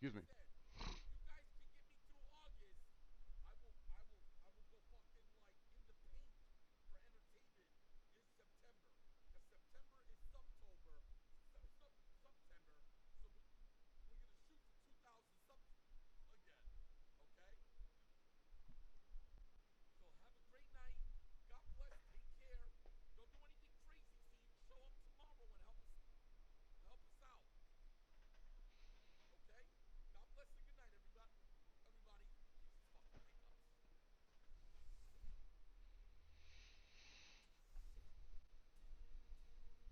Excuse me. said, if you guys can get me through August, I will go fucking like in the paint for entertainment in September. Cause September is Subtober, September. So we're gonna shoot for 2,000 subs again. Okay. So have a great night. God bless. Take care. Don't do anything crazy so you can show up tomorrow and help us out. Okay? God bless and good night, everybody. Everybody, Jesus fucking hiccups. So what the hell is on Joey's head? It was night before breakfast when suddenly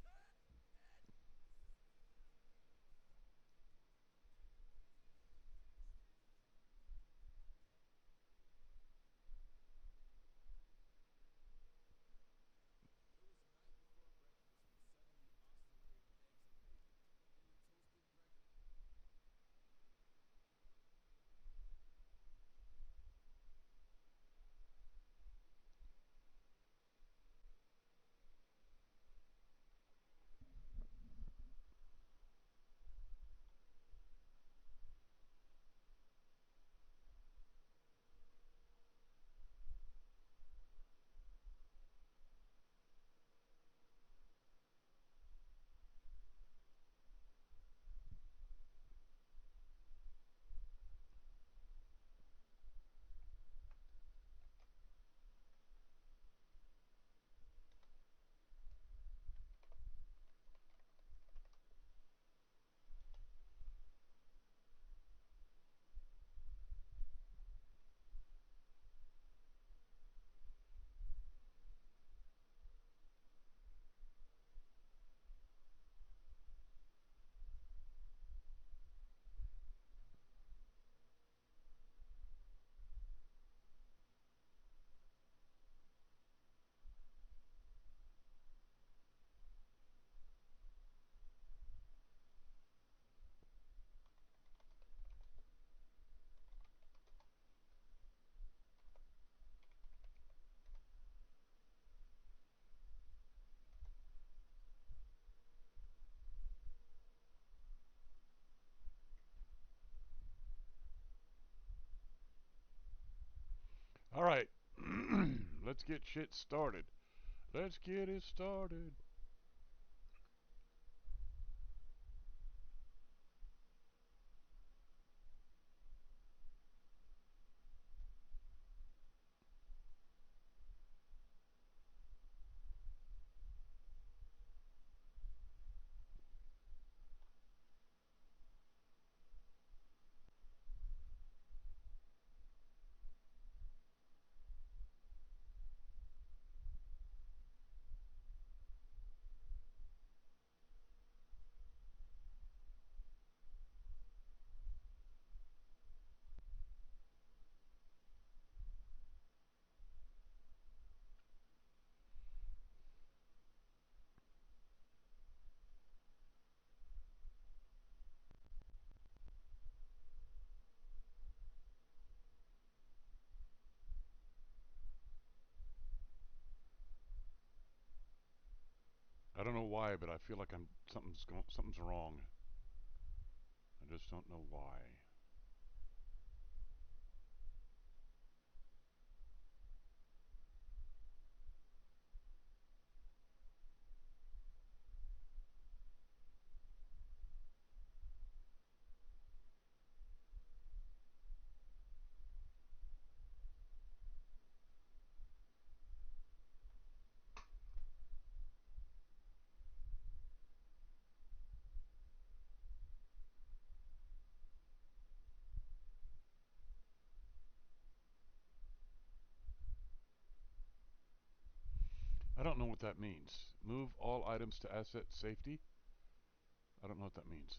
Austin craved eggs and bacon and he toasted Gregory. All right. Let's get shit started. Let's get it started. I don't know why, but I feel like something's wrong. I just don't know why. I don't know what that means. Move all items to asset safety? I don't know what that means.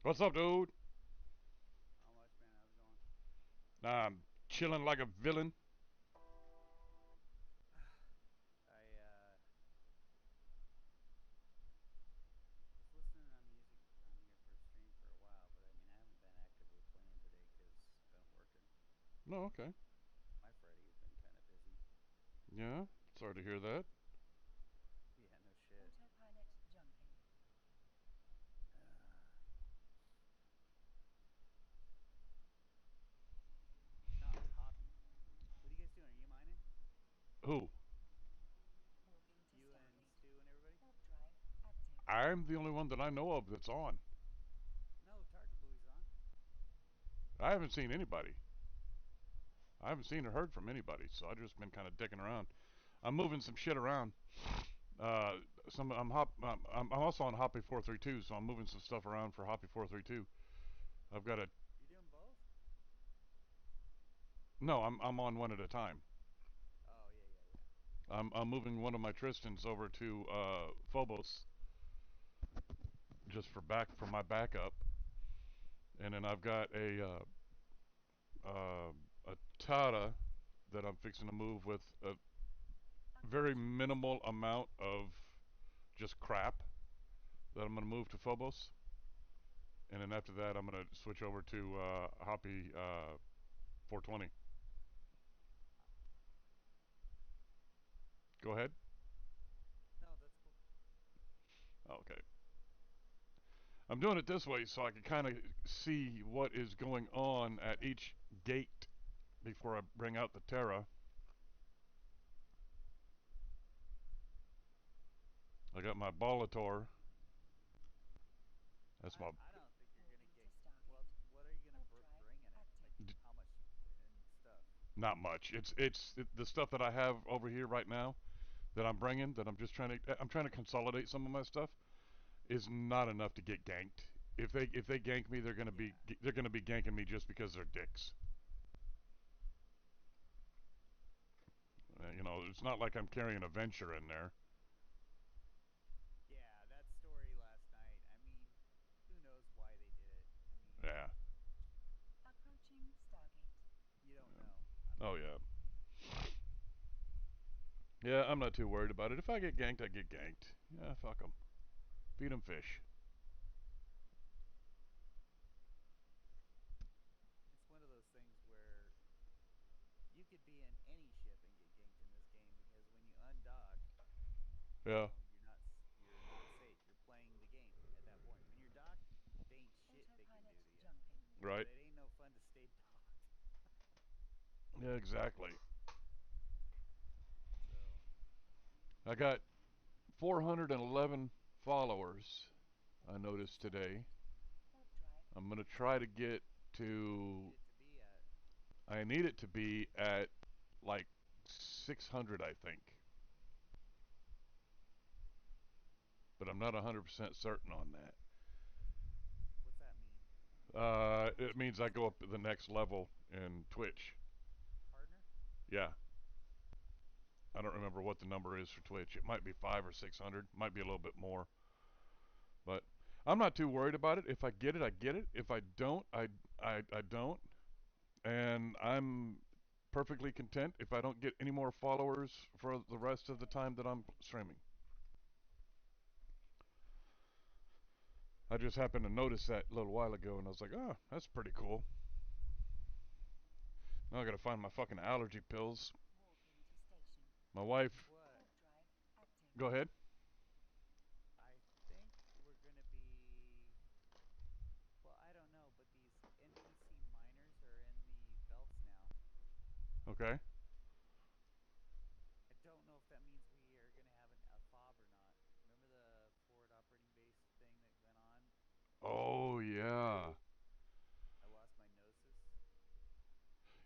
What's up, dude? How much, man? How's it going? I'm chilling like a villain. I was listening on music on here for a stream for a while, but I mean, I haven't been actively playing today because I've been working. No, okay. My Friday's been kind of busy. Yeah, sorry to hear that. Yeah, no shit. Autopilot jumping. Uh, no, hoppy. What are you guys doing? Are you mining? Who? Warping to You and Stargate. Stu and everybody? Warp drive active. I'm the only one that I know of that's on. No, Target Buoy's on. I haven't seen anybody. I haven't seen or heard from anybody, so I've just been kind of dicking around. I'm moving some shit around. Uh, I'm also on Hoppy 432, so I'm moving some stuff around for Hoppy 432. I've got a You're doing both? no. I'm on one at a time. Oh, yeah, yeah, yeah. I'm moving one of my Tristans over to Phobos just for my backup, and then I've got uh, a Tata that I'm fixing to move with a very Approaching minimal Stargate. amount of just crap that I'm going to move to Phobos, and then after that I'm going to switch over to Hoppy 420. Uh, Go ahead. no, that's cool. Okay. I'm doing it this way so I can kind of see what is going on at each gate before I bring out the Terra. I got my Bolator. That's my I don't think you're gonna Warping to get. Well, Stargate. what are you gonna Warp drive bring in it? active. Like how much and stuff? not much. The stuff that I have over here right now that I'm bringing that I'm trying to consolidate some of my stuff is not enough to get ganked. If they gank me, Yeah, they're gonna be ganking me just because they're dicks. It's not like I'm carrying a venture in there. yeah. That story last night. I mean, who knows why they did it? I mean, Yeah. Approaching Stargate. you don't know. I Oh mean, yeah. Yeah, I'm not too worried about it. If I get ganked, I get ganked. Yeah, fuck them. Feed them fish. it's one of those things where you could be in any ship and get ganked in this game because when you undock, Yeah. you're not safe. You're playing the game at that point. When you're docked, there ain't shit they can Autopilot do to you. jumping. Right. But it ain't no fun to stay docked. Yeah, exactly. So I got 411 followers. I Warping to noticed today. Stargate. Warp drive I'm gonna active. try to get what do you need to. it to be at? I need it to be at like 600, I think, but I'm not 100% certain on that. What's that mean? It means I go up to the next level in Twitch. Partner? Yeah, I don't remember what the number is for Twitch. It might be 5 or 600. Might be a little bit more, but I'm not too worried about it. If I get it, I get it. If I don't, I don't, and I'm perfectly content if I don't get any more followers for the rest of the Autopilot time that I'm jumping. streaming. I just happened to notice that a little while ago, and I was like, oh, that's pretty cool. Now I gotta find my fucking allergy pills. Warping to station. My wife, What? Warp drive active. go ahead. I think we're gonna be. Well, I don't know, but these NPC miners are in the belts now. Okay. I don't know if that means we are gonna have a fob or not. Remember the forward operating base thing that went on? Oh yeah. I lost my gnosis.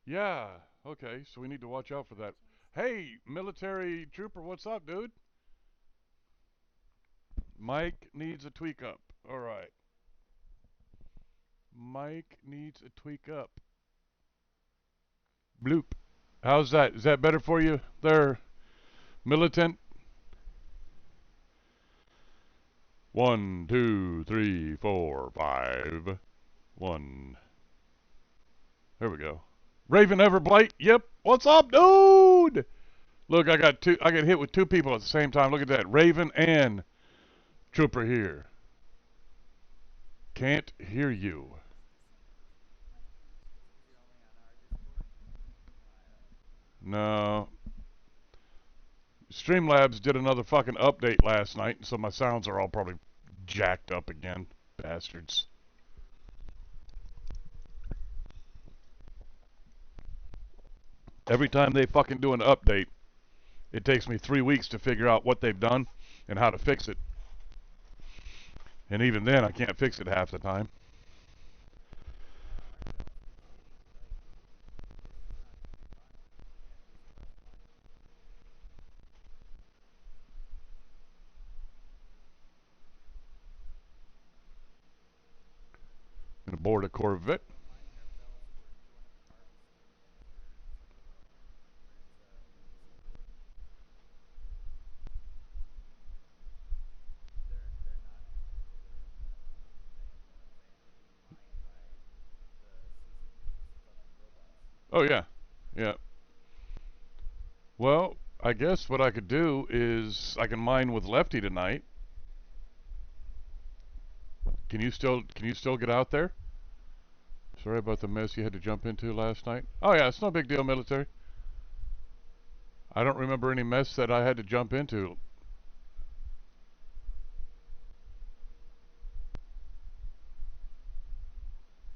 Yeah. Okay. So we need to watch out for that. Approaching Hey, Stargate. military trooper, what's up, dude? Mike needs a tweak up. All right. Mike needs a tweak up. Bloop. How's that? Is that better for you there, militant? 1, 2, 3, 4, 5. 1. There we go. Raven Everblight. Yep. What's up, dude? Look, I got two. I got hit with two people at the same time. Look at that. Raven and Trooper here. Can't hear you. Is he only on our Discord? No. Streamlabs did another fucking update last night, so my sounds are all probably jacked up again. Bastards. Every time they fucking do an update, it takes me 3 weeks to figure out what they've done and how to fix it. And even then, I can't fix it half the time. Yeah, ours also too. Like, it's just not gonna be fun. Can't do stuff fun. And aboard a So Corvette. we're mining our belts. We're doing a harvesting for some of for its NPC board. They're not people. They're in the thing, but we mine by the CCP's fucking robots. Oh yeah, yeah. Well, I guess what I could do is I can mine with Lefty tonight. Can you still get out there? Sorry about the mess you had to jump into last night. Oh yeah, it's no big deal, military. I don't remember any mess that I had to jump into.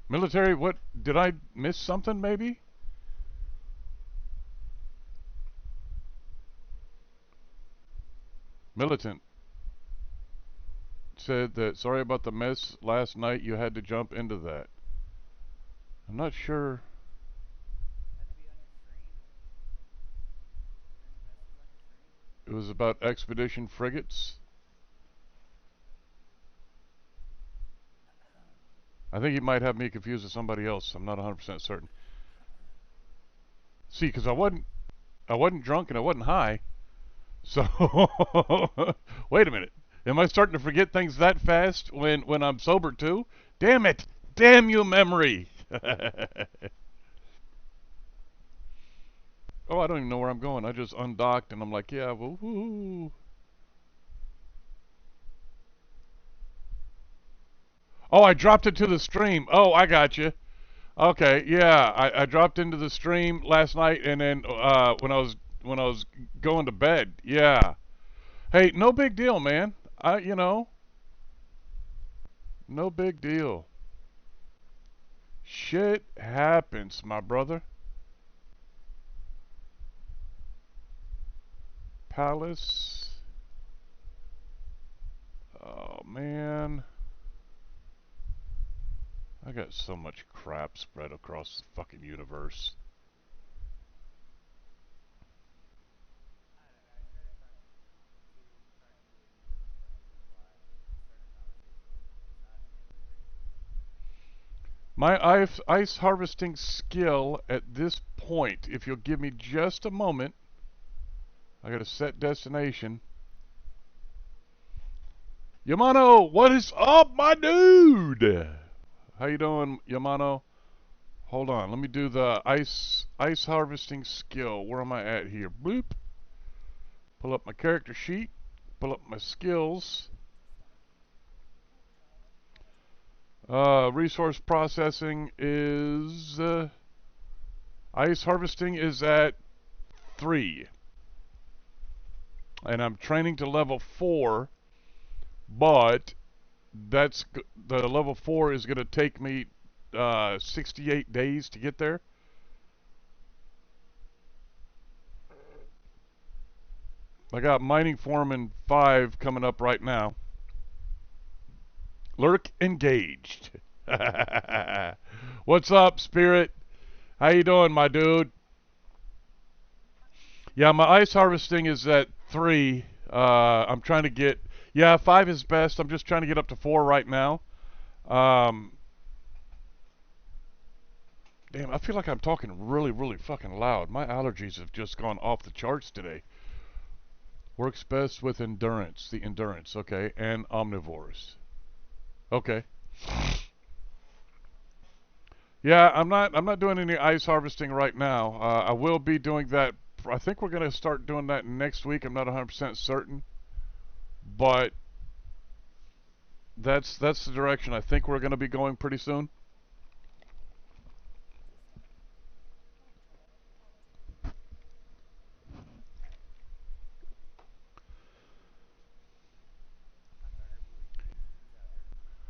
Military, what did I miss something maybe? Militant said that sorry about the mess last night you had to jump into that. I'm not sure. Had to be on your stream. Were there any messes on your stream? It was about expedition frigates. I think he might have me confused with somebody else. I'm not 100% certain. See, because I wasn't drunk and I wasn't high. So wait a minute. Am I starting to forget things that fast when I'm sober too? Damn it! Damn you, memory! Oh, I don't even know where I'm going. I just undocked and I'm like, yeah, woohoo. Oh, I dropped it to the stream. Oh, I got you. Okay, yeah, I dropped into the stream last night and then when I was going to bed. Yeah. Hey, no big deal, man. No big deal. Shit happens, my brother. Palace. Oh man, I got so much crap spread across the fucking universe. I don't know. I try to talk to talking to you fucking reply. Start a conversation with him. He's not angry. My ice harvesting skill at this point, if you'll give me just a moment, I got a set destination. Yamano, what is up, my dude? How you doing, Yamano? Hold on, let me do the ice harvesting skill. Where am I at here? Bloop. Pull up my character sheet. Pull up my skills. Resource processing is ice harvesting is at 3, and I'm training to level 4. But the level 4 is going to take me 68 days to get there. I got mining foreman 5 coming up right now. Lurk engaged. What's up, Spirit? How you doing, my dude? Yeah, my ice harvesting is at 3. I'm trying to get. Yeah, 5 is best. I'm just trying to get up to 4 right now. Um, Damn, I feel like I'm talking really, really fucking loud. My allergies have just gone off the charts today. Works best with endurance. The endurance, okay, and omnivores. Okay. Yeah, I'm not doing any ice harvesting right now. I will be doing that. I think we're gonna start doing that next week. I'm not 100% certain, but that's the direction I think we're gonna be going pretty soon. Hot dogger boy, he's out here.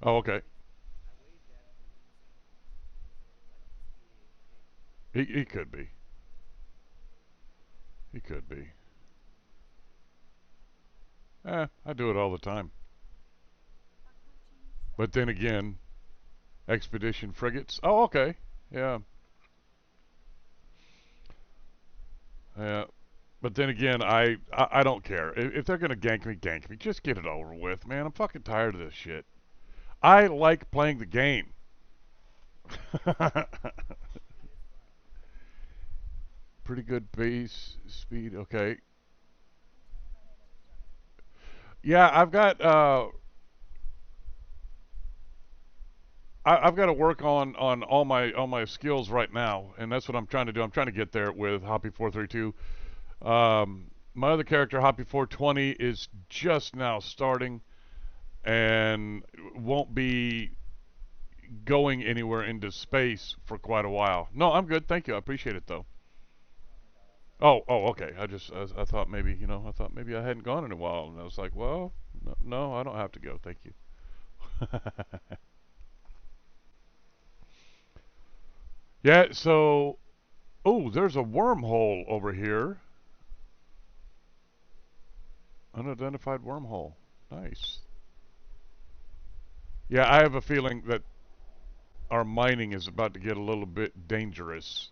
Oh, okay. I waved at him, but he didn't say anything, so he doesn't look like he's okay. He could be. He could be. I do it all the time. Approaching But Stargate. then again, expedition frigates. Oh, okay. Yeah. Yeah. But then again, I don't care. If they're gonna gank me. Just get it over with, man. I'm fucking tired of this shit. I like playing the game. It is fun. Pretty good base speed. Okay. Yeah, I've got to work on all my skills right now, and that's what I'm trying to do. I'm trying to get there with Hoppy 432. My other character, Hoppy 420, is just now starting and won't be going anywhere into space for quite a while. No, I'm good. Thank you. I appreciate it though. Oh, okay. I thought maybe, I thought maybe I hadn't gone in a while, and I was like, well, no, I don't have to go. Thank you. Yeah. So, oh, there's a wormhole over here. Unidentified wormhole. Nice. Yeah, I have a feeling that our mining is about to get a little bit dangerous.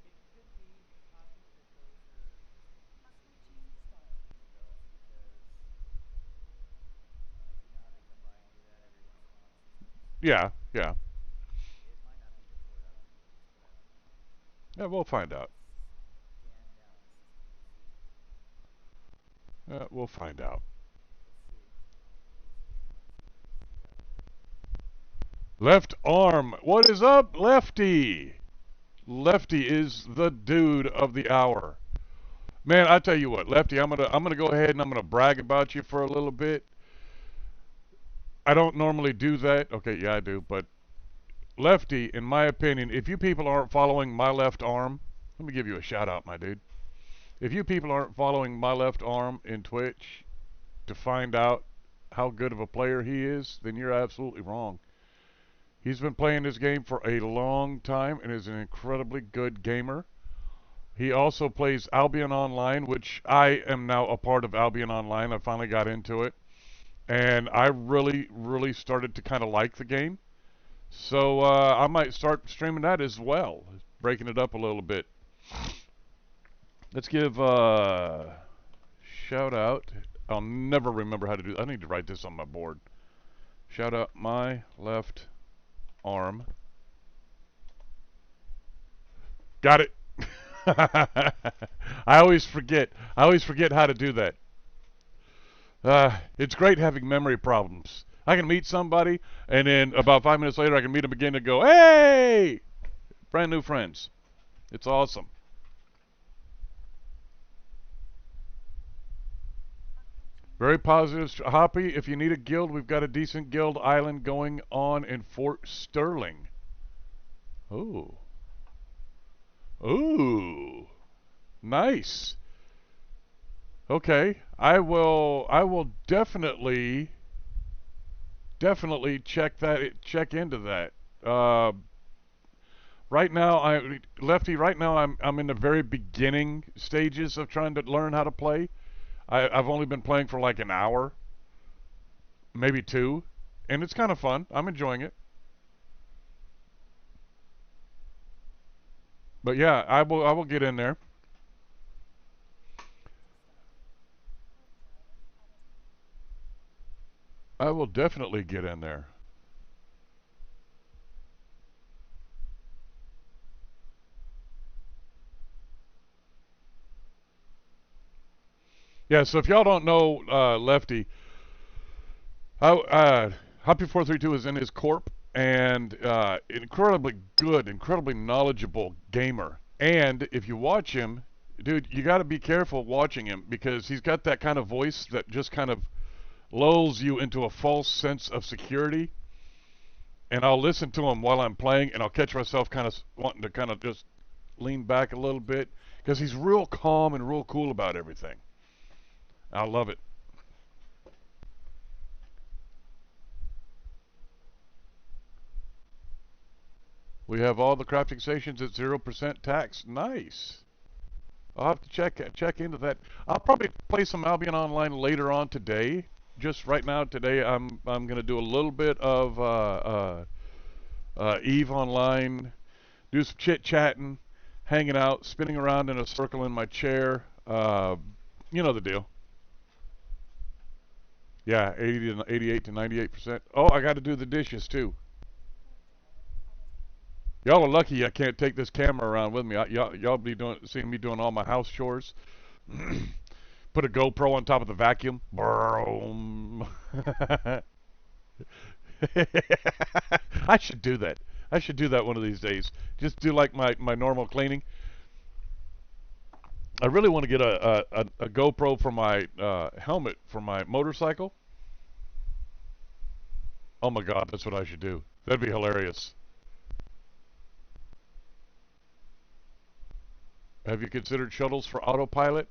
It could be Hoppy that those are just NPCs Approaching respawning in Stargate. the belts because you know how they come by and do that every once in a while in systems. Yeah, yeah. It might not be the Fort outpost, but I don't know. Yeah, we'll I'll find have to out. scan down the system to see. We'll find out. Let's see. Let me scan and see what I see out there. Left arm. What is up, Lefty? Lefty is the dude of the hour. Man, I tell you what, Lefty, I'm gonna go ahead and I'm gonna brag about you for a little bit. I don't normally do that. Okay, yeah, I do, but Lefty, in my opinion, if you people aren't following my left arm, let me give you a shout out, my dude. If you people aren't following my left arm in Twitch to find out how good of a player he is, then you're absolutely wrong. He's been playing this game for a long time and is an incredibly good gamer. He also plays Albion Online, which I am now a part of Albion Online. I finally got into it, and I really, really started to kind of like the game. So I might start streaming that as well, breaking it up a little bit. Let's give shout out. I'll never remember how to do that. I need to write this on my board. Shout out my left arm. Got it. I always forget. I always forget how to do that. It's great having memory problems. I can meet somebody, and then about 5 minutes later, I can meet them again and go, "Hey, brand new friends." It's awesome. Approaching Very Stargate. positive. Hoppy, if you need a guild, we've got a decent guild island going on in Fort Sterling. Ooh. Ooh. Nice. Okay. I will definitely check into that. Uh right now I Lefty, right now I'm in the very beginning stages of trying to learn how to play. I've only been playing for like an hour, maybe two, and it's kind of fun. I'm enjoying it. But yeah, I will get in there. I will definitely get in there. Yeah, so if y'all don't know Lefty, Hoppy 432 is in his corp and incredibly good, incredibly knowledgeable gamer. And if you watch him, dude, you got to be careful watching him because he's got that kind of voice that just kind of lulls you into a false sense of security. And I'll listen to him while I'm playing, and I'll catch myself kind of wanting to kind of just lean back a little bit because he's real calm and real cool about everything. I love it. We have all the crafting stations at 0% tax. Nice. I'll have to check into that. I'll probably play some Albion Online later on today. Just right now today, I'm gonna do a little bit of Eve Online, do some chit chatting, hanging out, spinning around in a circle in my chair. You know the deal. Yeah, 80 to 88 to 98%. Oh, I got to do the dishes too. Y'all are lucky I can't take this camera around with me. Y'all be seeing me doing all my house chores. Put a GoPro on top of the vacuum. Boom. I should do that. I should do that one of these days. Just do like my normal cleaning. I really want to get a GoPro for my helmet for my motorcycle. Oh my God, that's what I should do. That'd be hilarious. Have you considered shuttles for autopilot?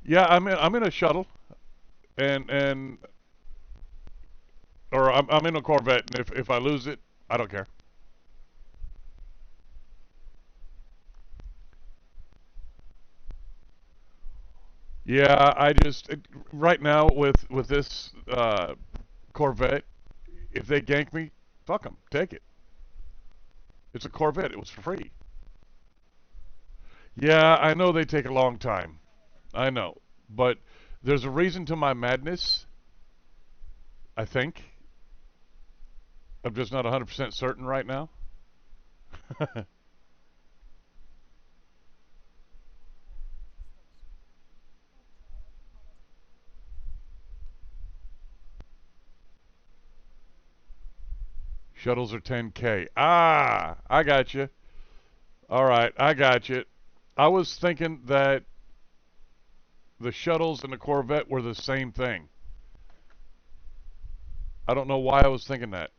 Yeah, I'm in a shuttle, and or I'm in a Corvette, and if I lose it, I don't care. Yeah, right now with this Corvette, if they gank me, fuck them, take it. It's a Corvette. It was for free. Yeah, I know they take a long time. I know, but there's a reason to my madness. I think I'm just not 100% certain right now. Shuttles are 10K. Ah, I got you. All right, I got you. I was thinking that the shuttles and the Corvette were the same thing. I don't know why I was thinking that.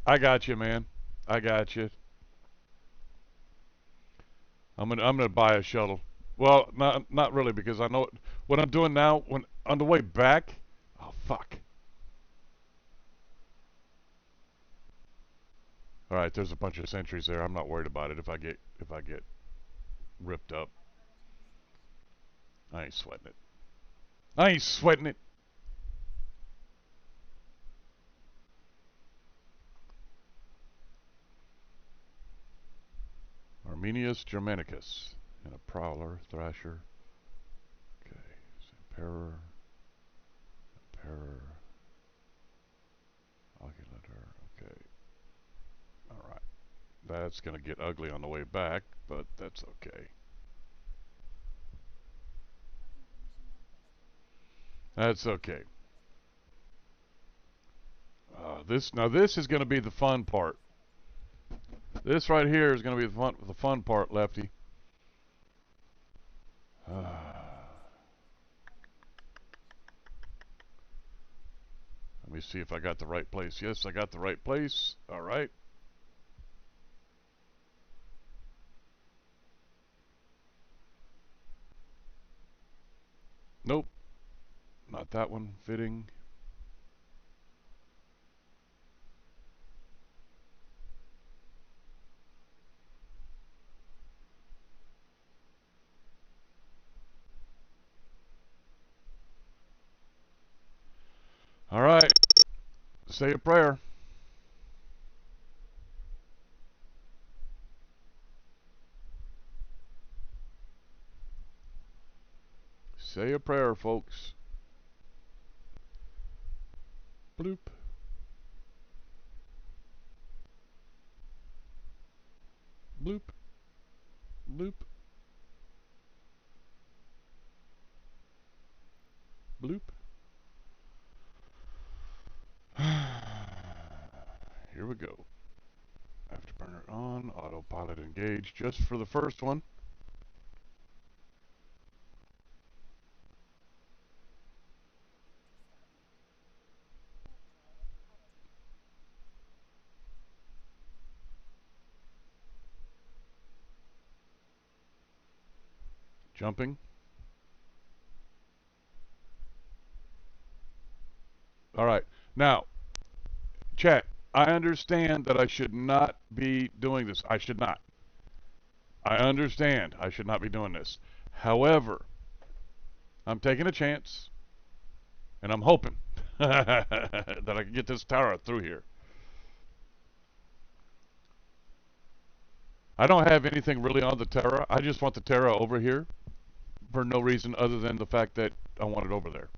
I got you, man. I got you. I'm gonna buy a shuttle. Well, not really because I know what I'm doing now. When on the way back, oh fuck. All right, there's a bunch of sentries there. I'm not worried about it if I get ripped up. I ain't sweating it. I ain't sweating it. Arminius Germanicus and a prowler, thrasher. Okay, emperor, emperor, oculator. Okay, all right. That's gonna get ugly on the way back, but that's okay. That's okay. This is gonna be the fun part. This right here is gonna be the fun part, Lefty. Let me see if I got the right place. Yes, I got the right place. All right. Nope, not that one fitting. All right. Say a prayer. Say a prayer, folks. Bloop, bloop, bloop. bloop. Here we go. Afterburner on, autopilot engaged just for the first one. Jumping. All right. Now, chat. I understand that I should not be doing this. I should not. I understand I should not be doing this. However, I'm taking a chance, and I'm hoping that I can get this tower through here. I don't have anything really on the Terra. I just want the Terra over here for no reason other than the fact that I want it over there.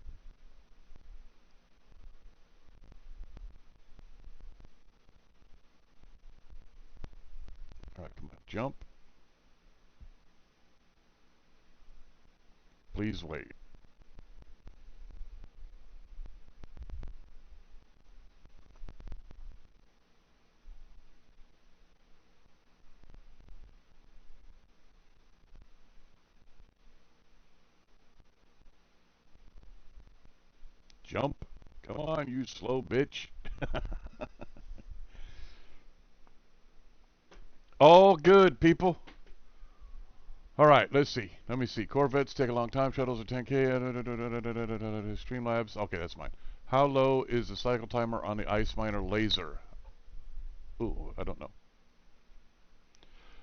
All right, come on, jump. Please wait. Jump. Come on, you slow bitch. All good, people. All right, let's see. Let me see. Corvettes take a long time. Shuttles are 10K. Streamlabs. Okay, that's mine. How low is the cycle timer on the Ice Miner laser? Ooh, I don't know.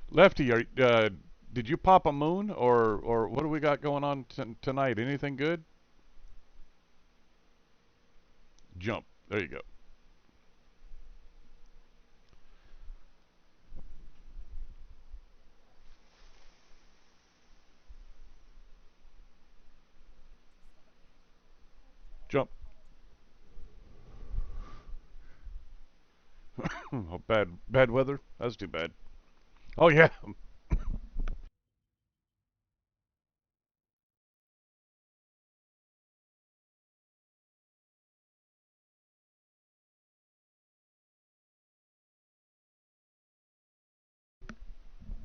Lefty, did you pop a moon or what do we got going on tonight? Anything good? Jump. There you go. Jump. Oh, bad weather. That's too bad. Oh yeah.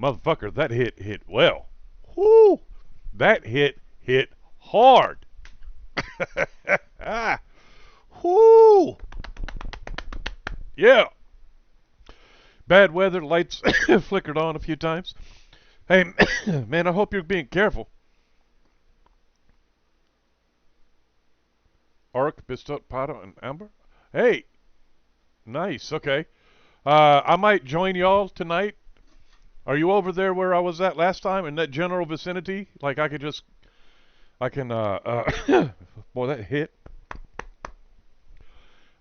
Motherfucker, that hit well. Whoo! That hit hard. Whoo! Yeah. Bad weather, lights flickered on a few times. Hey, man, I hope you're being careful. Arc, Bistot, Pato, and Amber. Hey, nice. Okay. I might join y'all tonight. Are you over there where I was at last time in that general vicinity? Like I could just, I can, boy, that hit.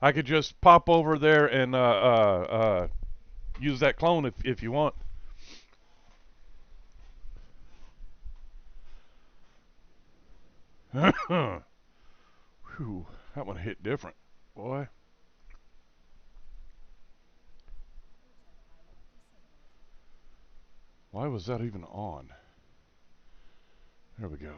I could just pop over there and use that clone if you want. Whew, that one hit different, boy. Why was that even on? There we go.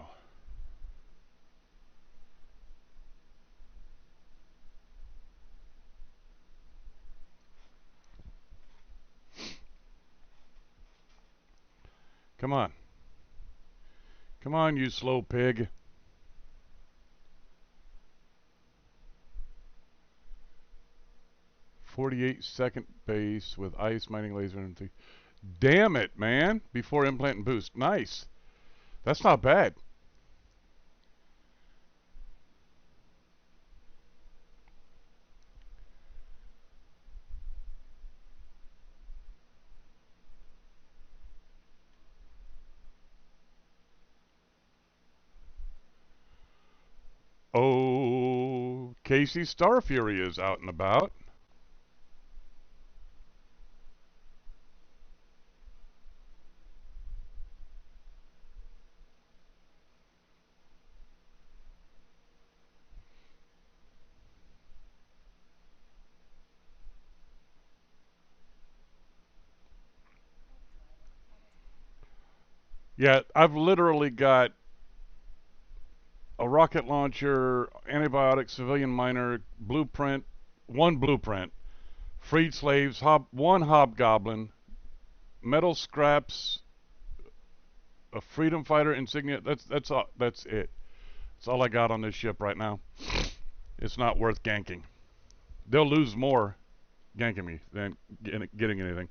Come on. Come on, you slow pig. 48-second base with ice mining laser and damn it, man. Before implant and boost. Nice. That's not bad. Oh, Casey Starfury is out and about. Yeah, I've literally got a rocket launcher, antibiotic, civilian miner, blueprint, one blueprint, freed slaves, one hobgoblin, metal scraps, a freedom fighter insignia. That's all. That's it. That's all I got on this ship right now. It's not worth ganking. They'll lose more ganking me than getting anything.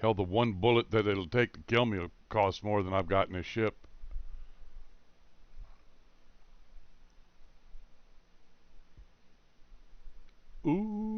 Hell, the one bullet that it'll take to kill me will cost more than I've got in this ship. Ooh.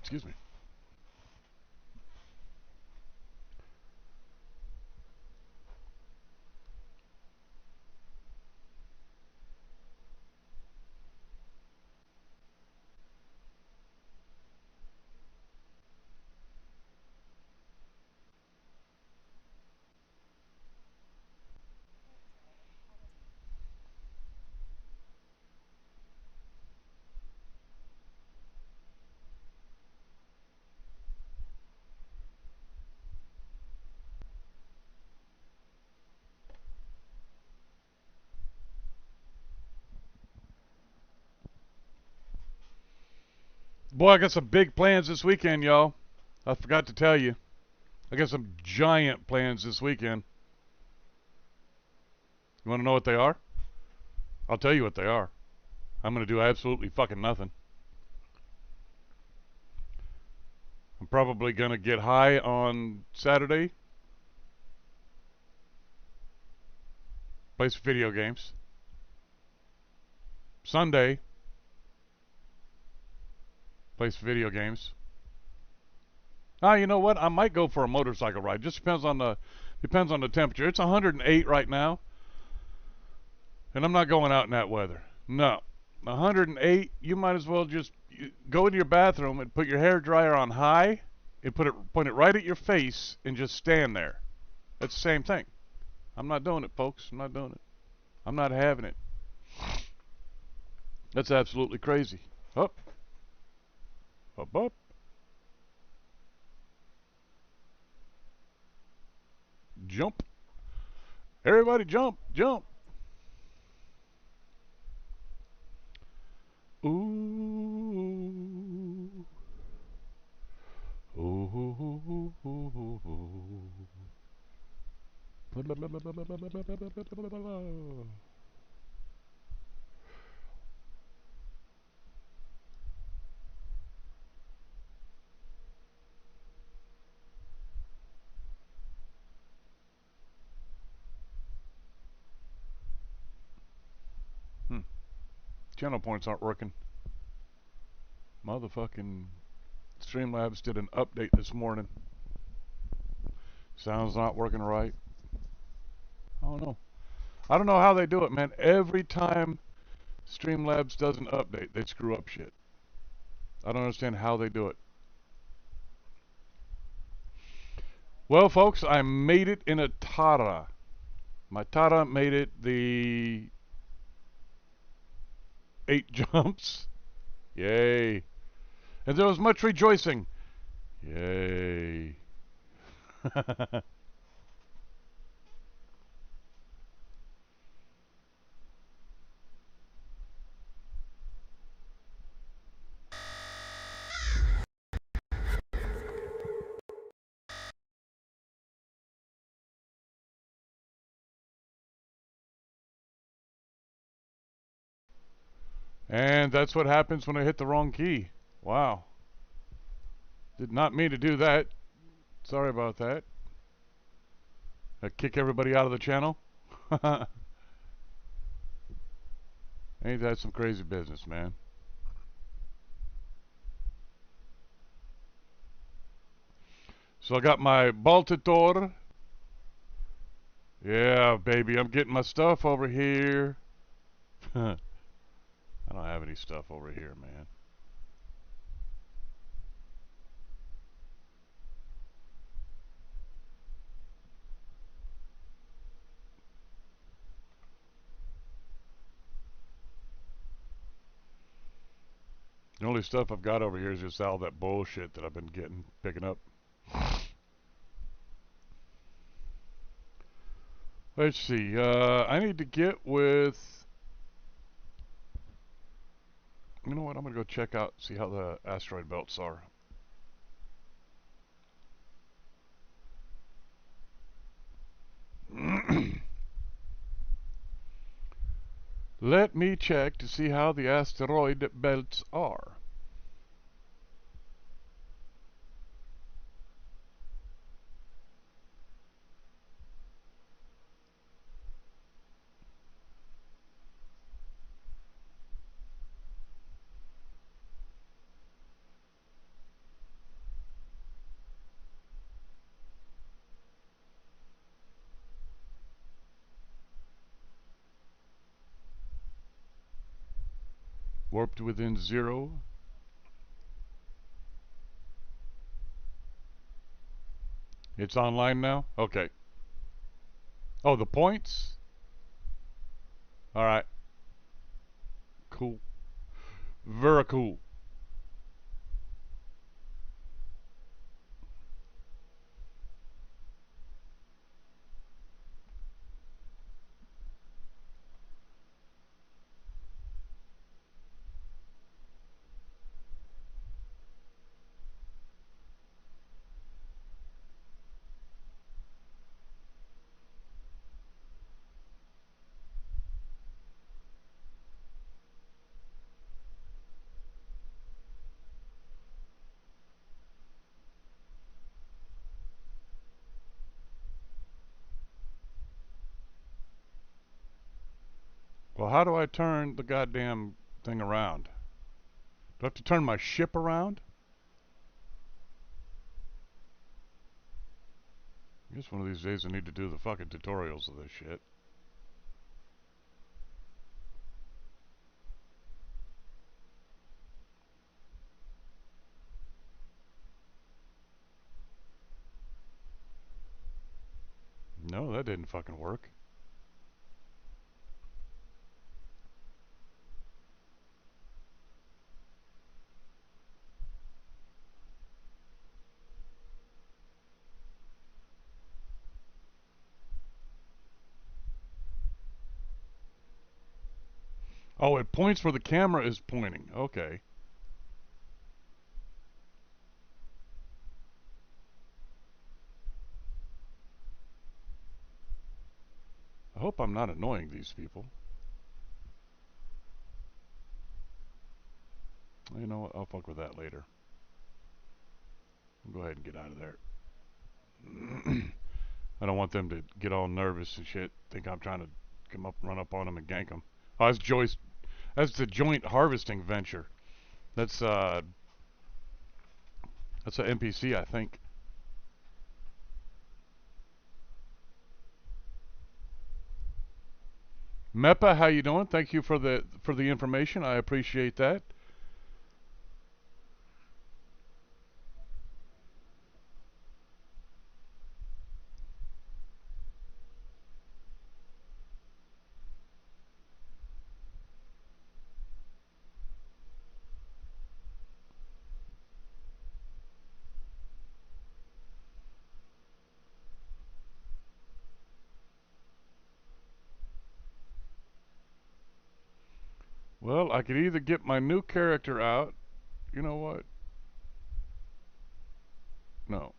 Excuse me. Boy, I got some big plans this weekend, y'all. I forgot to tell you. I got some giant plans this weekend. You want to know what they are? I'll tell you what they are. I'm going to do absolutely fucking nothing. I'm probably going to get high on Saturday, play some video games. Sunday, play some video games. Ah, you know what? I might go for a motorcycle ride. Just depends on the temperature. It's 108 right now, and I'm not going out in that weather. No. 108, you might as well just go into your bathroom and put your hair dryer on high and point it right at your face and just stand there. That's the same thing. I'm not doing it, folks. I'm not doing it. I'm not having it. That's absolutely crazy. Up, up, up. Jump. Everybody jump, jump. Ooh. Ooh. Hmm. Channel points aren't working. Motherfucking Streamlabs did an update this morning. Sound's not working right. I don't know. I don't know how they do it, man. Every time Streamlabs does an update, they screw up shit. I don't understand how they do it. Well, folks, I made it in a Tara. My Tara made it the 8 jumps. Yay. And there was much rejoicing. Yay. And that's what happens when I hit the wrong key. Wow. Did not mean to do that. Sorry about that. I kick everybody out of the channel. Ain't that some crazy business, man? So I got my Baltator. Yeah, baby, I'm getting my stuff over here. I don't have any stuff over here, man. The only stuff I've got over here is just all that bullshit that I've been picking up. Let's see. I need to get with. You know what? I'm gonna go check out, see how the asteroid belts are. Let me check to see how the asteroid belts are. Warped within 0. It's online now? Okay. Oh, the points? Alright. Cool. Very cool. Well, how do I turn the goddamn thing around? Do I have to turn my ship around? I guess one of these days I need to do the fucking tutorials of this shit. No, that didn't fucking work. Oh, it points where the camera is pointing. Okay. I hope I'm not annoying these people. You know what? I'll fuck with that later. I'll go ahead and get out of there. I don't want them to get all nervous and shit. Think I'm trying to come up, run up on them and gank them. Oh, that's Joyce. That's the joint harvesting venture. That's uh, that's an NPC, I think. Meppa, how you doing? Thank you for the information. I appreciate that. Well, I could either get my new character out. You know what? No.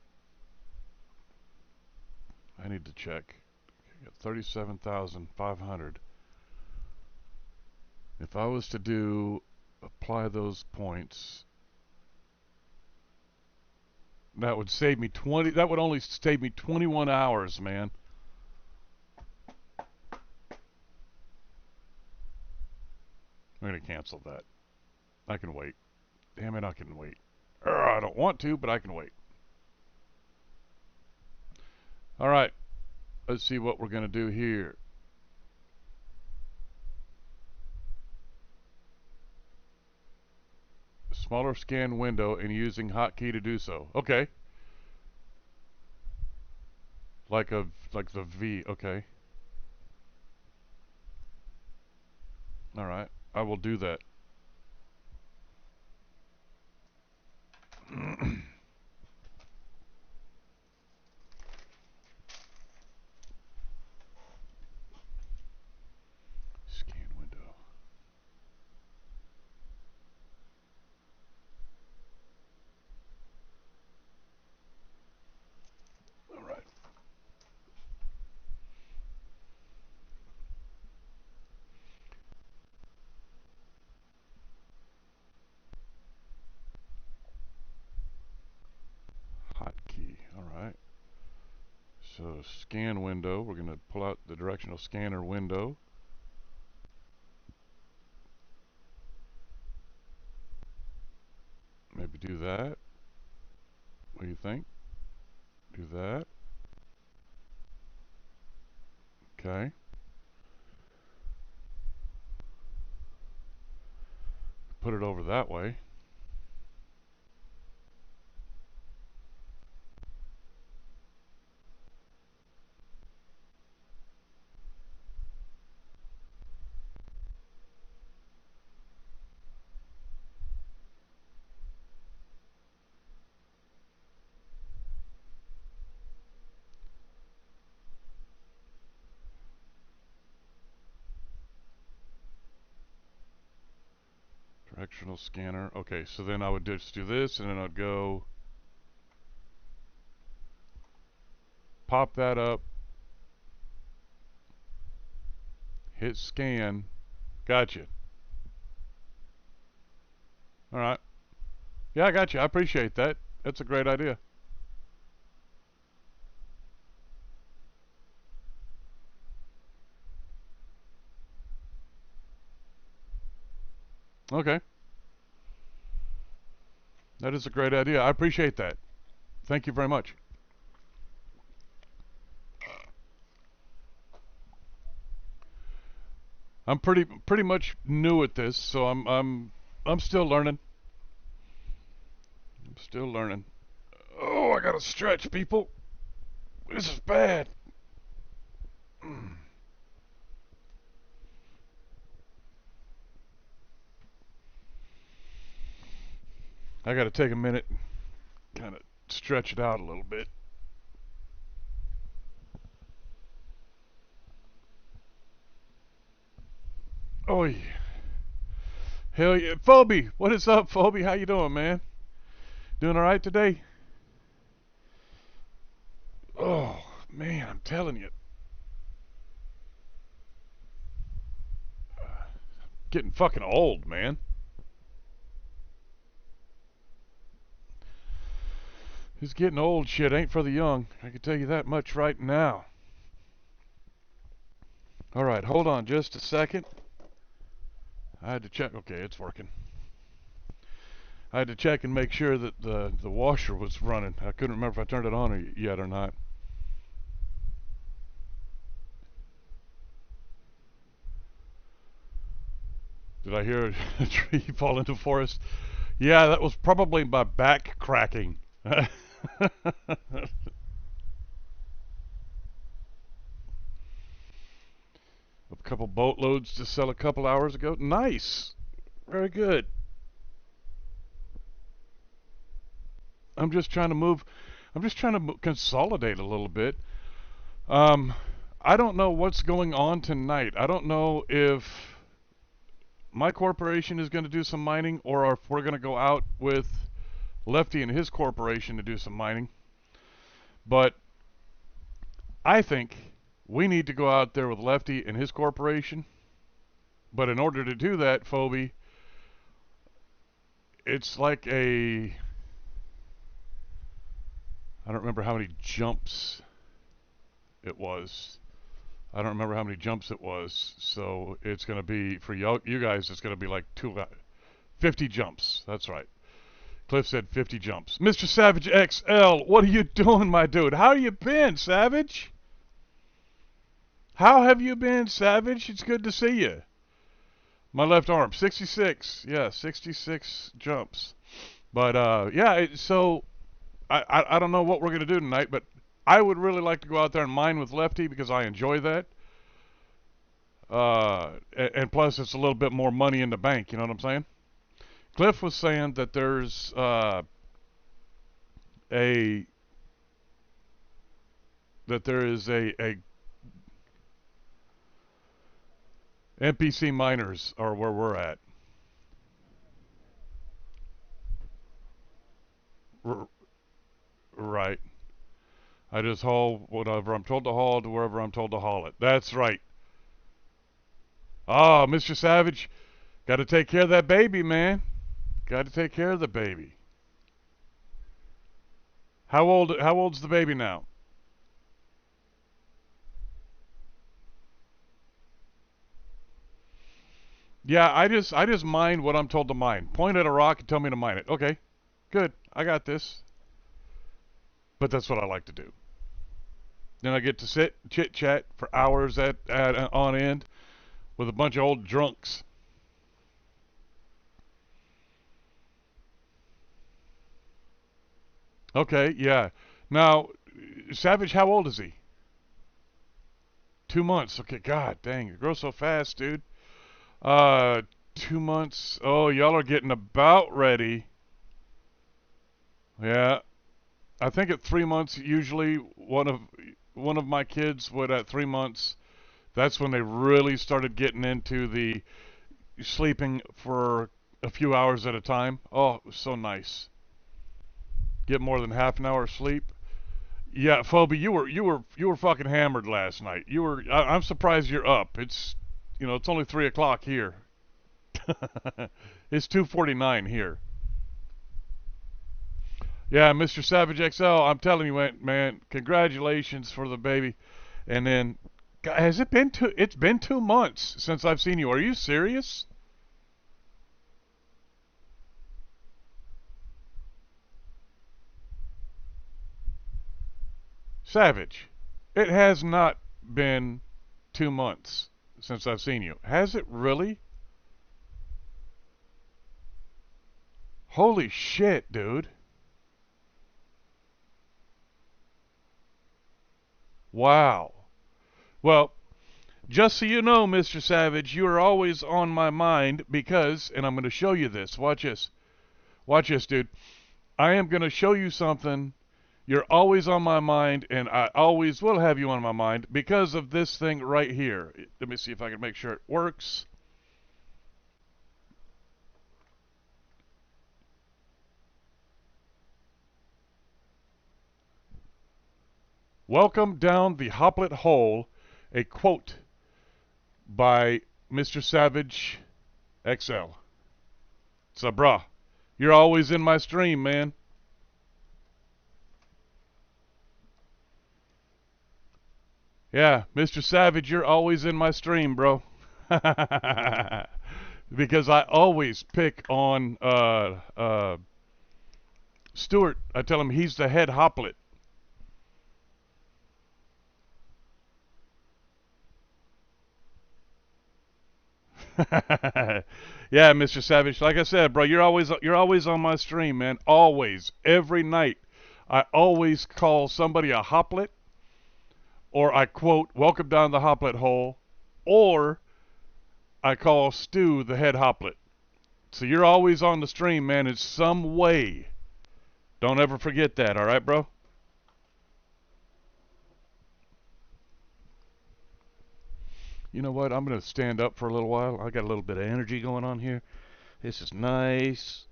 I need to check. I got 37,500. If I was to do apply those points, that would save me 20. That would only save me 21 hours, man. I'm gonna cancel that. I can wait. Damn it, I can wait. I don't want to, but I can wait. All right, let's see what we're gonna do here. Smaller scan window and using hotkey to do so. Okay. Like the V. Okay. All right. I will do that. Scan window. All right. Hotkey. All right. So scan window. We're gonna pull out the directional scanner window. Maybe do that. What do you think? Do that. Okay. Put it over that way. Directional scanner. Okay, so then I would just do this, and then I'd go pop that up, hit scan. Gotcha. All right. Yeah, I got you. I appreciate that. That's a great idea. Okay. That is a great idea. I appreciate that. Thank you very much. I'm pretty much new at this, so I'm still learning. I'm still learning. Oh, I gotta stretch, people. This is bad. I gotta take a minute, kind of stretch it out a little bit. Oh yeah. Hell yeah. Phoebe, what is up, Phoebe? How you doing, man? Doing all right today? Oh man, I'm telling you, getting fucking old, man. This getting old shit ain't for the young. I can tell you that much right now. All right, hold on just a second. I had to check. Okay, it's working. I had to check and make sure that the washer was running. I couldn't remember if I turned it on yet or not. Did I hear a tree fall into the forest? Yeah, that was probably my back cracking. A couple boatloads to sell a couple hours ago. Nice. Very good. I'm just trying to move. I'm just trying to consolidate a little bit. Um, I don't know what's going on tonight. I don't know if my corporation is going to do some mining, or if we're going to go out with Lefty and his corporation to do some mining. But I think we need to go out there with Lefty and his corporation. But in order to do that, Phoebe, it's like I don't remember how many jumps it was. I don't remember how many jumps it was. So it's going to be, for you guys, it's going to be like 50 jumps. That's right. Cliff said 50 jumps. Mr. Savage XL, what are you doing, my dude? How you been, Savage? How have you been, Savage? It's good to see you. My left arm, 66. Yeah, 66 jumps. But yeah, so I don't know what we're gonna do tonight, but I would really like to go out there and mine with Lefty because I enjoy that. And plus, it's a little bit more money in the bank. You know what I'm saying? Cliff was saying that there's a that there is a NPC miners are where we're at. R- right. I just haul whatever I'm told to haul to wherever I'm told to haul it. That's right. Ah, Mr. Savage, got to take care of that baby, man. Got to take care of the baby. How old's the baby now? Yeah, I just mine what I'm told to mine. Point at a rock and tell me to mine it. Okay. Good. I got this. But that's what I like to do. Then I get to sit, chit chat for hours at on end with a bunch of old drunks. Okay, yeah. Now, Savage, how old is he? 2 months. Okay, God dang, it grows so fast, dude. Uh, 2 months. Oh, y'all are getting about ready. Yeah, I think at 3 months, usually one of my kids would at 3 months. That's when they really started getting into the sleeping for a few hours at a time. Oh, it was so nice. Get more than half an hour of sleep. Yeah, Phoebe, you were fucking hammered last night. I'm surprised you're up. It's only 3 o'clock here. It's 2:49 here. Yeah, Mr. Savage XL, I'm telling you, man, congratulations for the baby. And then, has it been two? It's been 2 months since I've seen you. Are you serious, Savage? It has not been 2 months since I've seen you. Has it really? Holy shit, dude. Wow. Well, just so you know, Mr. Savage, you are always on my mind because, and I'm going to show you this. Watch this. Watch this, dude. I am going to show you something. You're always on my mind, and I always will have you on my mind because of this thing right here. Let me see if I can make sure it works. Welcome down the Hoplet Hole, a quote by Mr. Savage XL. So, brah, you're always in my stream, man. Yeah, Mr. Savage, you're always in my stream, bro. Because I always pick on Stuart. I tell him he's the head hoplet. Yeah, Mr. Savage. Like I said, bro, you're always on my stream, man. Always, every night. I always call somebody a hoplet, or I quote "Welcome down the hoplet hole," or I call Stu the head hoplet. So you're always on the stream, man, in some way. Don't ever forget that, all right, bro? You know what? I'm going to stand up for a little while. I got a little bit of energy going on here. This is nice.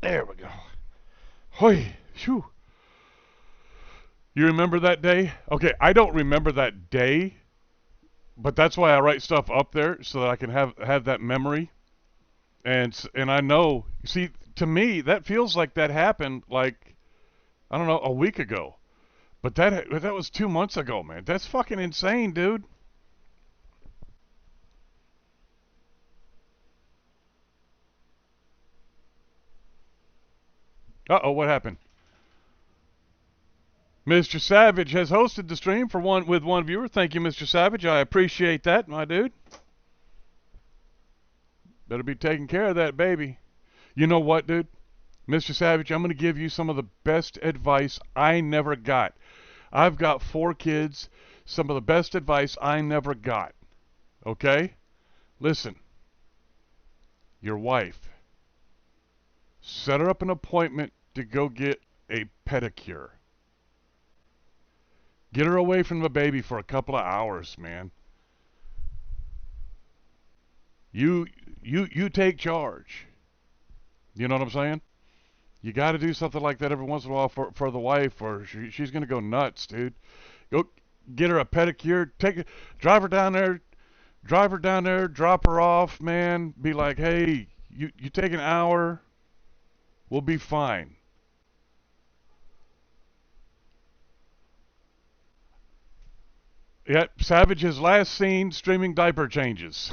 There we go. Hoy, shoo. You remember that day? Okay, I don't remember that day, but that's why I write stuff up there so that I can have that memory. And I know. See, to me, that feels like that happened like I don't know a week ago. But that was 2 months ago, man. That's fucking insane, dude. Uh oh, what happened? Mr. Savage has hosted the stream for one with one viewer. Thank you, Mr. Savage. I appreciate that, my dude. Better be taking care of that baby. You know what, dude? Mr. Savage, I'm going to give you some of the best advice I never got. I've got 4 kids. Some of the best advice I never got. Okay? Listen, your wife, set her up an appointment to go get a pedicure. Get her away from the baby for a couple of hours, man. You you take charge. You know what I'm saying? You got to do something like that every once in a while for the wife, or she's gonna go nuts, dude. Go get her a pedicure. Drive her down there. Drive her down there. Drop her off, man. Be like, hey, you take an hour. We'll be fine. Yep, Savage's last scene streaming diaper changes.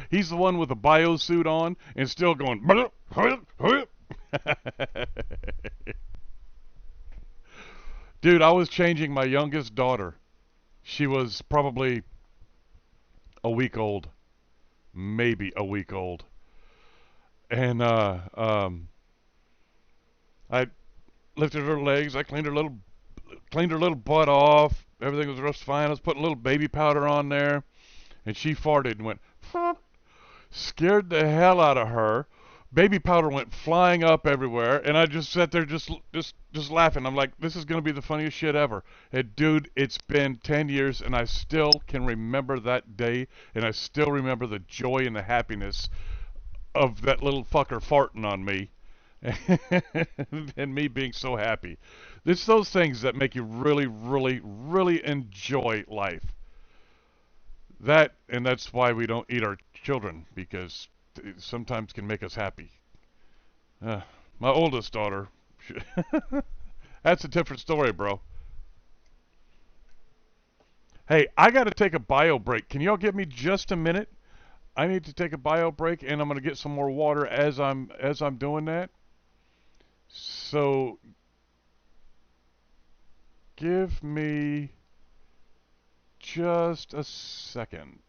He's the one with the bio suit on and still going. Dude, I was changing my youngest daughter. She was probably a week old, maybe a week old, and I lifted her legs. I cleaned her little butt off. Everything was just fine. I was putting a little baby powder on there, and she farted and went. Scared the hell out of her. Baby powder went flying up everywhere, and I just sat there just laughing. I'm like, this is gonna be the funniest shit ever. And dude, it's been 10 years, and I still can remember that day, and I still remember the joy and the happiness of that little fucker farting on me, and me being so happy. It's those things that make you really, really, really enjoy life. That and that's why we don't eat our children because it sometimes can make us happy. Uh, my oldest daughter, that's a different story, bro. Hey, I got to take a bio break. Can y'all give me just a minute? I need to take a bio break, and I'm gonna get some more water as I'm doing that. So give me just a second.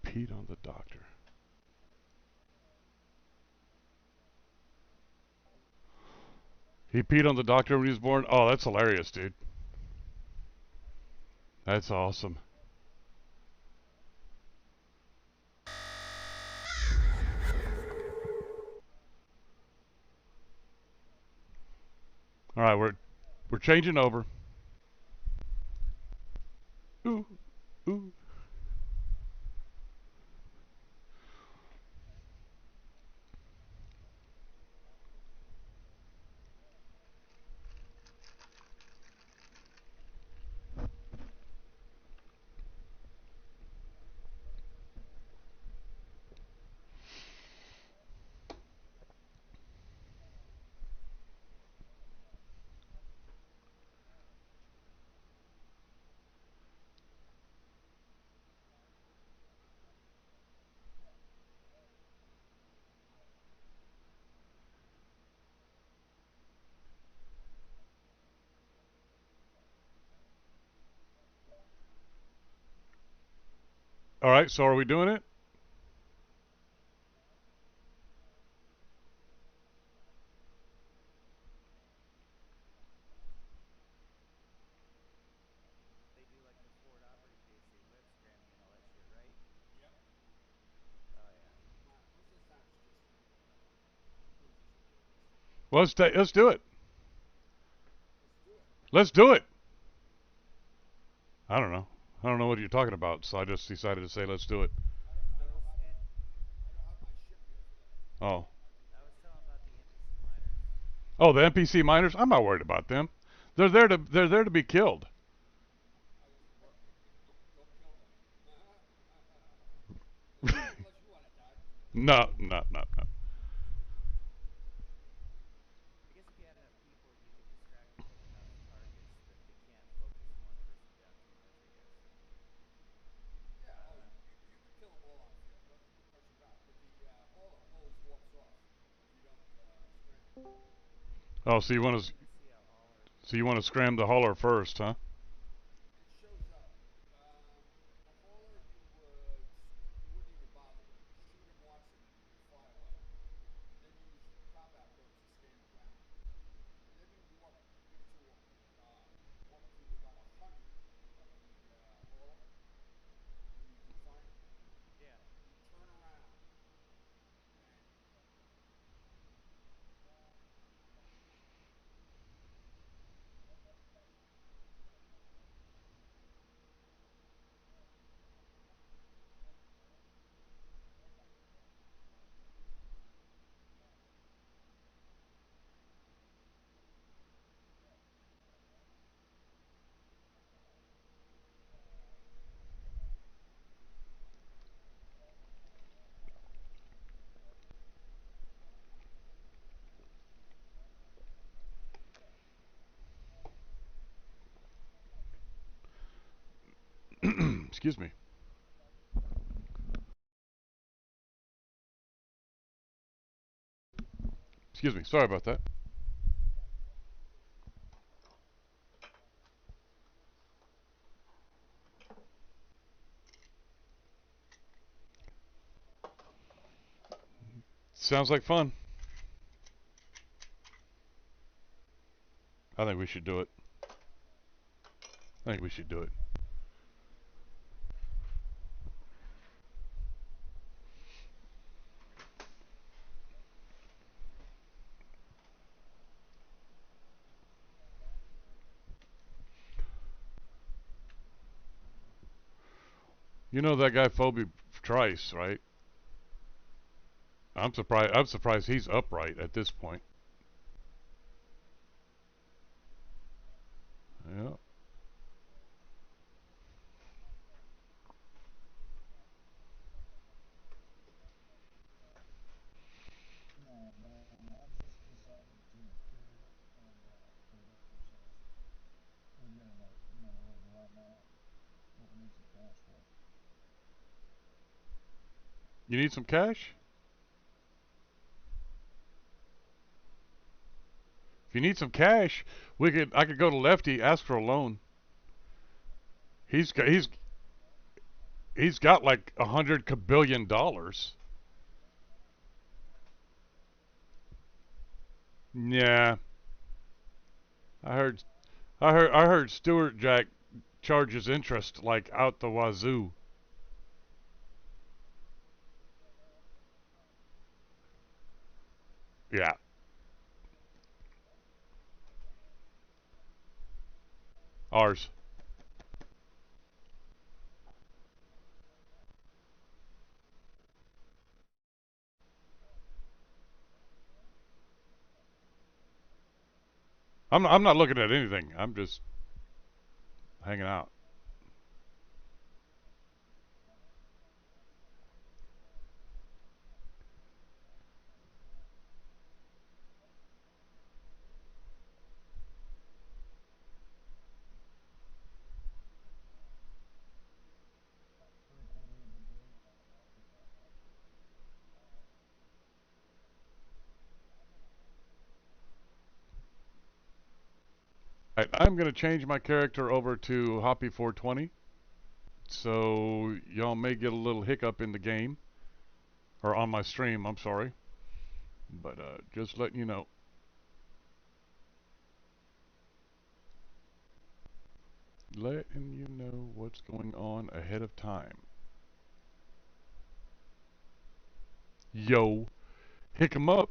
peed on the doctor. He peed on the doctor when he was born. Oh, that's hilarious, dude. That's awesome. All right, we're changing over. Ooh, ooh. All right, so are we doing it? They do like the Ford Opry case. They lip scram you and all that shit, right? Yep. Oh yeah. Most of the time it's just bruises and wounds. Well, let's do it. Let's do it. Let's do it. I don't know. I don't know what you're talking about, so I just decided to say let's do it. Those and I don't have my ship here for that. Oh, I was telling about the NPC miners. oh, the NPC miners. I'm not worried about them. They're there to be killed. Don't kill them. Unless you want to die. No, no, no, no. I guess if you had enough people, you could distract them with enough targets that they can't focus one person down too much. I guess. Yeah. I don't Oh, know. you could kill them all on field. No question about it. But the hauler always walks off if you don't scram him. Oh, so you I want to didn't even see a hauler. scram the hauler first, huh? It shows up. The hauler, you wouldn't even bother with. You shoot him once and fly away. And then you use combat probes to scan the ground. And then you walk to about 100 of the hauler, and you define him. Yeah. You turn around and Excuse me. Excuse me. Sorry about that. Sounds like fun. I think we should do it. I think we should do it. You know that guy Phoebe Trice, right? I'm surprised. I'm surprised he's upright at this point. Yeah. No, no, I just decided to clear and put it up for sale. We're getting a little dry now, but we need some cash for it. You need some cash? If you need some cash, I could go to Lefty, ask for a loan. He's got He's got like 100 kabillion dollars. Yeah, I heard. I heard Stewart Jack charges interest like out the wazoo. Yeah. Ours. I'm not looking at anything. I'm just hanging out. Right, I'm gonna change my character over to Hoppy 420, so y'all may get a little hiccup in the game or on my stream. I'm sorry, but just letting you know. Letting you know what's going on ahead of time. Yo, hick 'em up.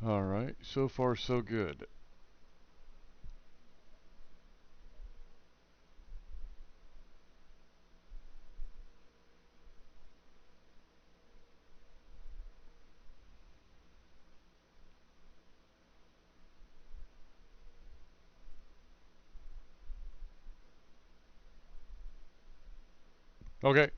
All right, so far so good. Okay.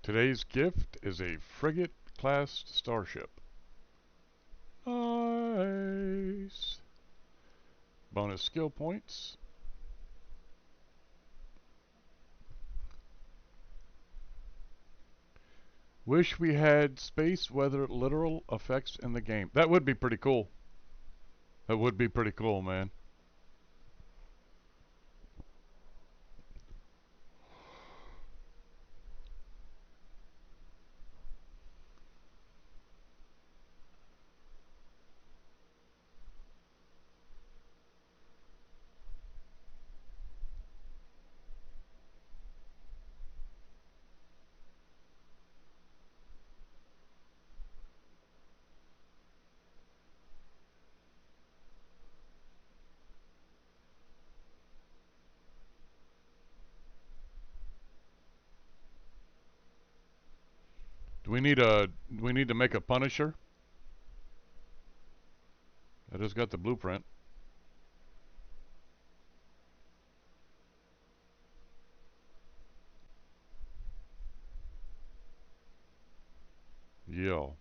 Today's gift is a frigate-class starship. Nice. Bonus skill points. Wish we had space weather literal effects in the game. That would be pretty cool. That would be pretty cool, man. Do we need to make a Punisher? I just got the blueprint. Yo.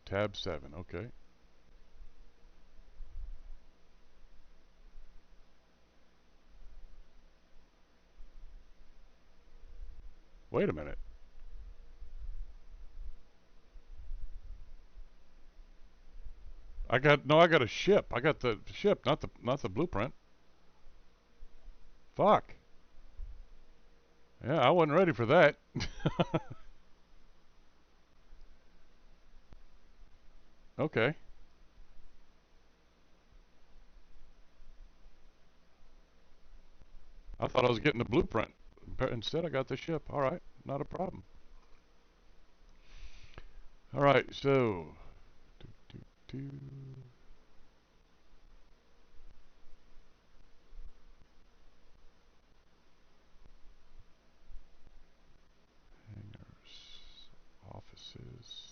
Tab 7. Okay. Wait a minute. I got a ship. I got the ship, not the blueprint. Fuck. Yeah, I wasn't ready for that. Okay. I thought I was getting the blueprint. Instead, I got the ship. All right, not a problem. All right, so do. Hangars, offices.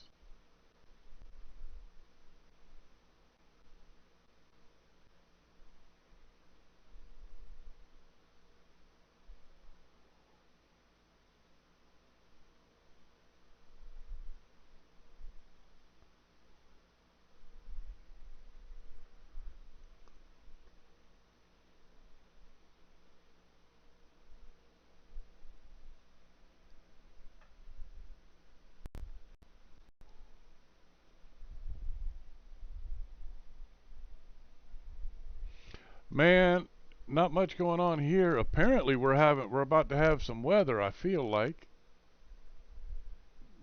Man, not much going on here. Apparently, we're about to have some weather. I feel like.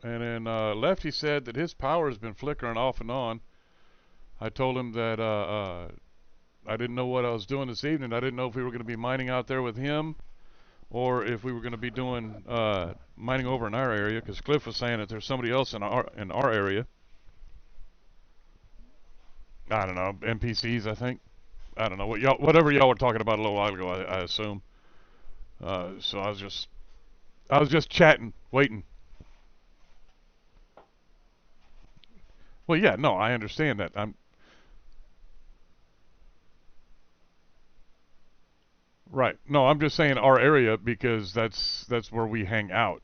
And then Lefty said that his power has been flickering off and on. I told him that I didn't know what I was doing this evening. I didn't know if we were going to be mining out there with him or if we were going to be doing mining over in our area. Because Cliff was saying that there's somebody else in our area. I don't know, NPCs. I think. I don't know whatever y'all were talking about a little while ago. I assume. So I was just chatting, waiting. Well, yeah, no, I understand that. I'm right. No, I'm just saying our area because that's where we hang out.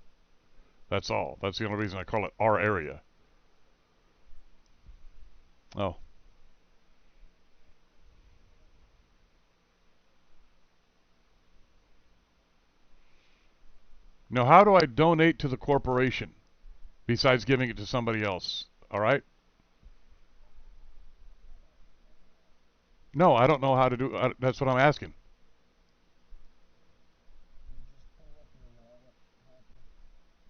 That's all. That's the only reason I call it our area. Oh. Now, how do I donate to the corporation besides giving it to somebody else? All right? No, I don't know how to do. That's what I'm asking. You just pull up your wallet, Happy,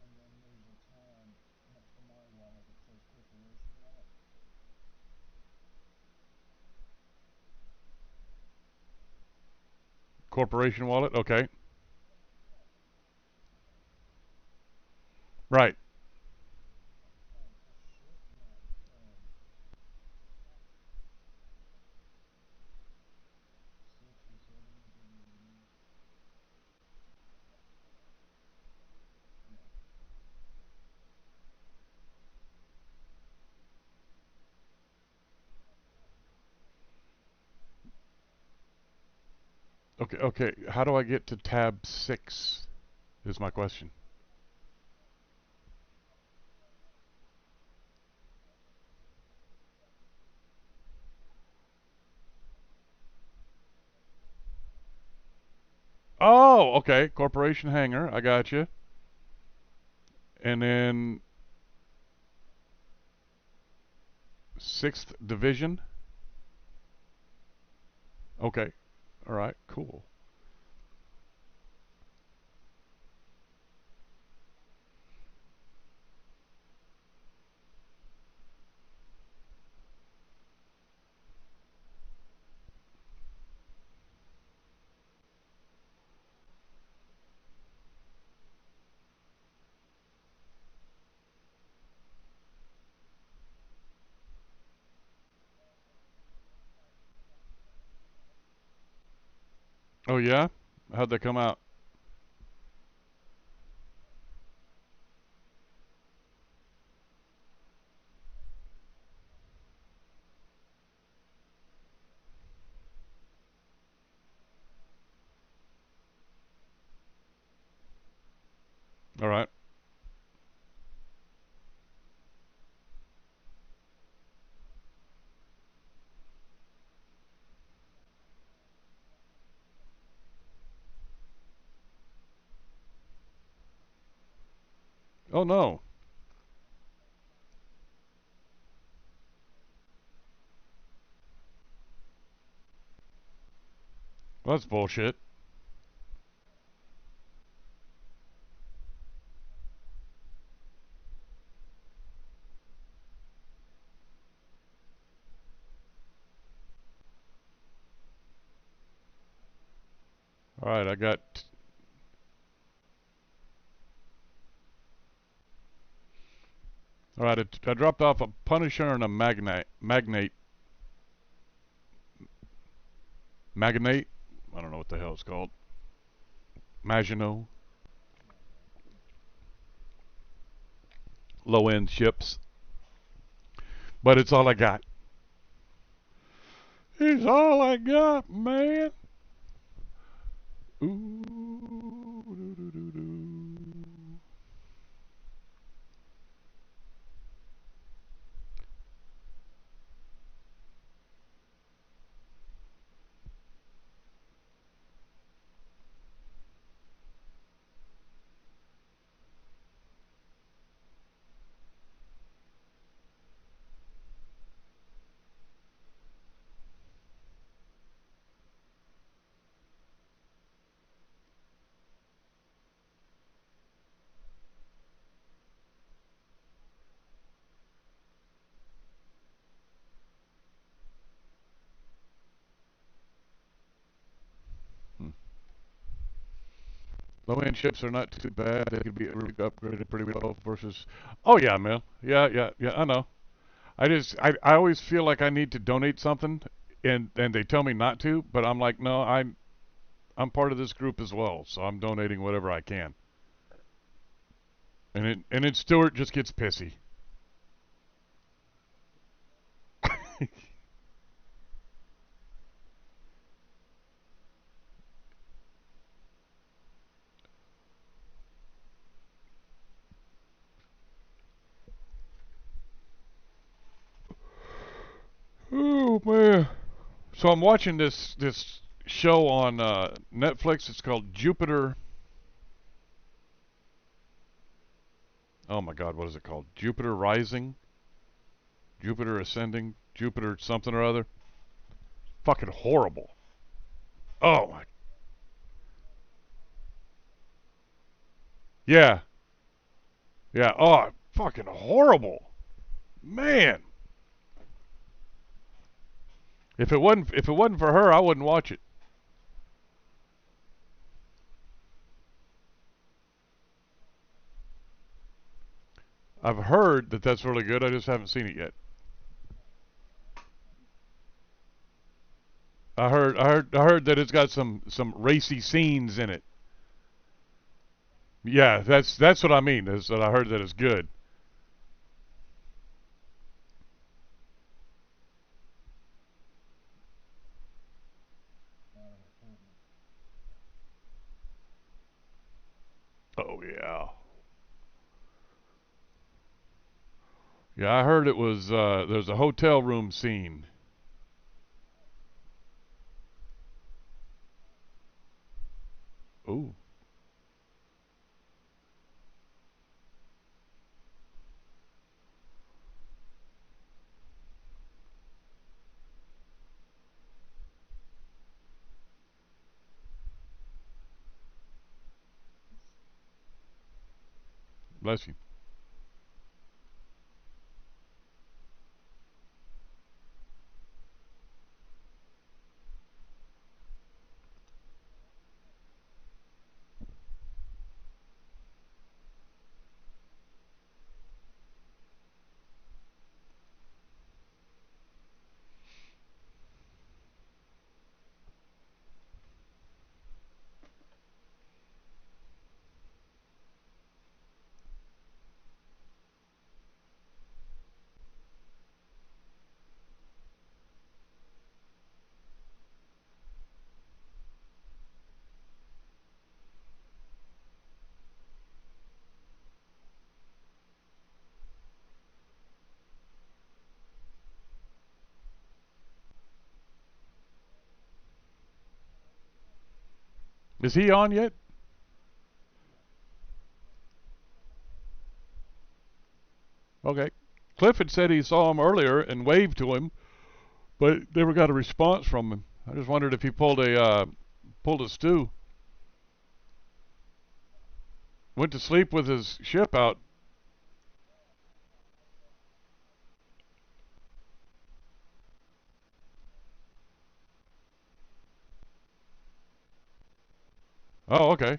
and then there's a tab next to my wallet that says corporation wallet. Corporation wallet. Okay. Right. Oh, shit, yeah. Six or settings, whatever it is. Yeah. Okay. Okay. How do I get to tab 6? Is my question. Oh, okay. Corporation hangar. I got you. And then 6th division. Okay. All right. Cool. Oh yeah. How'd that come out? All right. Oh no. Well, that's bullshit. All right. I got. All right, I dropped off a Punisher and a Magnate. I don't know what the hell it's called. Maginot. Low end ships. But it's all I got. It's all I got, man. Ooh, doo, doo, doo. Hmm. Low end ships are not too bad. They could be really upgraded pretty well versus. Oh yeah, man. Yeah. I know. I always feel like I need to donate something, and they tell me not to, but I'm like, no, I'm part of this group as well, so I'm donating whatever I can. And then Stewart just gets pissy. Oh man. So I'm watching this show on Netflix. It's called Jupiter. Oh my God, what is it called? Jupiter Rising, Jupiter Ascending, Jupiter something or other. Fucking horrible. Oh my. Yeah, yeah. Oh, fucking horrible, man. If it wasn't for her, I wouldn't watch it. I've heard that that's really good. I just haven't seen it yet. I heard that it's got some racy scenes in it. Yeah, that's what I mean. Is that I heard that it's good. Oh yeah, yeah. I heard it was there's a hotel room scene. Ooh, bless you. Is he on yet? Okay. Cliff had said he saw him earlier and waved to him, but never got a response from him. I just wondered if he pulled a stew, went to sleep with his ship out. Oh, okay.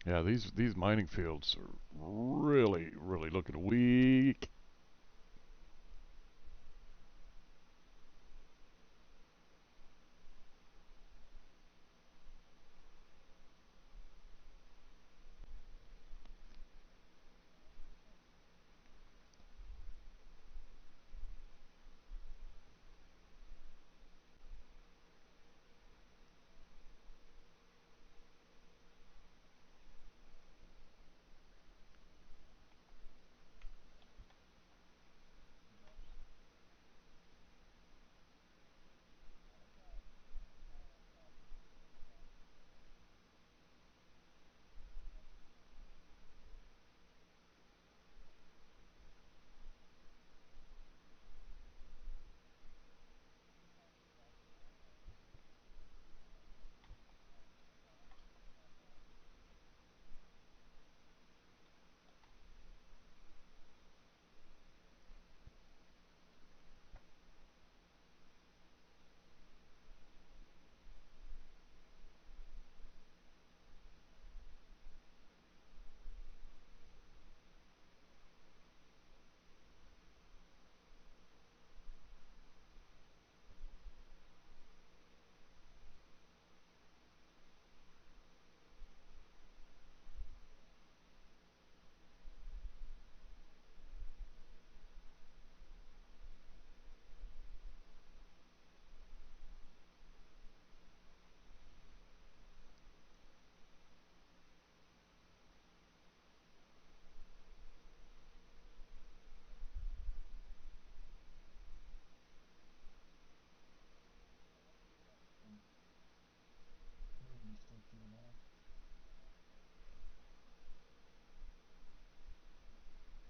Yeah, these mining fields are really looking weak. Maybe still kicking on.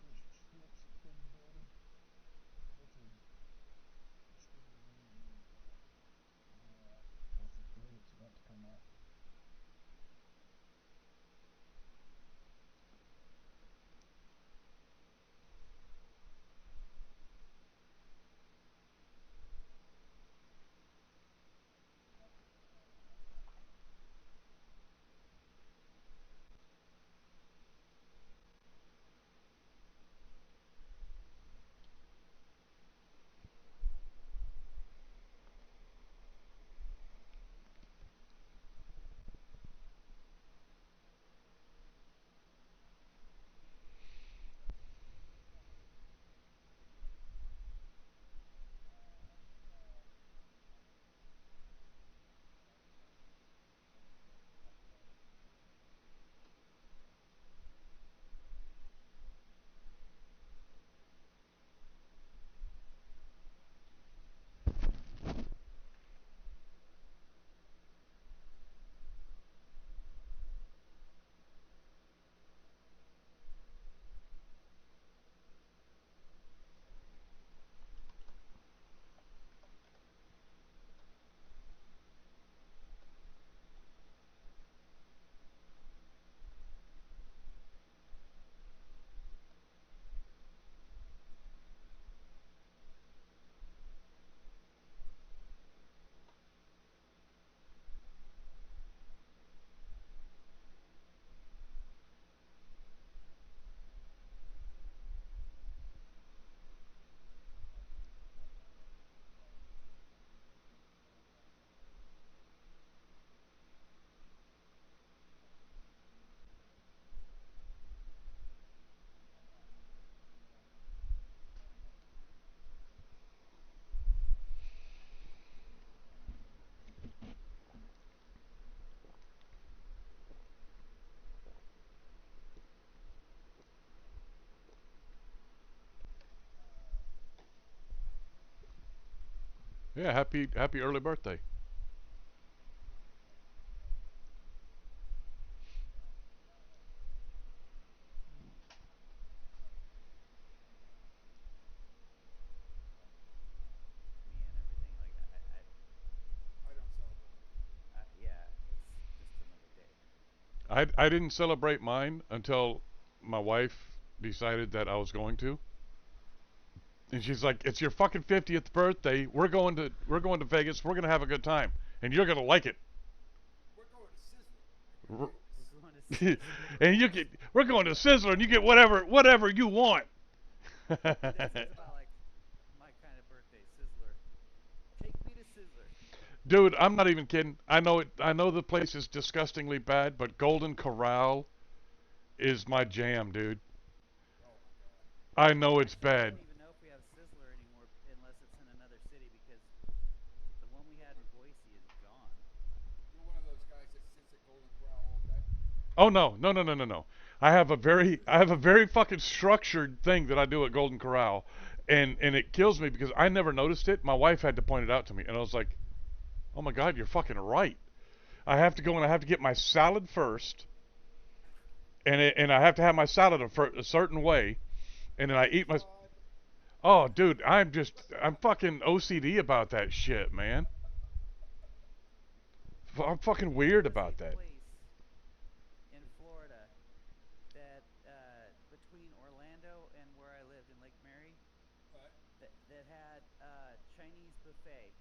There's chips that's been building. That's a extremely easy plus the frigate's about to come out. Yeah, happy early birthday. Me and everything like I don't celebrate. yeah, it's just another day. I didn't celebrate mine until my wife decided that I was going to. And she's like, "It's your fucking 50th birthday. We're going to Vegas. We're going to have a good time, and you're going to like it." We're going to Sizzler in R- Vegas. We're going to And you get, we're going to Sizzler, and you get whatever you want. See, that sounds about like my kind of birthday, Sizzler. Take me to Sizzler. Dude, I'm not even kidding. I know it. I know the place is disgustingly bad, but Golden Corral is my jam, dude. Oh my god. I know it's Actually, I bad. don't even know if we have Sizzler anymore unless it's in another city because the one we had in Boise is gone. You're one of those guys that sits at Golden Corral all day. Oh no, no, no, no, no, no. I have a very fucking structured thing that I do at Golden Corral, and it kills me because I never noticed it. My wife had to point it out to me, and I was like, "Oh my god, you're fucking right." I have to go and I have to get my salad first, and I have to have my salad a certain way, and then I eat my. God. Oh, dude, I'm fucking OCD about that shit, man. I'm fucking There weird was a about that. place in Florida that between Orlando and where I lived in Lake Mary But that had Chinese buffet.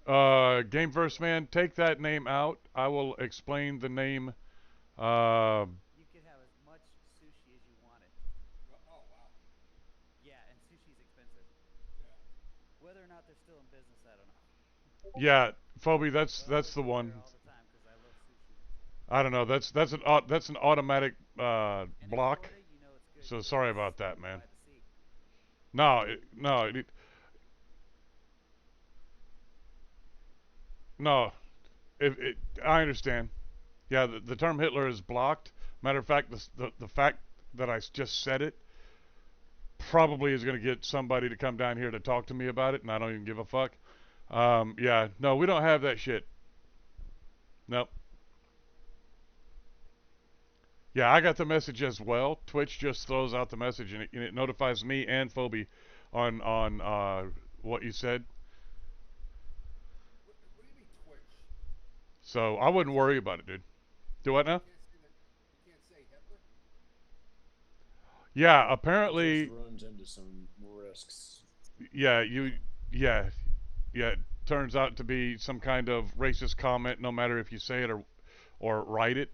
So Game Verse Man, take that name out. I will explain the name. Uh, you could have as much sushi as you wanted. oh wow. Yeah, and sushi's expensive. Yeah. Whether or not they're still in business, I don't know. yeah, Phoebe, But I that's would the go there one. all the time because I love sushi. I don't know. That's an automatic And in block. Florida, you know it's good So because sorry it's about that, man. by the sea. No, no. I understand. Yeah, the term Hitler is blocked. Matter of fact, the fact that I just said it probably is going to get somebody to come down here to talk to me about it, and I don't even give a fuck. Yeah, no, we don't have that shit. Nope. Yeah, I got the message as well. Twitch just throws out the message and it notifies me and Phoebe on what you said. What do you mean Twitch? So You I can't wouldn't say worry about it, dude. Do what you now? can't say that. You can't say Hitler. Yeah, Twitch apparently, runs into some risks. yeah, Really? yeah, yeah. It turns out to be some kind of racist comment, no matter if you say it or write it.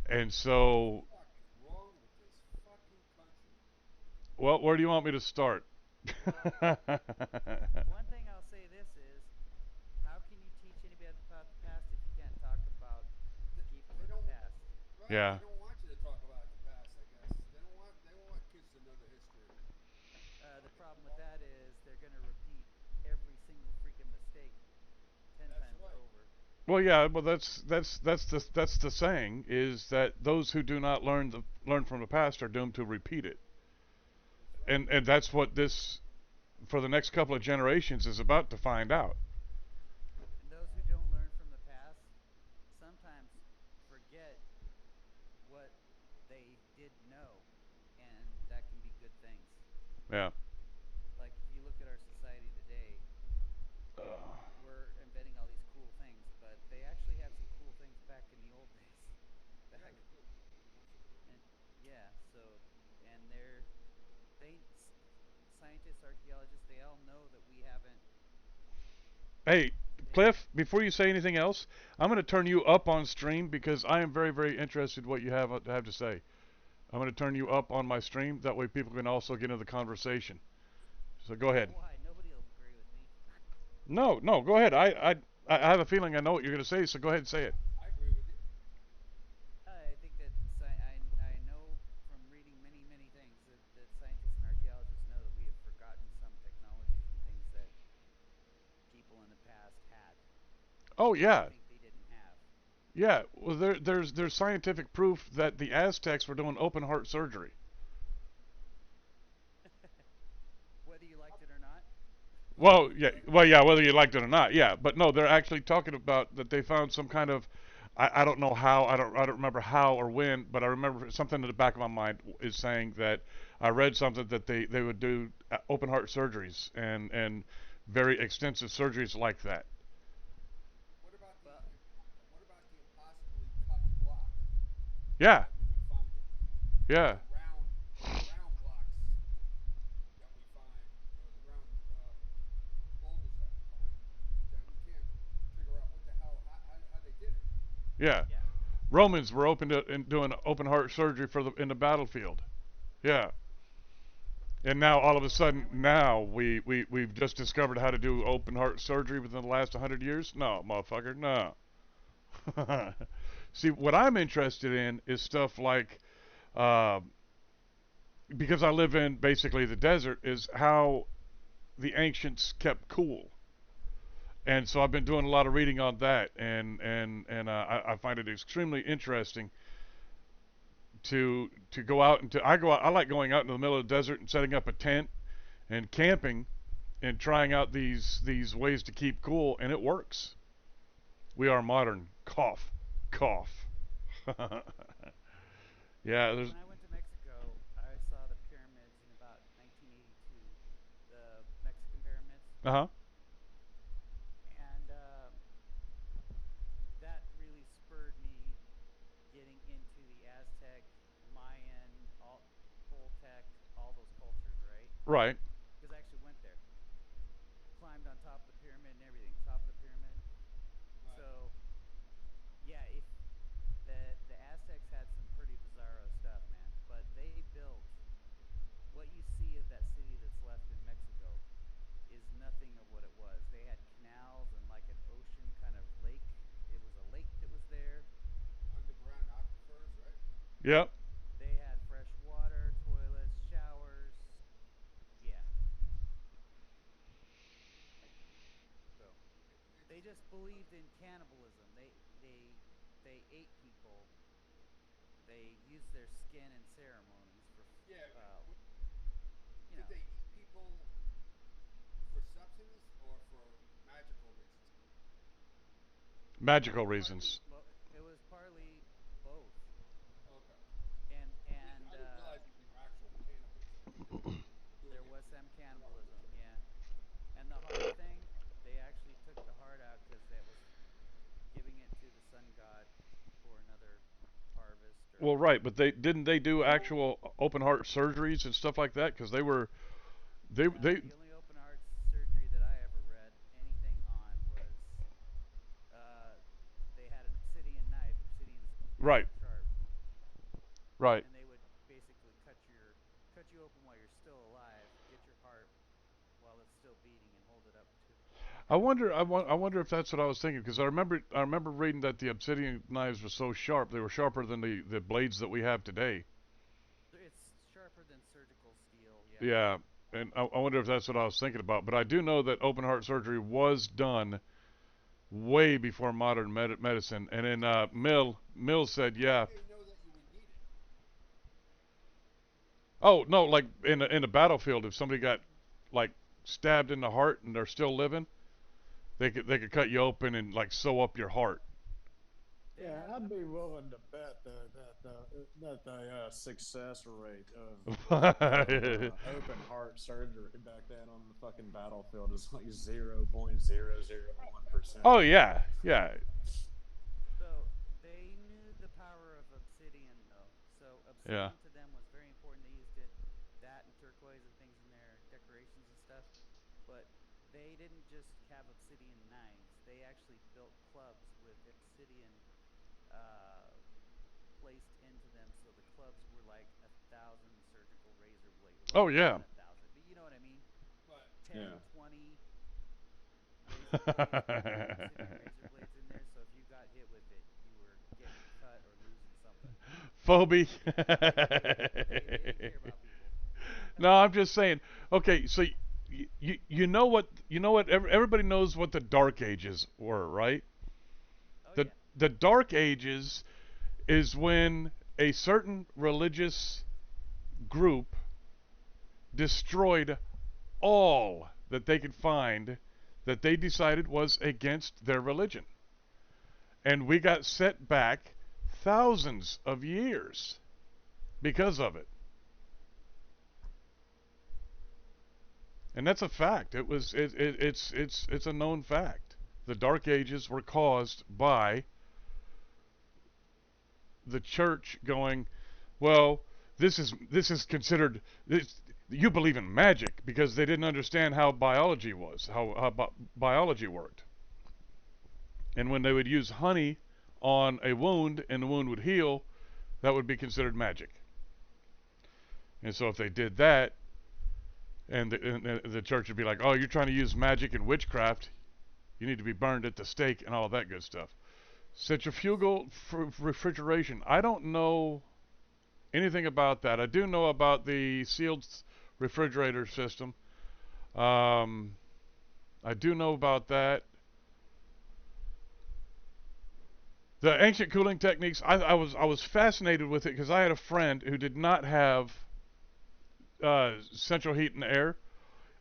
And What the so, fuck is wrong with this fucking country? well, where do you want me to start? Well, one thing I'll say this is, how can you teach anybody about the past if you can't talk about people They in the don't. past? Right. They Yeah. don't want you to talk about the past. I guess they don't want. They don't want kids to know the history. The problem with that is they're going to repeat every single freaking mistake 10 That's times right. over. Well, yeah. Well, that's the saying is that those who do not learn from the past are doomed to repeat it, That's right. and that's what this for the next couple of generations is about to find out. And those who don't learn from the past sometimes forget what they did know, and that can be good things. Yeah. Like if you look at our society today, we're inventing all these cool things, but they actually had some cool things back in the old days. Yeah, Back they did. Absolutely right. and yeah, so and they scientists, archaeologists, they all know that we haven't Hey, been. Cliff, before you say anything else, I'm going to turn you up on stream because I am very, very interested in what you have to say. I'm going to turn you up on my stream. That way people can also get into the conversation. So go ahead. Why? Nobody will agree with me. No, no, go ahead. I have a feeling I know what you're going to say, so go ahead and say it. I agree with you. I think that I know from reading many things that scientists and archaeologists know that we have forgotten some technologies and things that people in the past had Oh that we yeah, think they didn't have. yeah. Well, there's scientific proof that the Aztecs were doing open heart surgery. Whether you liked it or not. Well, yeah, whether you liked it or not, yeah. But no, they're actually talking about that they found some kind of, I don't know how, I don't remember how or when, but I remember something in the back of my mind is saying that I read something that they would do open heart surgeries and very extensive surgeries like that. What about the Well, what about the impossibly cut block Yeah, that we've been finding? yeah. Or the round blocks that we find, or the round boulders that we find that we can't figure out what the hell how they did it. Yeah. yeah. Romans were open to doing open heart surgery in the battlefield. Yeah. And now all of a So when I sudden, went to now we've just discovered how to do open heart surgery within the last 100 years. No, motherfucker, no. See, what I'm interested in is stuff like, uh, because I live in basically the desert, is how the ancients kept cool. And so I've been doing a lot of reading on that, and I find it extremely interesting to go out and I go out. I like going out into the middle of the desert and setting up a tent and camping and trying out these ways to keep cool, and it works. We are modern. Cough, cough. Yeah, so there's. when I went to Mexico, I saw the pyramids in about 1982, the Mexican pyramids, Uh huh. and that really spurred me getting into the Aztec, Mayan, all Toltec, all those cultures, right? Right. Because I actually went there, climbed on top of the pyramid and everything, top of the pyramid. Right. So yeah, if the Aztecs had some pretty bizarro stuff, man. But they built what you see of that city that's left in Mexico is nothing of what it was. They had canals and like an ocean kind of lake. It was a lake that was there. Underground aquifers, right? Yep. They had fresh water, toilets, showers. Yeah. So they Interesting. just believed in cannibalism. They ate people. They used their skin in ceremonies for Yeah. uh, you Did know, they eat people for substance or for magical reasons? Magical Partly. reasons. it was partly both. Okay. And I didn't realize it was actual cannibalism. Doing there it was for some profit. cannibalism, yeah. And the heart thing, they actually took the heart out because that was giving it to the sun god for another harvest or Well, right, but they do actual open heart surgeries and stuff like that because they the only open heart surgery that I ever read anything on was uh, they had an obsidian knife. Obsidian's nice right, and sharp, right. and they would basically cut you open while you're still alive, get your heart while it's still beating, and hold it up to I to wonder if that's what I was thinking because I remember reading that the obsidian knives were so sharp they were sharper than the blades that we have today. it's sharper than surgical steel. Yeah. Yeah, and I wonder if that's what I was thinking about. But I do know that open heart surgery was done way before modern medicine. And then Mill said, How yeah. did they know that you would need it? Oh no, like in a battlefield, if somebody got like stabbed in the heart and they're still living, they could cut you open and like sew up your heart. They Yeah, had I'd be weapons. willing to bet that the success rate of open heart surgery back then on the fucking battlefield is like 0.001%. Oh yeah, yeah, So they knew the power of obsidian, though. So yeah. obsidian to them was very important. They used it, that and turquoise and things in their decorations and stuff. But they didn't just have obsidian knives. They actually built clubs with obsidian uh, placed into them. So the clubs were like 1,000 surgical razor blades. Well, Oh not yeah. even 1,000, but you know what I mean. But 10, Yeah. 20 razor blades with the obsidian razor blades in there. So if you got hit with it, you were getting cut or losing something. Phoebe. They didn't care about people. No, I'm just saying. Okay, so you know what everybody knows what the Dark Ages were, right? Oh The yeah, the Dark Ages is when a certain religious group destroyed all that they could find that they decided was against their religion. And we got set back thousands of years because of it. And that's a fact. It's a known fact. The Dark Ages were caused by the church going, well, this is considered this, you believe in magic because they didn't understand how biology was, how biology worked. And when they would use honey on a wound and the wound would heal, that would be considered magic. And so if they did that, and the church would be like, "Oh, you're trying to use magic and witchcraft. You need to be burned at the stake and all that good stuff." Centrifugal refrigeration. I don't know anything about that. I do know about the sealed refrigerator system. Um, I do know about that. The ancient cooling techniques. I was fascinated with it because I had a friend who did not have central heat and air.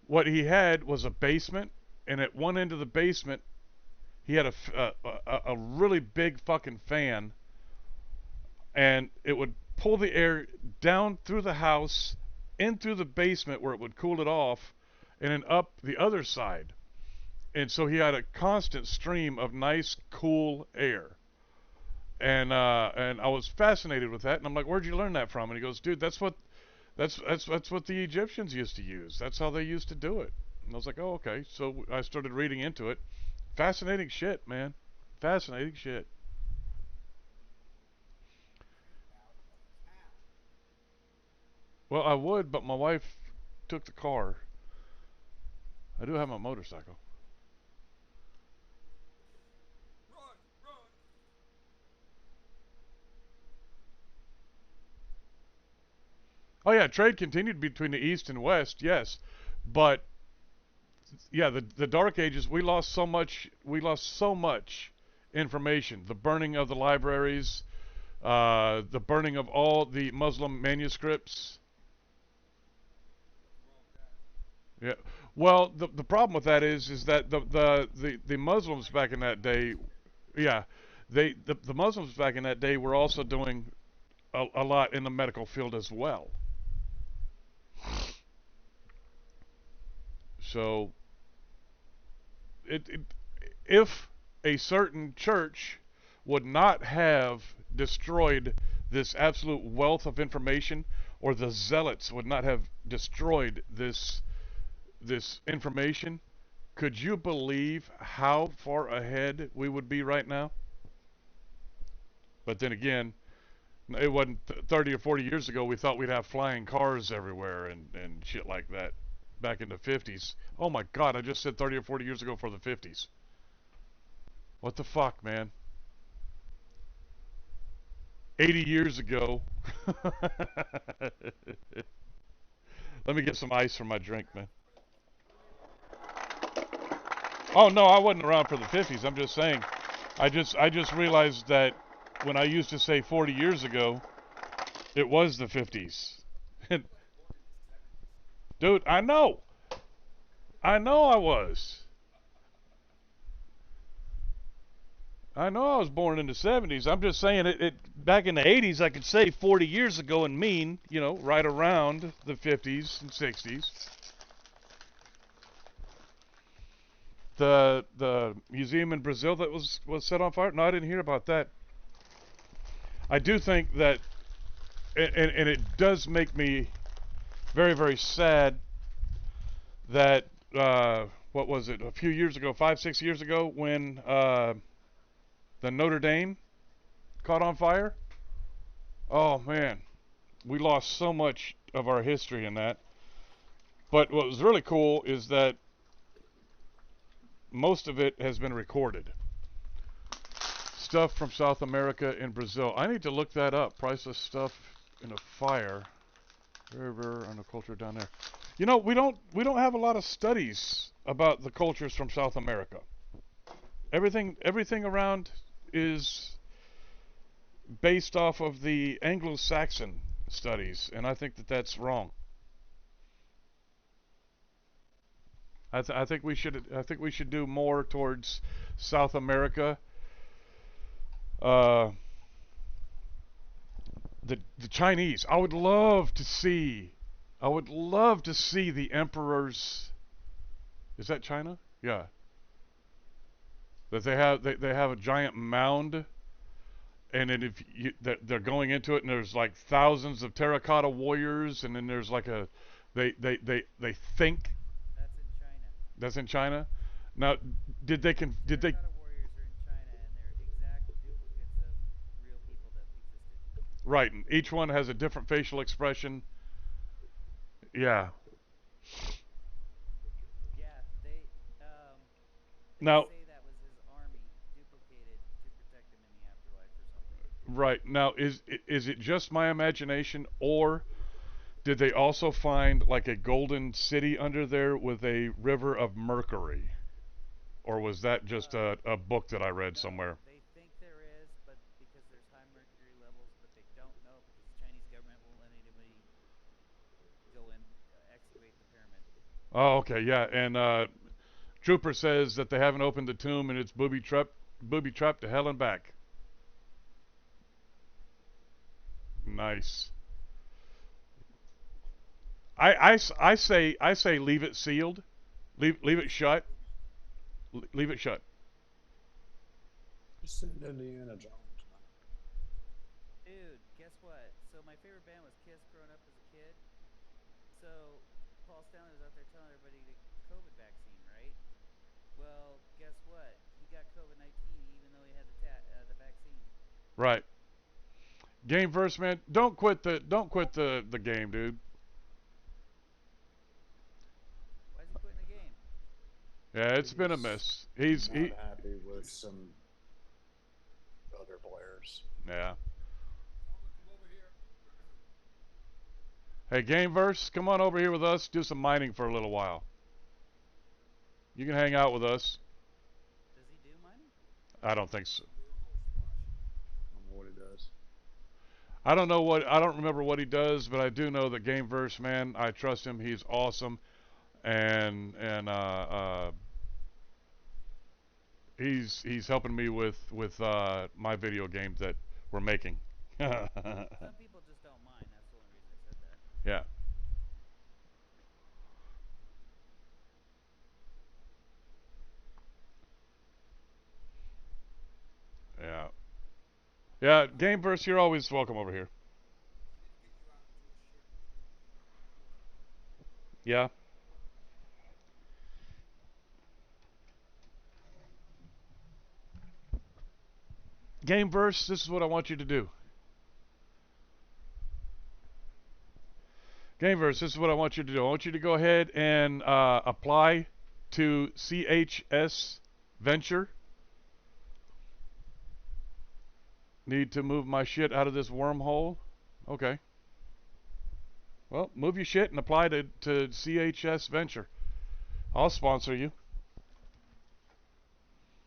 What he had was a basement, and at one end of the basement, he had a really big fucking fan, and it would pull the air down through the house, in through the basement where it would cool it off, and then up the other side. And so he had a constant stream of nice, cool air. And I was fascinated with that, and I'm like, "Where'd you learn that from?" And he goes, "Dude, that's what the Egyptians used to use. That's how they used to do it." And I was like, "Oh, okay." So I started reading into it. Fascinating shit, man. Fascinating shit. Drink out of tap. Well, I would, but my wife took the car. I do have my motorcycle. Run, run. Oh yeah, trade continued between the east and west, yes, but yeah, the Dark Ages, we lost so much information. The burning of the libraries, the burning of all the Muslim manuscripts. What's wrong with that? Yeah. Well, the problem with that is that the Muslims back in that day, yeah, the Muslims back in that day were also doing a lot in the medical field as well. So it if a certain church would not have destroyed this absolute wealth of information, or the zealots would not have destroyed this information, could you believe how far ahead we would be right now? But then again, it wasn't 30 or 40 years ago we thought we'd have flying cars everywhere and shit like that back in the 50s. Oh my god, I just said 30 or 40 years ago for the 50s. What the fuck, man? 80 years ago. Let me get some ice for my drink, man. Oh no, I wasn't around for the 50s. I'm just saying. I just realized that when I used to say 40 years ago, it was the 50s. I was born in the 70s. Dude, I know. I know I was. I know I was born in the 70s. I'm just saying it back in the 80s I could say 40 years ago and mean, right around the 50s and 60s. The museum in Brazil that was set on fire? No, I didn't hear about that. I do think that, and it does make me very, very sad that, what was it, a few years ago, 5, 6 years ago, when the Notre Dame caught on fire? Oh man, we lost so much of our history in that. But what was really cool is that most of it has been recorded. Stuff from South America and Brazil. I need to look that up. Priceless stuff in a fire. Very rare on the culture down there. We don't have a lot of studies about the cultures from South America. Everything around is based off of the Anglo-Saxon studies, and I think that that's wrong. I think we should do more towards South America. Uh, the Chinese. I would love to see the emperors. Is that China? Yeah. That they have a giant mound, and then if you, they're going into it, and there's like thousands of terracotta warriors, and then there's like they think That's in China. that's in China. Now, did they Terracotta warriors are in China, and they're exact duplicates Right, and each one has a different facial expression. Yeah. Yeah, they Now, say that was his army duplicated to protect him in the afterlife or something. right now, is it just my imagination, or did they also find like a golden city under there with a river of mercury? Or was that just a book that I read No, somewhere? they think there is, but because there's high mercury levels, but they don't know because the Chinese government won't let anybody go in excavate the pyramid. Oh, okay, yeah. And Trooper says that they haven't opened the tomb and it's booby trapped to hell and back. Nice. I say leave it sealed. Leave it shut. Leave it shut. Just send Indiana Jones, man. Dude, guess what? So my favorite band was Kiss growing up as a kid. So Paul Stanley was out there telling everybody the COVID vaccine, right? Well, guess what? He got COVID-19 even though he had the vaccine. Right. Game verse, man. Don't quit the game, dude. Why is he quitting the game? Yeah, it's been a He's mess. He's not he. happy with some other players. Yeah. Tell him to come over here. Hey, Gameverse, come on over here with us. Do some mining for a little while. You can hang out with us. Does he do mining? I don't think It's so. a weird little splash. I don't know what he does. I don't know what. I don't remember what he does, but I do know that Gameverse, man. I trust him. He's awesome, and he's helping me with my video games that we're making. Yeah. Some people just don't mine. That's the only reason I said that. Yeah. Yeah. Gameverse, you're always welcome over here. I need to get you out into a ship one time. Yeah. Gameverse, this is what I want you to do. Gameverse, this is what I want you to do. I want you to go ahead and apply to CHS Venture. Need to move my shit out of this wormhole. Okay. Well, move your shit and apply to CHS Venture. I'll sponsor you. I'll help you move your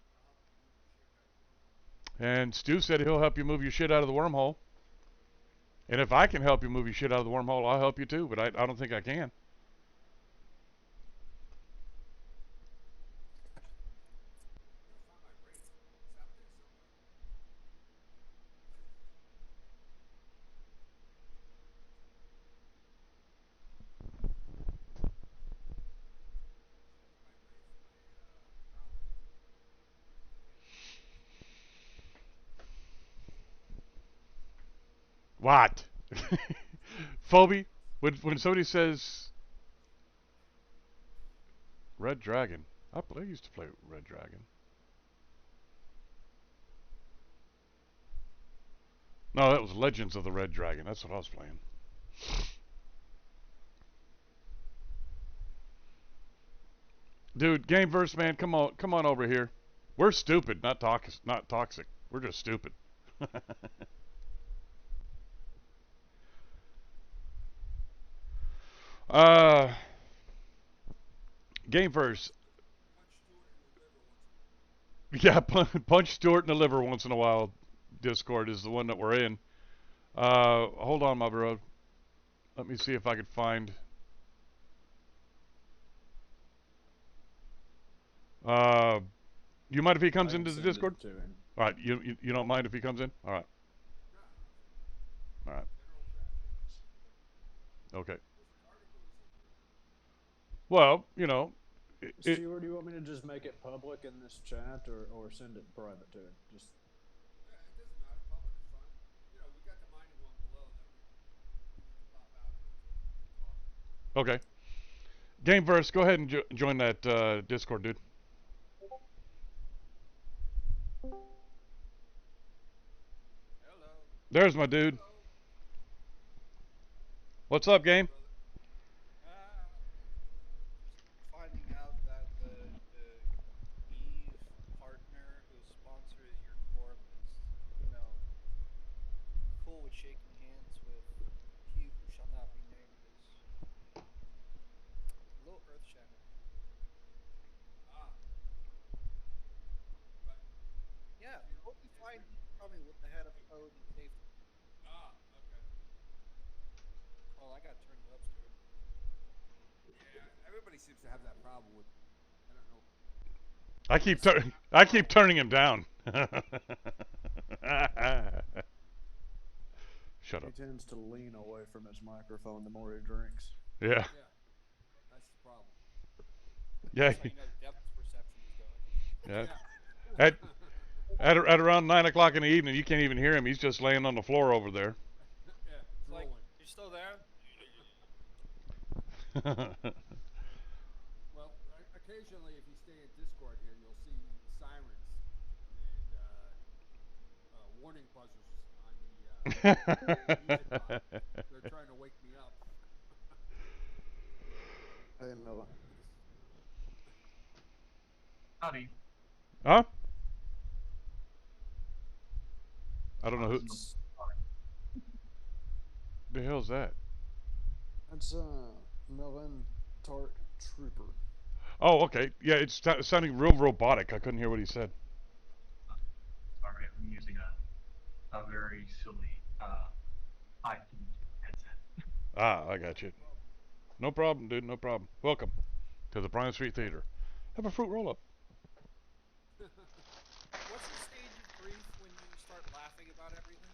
shit out of the wormhole. And Stu said he'll help you move your shit out of the wormhole. And if I can help you move your shit out of the wormhole, I'll help you too, but I don't think I can. I gotta find my wraith. It's out there somewhere. Looking for my wraith, my prowler. What? Phoebe, when somebody says Red Dragon, I used to play Red Dragon. No, that was Legends of the Red Dragon. That's what I was playing. Dude, Gameverse, man, come on over here. We're stupid, not toxic. We're just stupid. uh, Gameverse, Punch Stewart in the liver once in a while. yeah, punch Stewart in the liver once in a while. Discord is the one that we're in. Hold on, my bro. Let me see if I could find. Uh, you mind if he I comes can into the send Discord? it to him. All right, you don't mind if he comes in? All right, No, that's fine. all right, Better old trap days. okay. There's an article he sent me earlier. Well, Stuart, do you want me to just make it public in this chat or send it private to him? Just Yeah, it doesn't matter. Public is fine. You know, we got the mining one below that we like to pop out into when we talk. okay. Gameverse, go ahead and join that Discord, dude. Hello. There's my dude. Hello. What's up, Hey, game? brother. Just finding out that the Eve partner who sponsors your corp is, you know, cool with shaking hands with he who shall not be named is a little earth shattering. Ah, but yeah, You know, totally it's fine. re- He's probably with the head of code and safety. okay. Oh, I gotta turn it up, Stuart. Yeah, everybody seems to have that problem with. I don't know. I It's keep just tur- I keep oh, turning him down. Shut He up. tends to lean away from his microphone the more he drinks. Yeah. yeah, that's the problem. Yeah. That's how you know depth perception is going. Yeah. Yeah. At at around 9 o'clock in the evening, you can't even hear him. He's just laying on the floor over there. Yeah, It's like, drooling. you're still there? Well, occasionally, if you stay in Discord here, you'll see sirens and warning buzzers on the music box. They're trying to wake me up. Hey, Noah. Howdy. Huh? I don't know Oh, who this is the hell's that. That's Melvin Tart Trooper. Oh, okay. Yeah, it's sounding real robotic. I couldn't hear what he said. sorry. I'm using a very silly iPhone headset. Ah, I got No you. problem. No problem, dude. No problem. Welcome to the Bryant Street Theater. Have a fruit roll up. What's the stage of grief when you start laughing about everything?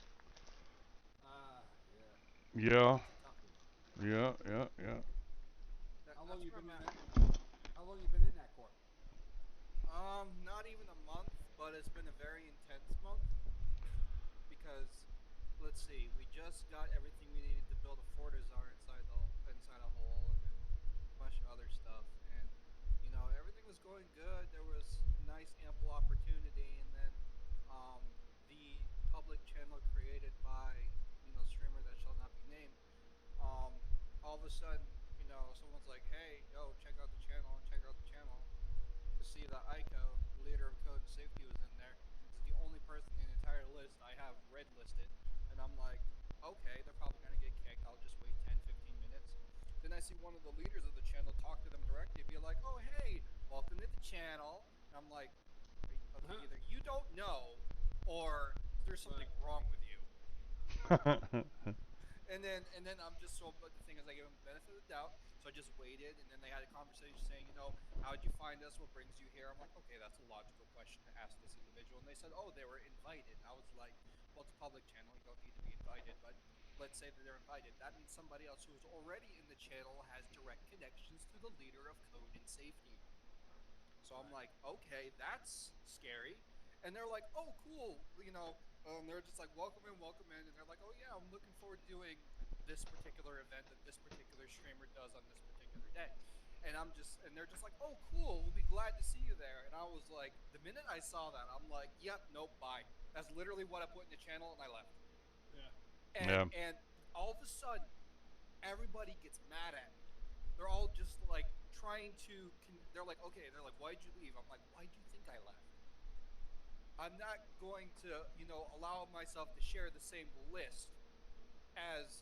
Yeah, Yeah. that's a tough one. Yeah. Yeah. Yeah. How long That's you where been I'm in at. that? How long you been in that court? Not even a month, but it's been a very intense month because, let's see, we just got everything we needed to build a Fortizar inside a hole, and then a bunch of other stuff, and everything was going good. There was nice ample opportunity, and then the public channel created by streamer that shall not be named, um, all of a sudden, someone's like, hey, yo, check out the channel, and check out the channel to see that Aiko, the leader of code and safety, was in there. This is the only person in the entire list I have red listed. And I'm like, okay, they're probably going to get kicked. I'll just wait 10, 15 minutes. Then I see one of the leaders of the channel talk to them directly, be like, oh, hey, welcome to the channel. And I'm like, okay, either you don't know or there's something Right. wrong with you. And then I'm just so, but the thing is, I gave them the benefit of the doubt, so I just waited, and then they had a conversation saying, how'd you find us? What brings you here? I'm like, okay, that's a logical question to ask this individual, and they said, oh, they were invited. I was like, well, it's a public channel, you don't need to be invited, but let's say that they're invited. That means somebody else who is already in the channel has direct connections to the leader of code and safety. So I'm Right. like, okay, that's scary. And they're like, oh, cool. They're just like, welcome in. And they're like, oh, yeah, I'm looking forward to doing this particular event that this particular streamer does on this particular day. And they're just like, oh, cool. We'll be glad to see you there. And I was like, the minute I saw that, I'm like, yep, nope, bye. That's literally what I put in the channel, and I left. Yeah. Yeah. And all of a sudden, everybody gets mad at me. They're all just like trying to. They're like, okay. They're like, why'd you leave? I'm like, why do you think I left? I'm not going to, allow myself to share the same list as,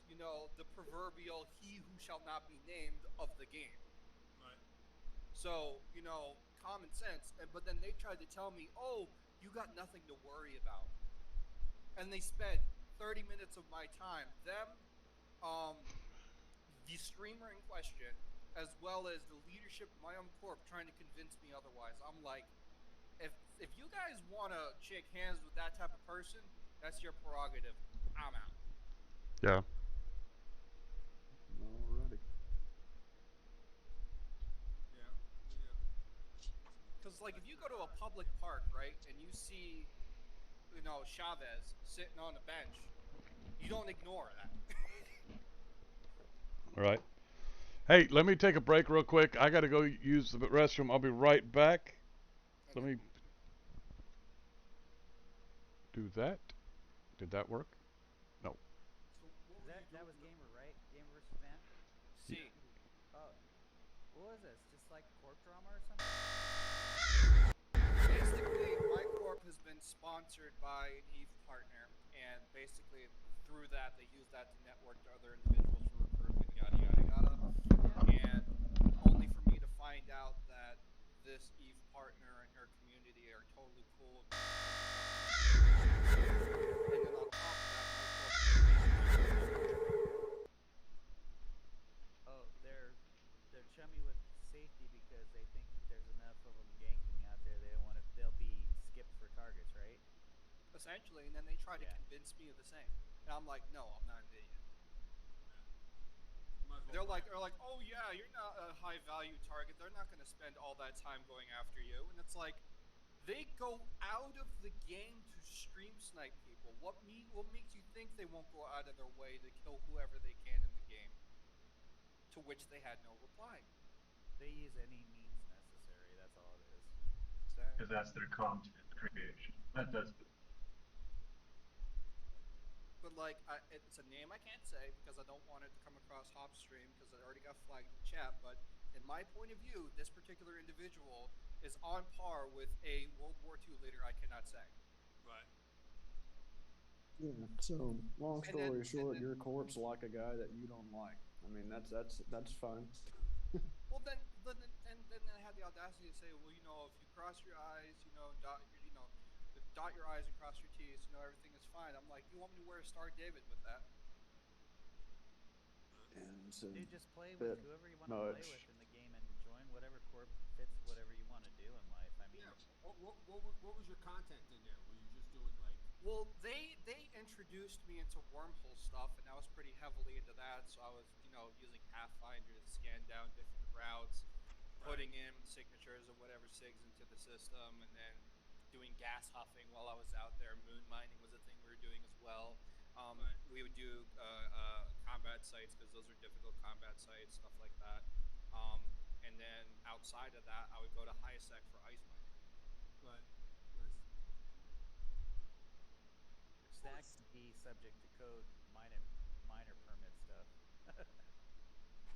the proverbial he who shall not be named of the game. Right. So, common sense. But then they tried to tell me, oh, you got nothing to worry about. And they spent 30 minutes of my time, um, the streamer in question, as well as the leadership of my own corp, trying to convince me otherwise. I'm like, if you guys want to shake hands with that type of person, that's your prerogative. I'm out. Yeah. Alrighty. Yeah. Yeah. Because like if you go to a public park, right, and you see, Chavez sitting on a bench, you don't ignore that. All right. Hey, let me take a break real quick. I got to go use the restroom. I'll be right back. Let Okay. me do that. Did that work? that was Gamer, right? Gamer versus Man. C. Oh, what was this? Just like corp drama or something? Basically, my corp has been sponsored by an Eve partner, and basically through that they use that to network to other individuals for recruitment, yada yada yada. Yeah. And only for me to find out that this Eve partner and her community are totally cool. And then on top of that, my corp is Oh, they're chummy with safety because they think that there's enough of them ganking out there. They don't want to. They'll be skipped for targets, right? essentially, and then they try to Yeah. convince me of the same. And I'm like, no, I'm not an idiot. You might as well They're buy like, oh yeah, you're not a high value target. They're not going to spend all that time going after you. And it's like, they go out of the game to stream snipe people. What makes you think they won't go out of their way to kill whoever they can in the game? To which they had no reply. They use any means necessary. That's all it is. Because that's their content creation. That does. But like, it's a name I can't say because I don't want it to come across hop stream because it already got flagged in the chat. But in my point of view, this particular individual is on par with a World War II leader I cannot say. Right. Yeah. So long And then- story and short, then- your corpse like a guy that you don't like. I mean, that's fine. Well, then I had the audacity to say, well, you know, if you cross your eyes, dot your I's and cross your T's, everything is fine. I'm like, you want me to wear a Star David with that? And it's a Dude, just play bit with whoever you want to play much. with in the game and join whatever corp fits whatever you want to do in life. I mean, Yeah. What was your content in there? Were you just doing like? Well, they introduced me into wormhole stuff, and I was pretty heavily into that. So I was, using Pathfinder to scan down different routes, putting in signatures of whatever sigs into the system, and then doing gas huffing while I was out there. Moon mining was a thing we were doing as well. We would do combat sites because those are difficult combat sites, stuff like that. And then outside of that, I would go to HiSec for ice mining. Right. Nice. that could be subject to code minor permit stuff.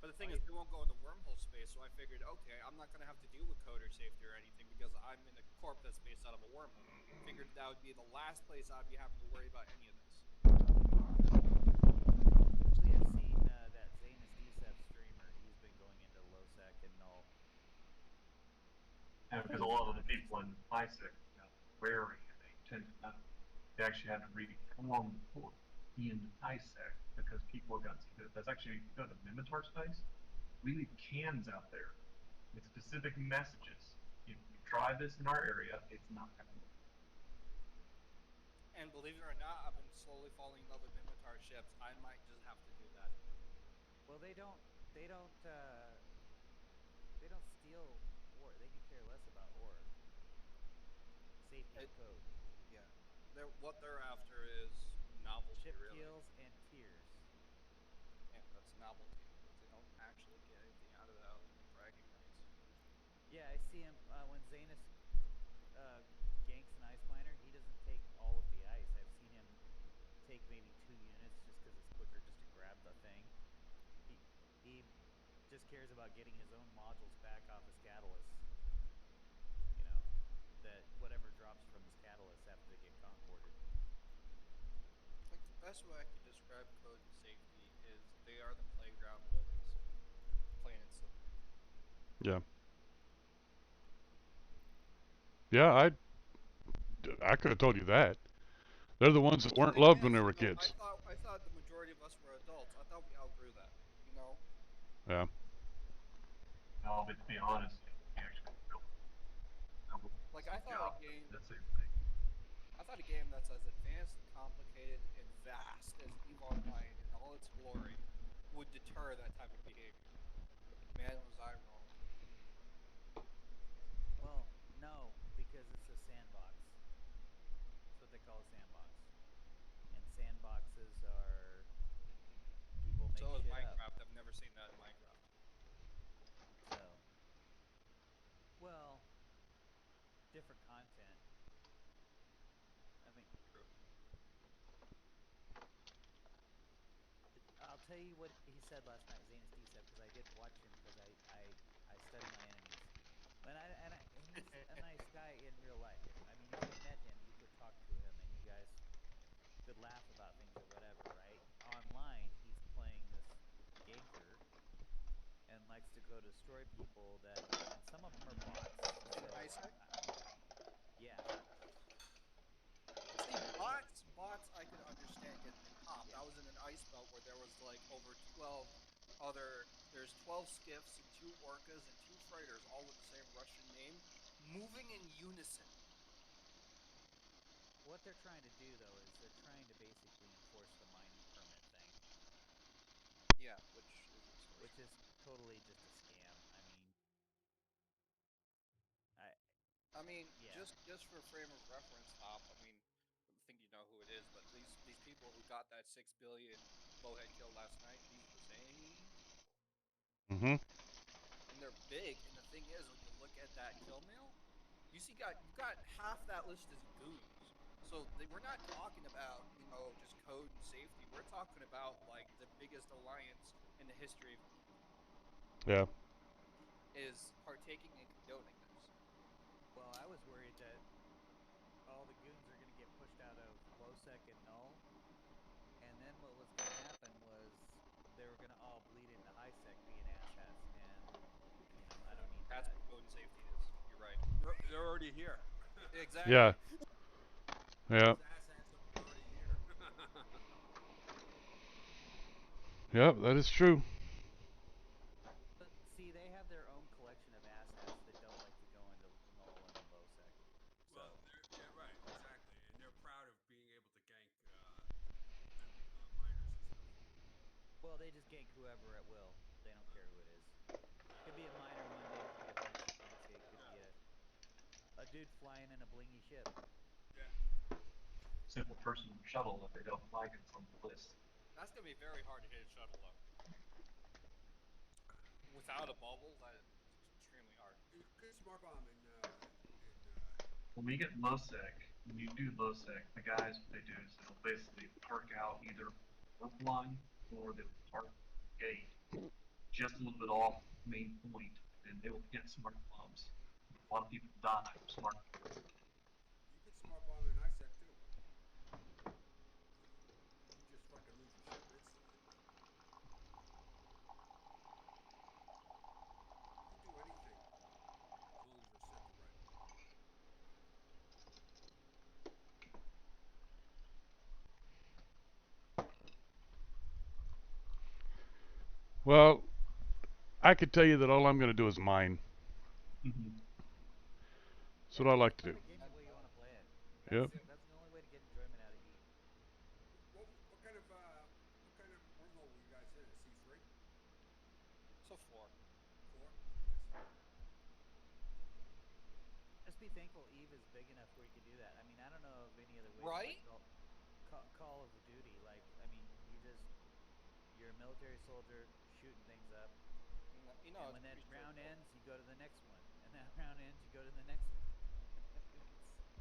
But the thing is, they won't go into wormhole space, so I figured, okay, I'm not going to have to deal with coder safety or anything because I'm in a corp that's based out of a wormhole. Figured that would be the last place I'd be having to worry about any of this. Actually, I've seen that Zanus DSEP streamer. He's been going into lowsec and null. And because a lot of the people in ISIC wary, and they tend to not. They actually had to reform in ISIC because people got to. That's actually, if you go to the Minotaur space, we leave cans out there with specific messages. If you try this in our area, it's not going to work. And believe it or not, I've been slowly falling in love with Minotaur ships. I might just have to do that. Well, they don't steal ore. They could care less about ore. Safety and code. Yeah. What they're after is novelty, Chip really. kills and tiers. Yeah, that's novelty. But they don't actually get anything out of that other than bragging rights. Yeah, I see him when Zanus ganks an ice miner. He doesn't take all of the ice. I've seen him take maybe 2 units just because it's quicker just to grab the thing. He just cares about getting his own modules back off his catalyst. That whatever drops from his catalyst after they get concorded. Like the best way I could describe code and safety is they are the playground bullies. Plain and simple. Yeah. Yeah, I could have told you that. They're the ones that weren't loved when they were kids. I thought the majority of us were adults. I thought we outgrew that. Yeah. No, but to be honest, we actually built. Like I thought a game. That's the same thing. I thought a game that's as advanced and complicated and vast as EVE Online in all its glory would deter that type of behavior. Man, was I wrong. Well, no, because it's a sandbox. That's what they call a sandbox. And sandboxes are people make So is shit Minecraft. up. I've never seen that in Minecraft. So, well, different content. I mean, True. tell you what he said last night. Zanus D said because I did watch him because I study my enemies. And he's a nice guy in real life. I mean, if you met him, you could talk to him and you guys could laugh about things or whatever, right? Online, he's playing this ganker and likes to go destroy people that, and some of them are bots. In So, ISEC? yeah, See, bots I could understand getting popped. I was in an ice belt where there was like over 12 there's 12 skiffs and 2 orcas and 2 freighters, all with the same Russian name, moving in unison. what they're trying to do though is they're trying to basically enforce the mining permit thing, Yeah, which is totally just a scam. I I mean, yeah, just for frame of reference, Hop. I mean, I think you know who it is, but these people who got that 6 billion bowhead kill last night, these are the same people, Mm-hmm. and they're big. And the thing is, when you look at that kill mail, you got half that list as goons. So we're not talking about just code and safety. We're talking about like the biggest alliance in the history of Yeah. is partaking and condoning this. well, I was worried that all the goons are going to get pushed out of low sec and null, and then what was going to happen was they were going to all bleed into high sec being asshats, and I don't need That's that. what code and safety is. You're right. They're already here. Yeah. Exactly. Yeah. Those asshats are already here. Yep. That is true. But see, they have their own collection of asshats that don't like to go into null and low sec. So Well, yeah, right, exactly, and they're proud of being able to gank miners and stuff. well, they just gank whoever at will. They don't care who it is. Could be a miner one day, could be a bunch the next day, could be a dude flying in a blingy ship. Yeah. Simple personal shuttle if they don't flag it from the list. That's gonna be very hard to hit a shuttle though. Without a bubble, that is extremely hard. You could smart bomb When we get low sec, when you do low sec, the guys what they do is they'll basically park out either warp line or they'll park gate just a little bit off main point, and they will hit smart bombs. A lot of people die from smart bombs. you could smart bomb in ISEC too. You just fucking lose your ship instantly. You could do anything as long as you're set the right way. Well, I could tell you that all I'm going to do is mine. Mm-hmm. That's what I like to Play do. the game the way you want to play it. Yep. That's the only way to get enjoyment out of Eve. What kind of wormhole were you guys in? A C3? So 4. 4? Nice. Just be thankful Eve is big enough where you can do that. I mean, I don't know of any other way to Right? play Call of Duty. Like, I mean, you're a military soldier shooting things up, and when It's that pretty round straightforward. ends, you go to the next one, and that round ends, you go to the next one.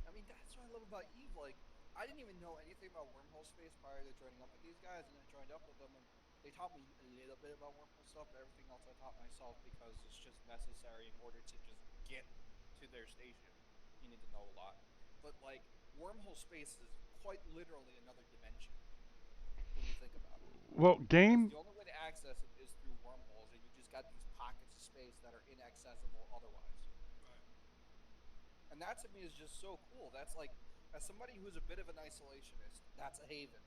I mean, that's what I love about Eve. Like, I didn't even know anything about wormhole space prior to joining up with these guys, and I joined up with them, and they taught me a little bit about wormhole stuff, but everything else I taught myself because it's just necessary in order to just get to their station. You need to know a lot. But, like, wormhole space is quite literally another dimension when you think about it. Well, Because game. the only way to access it is through wormholes, and you just got these pockets of space that are inaccessible otherwise. Right. And that to me is just so cool. That's like, as somebody who's a bit of an isolationist, that's a haven.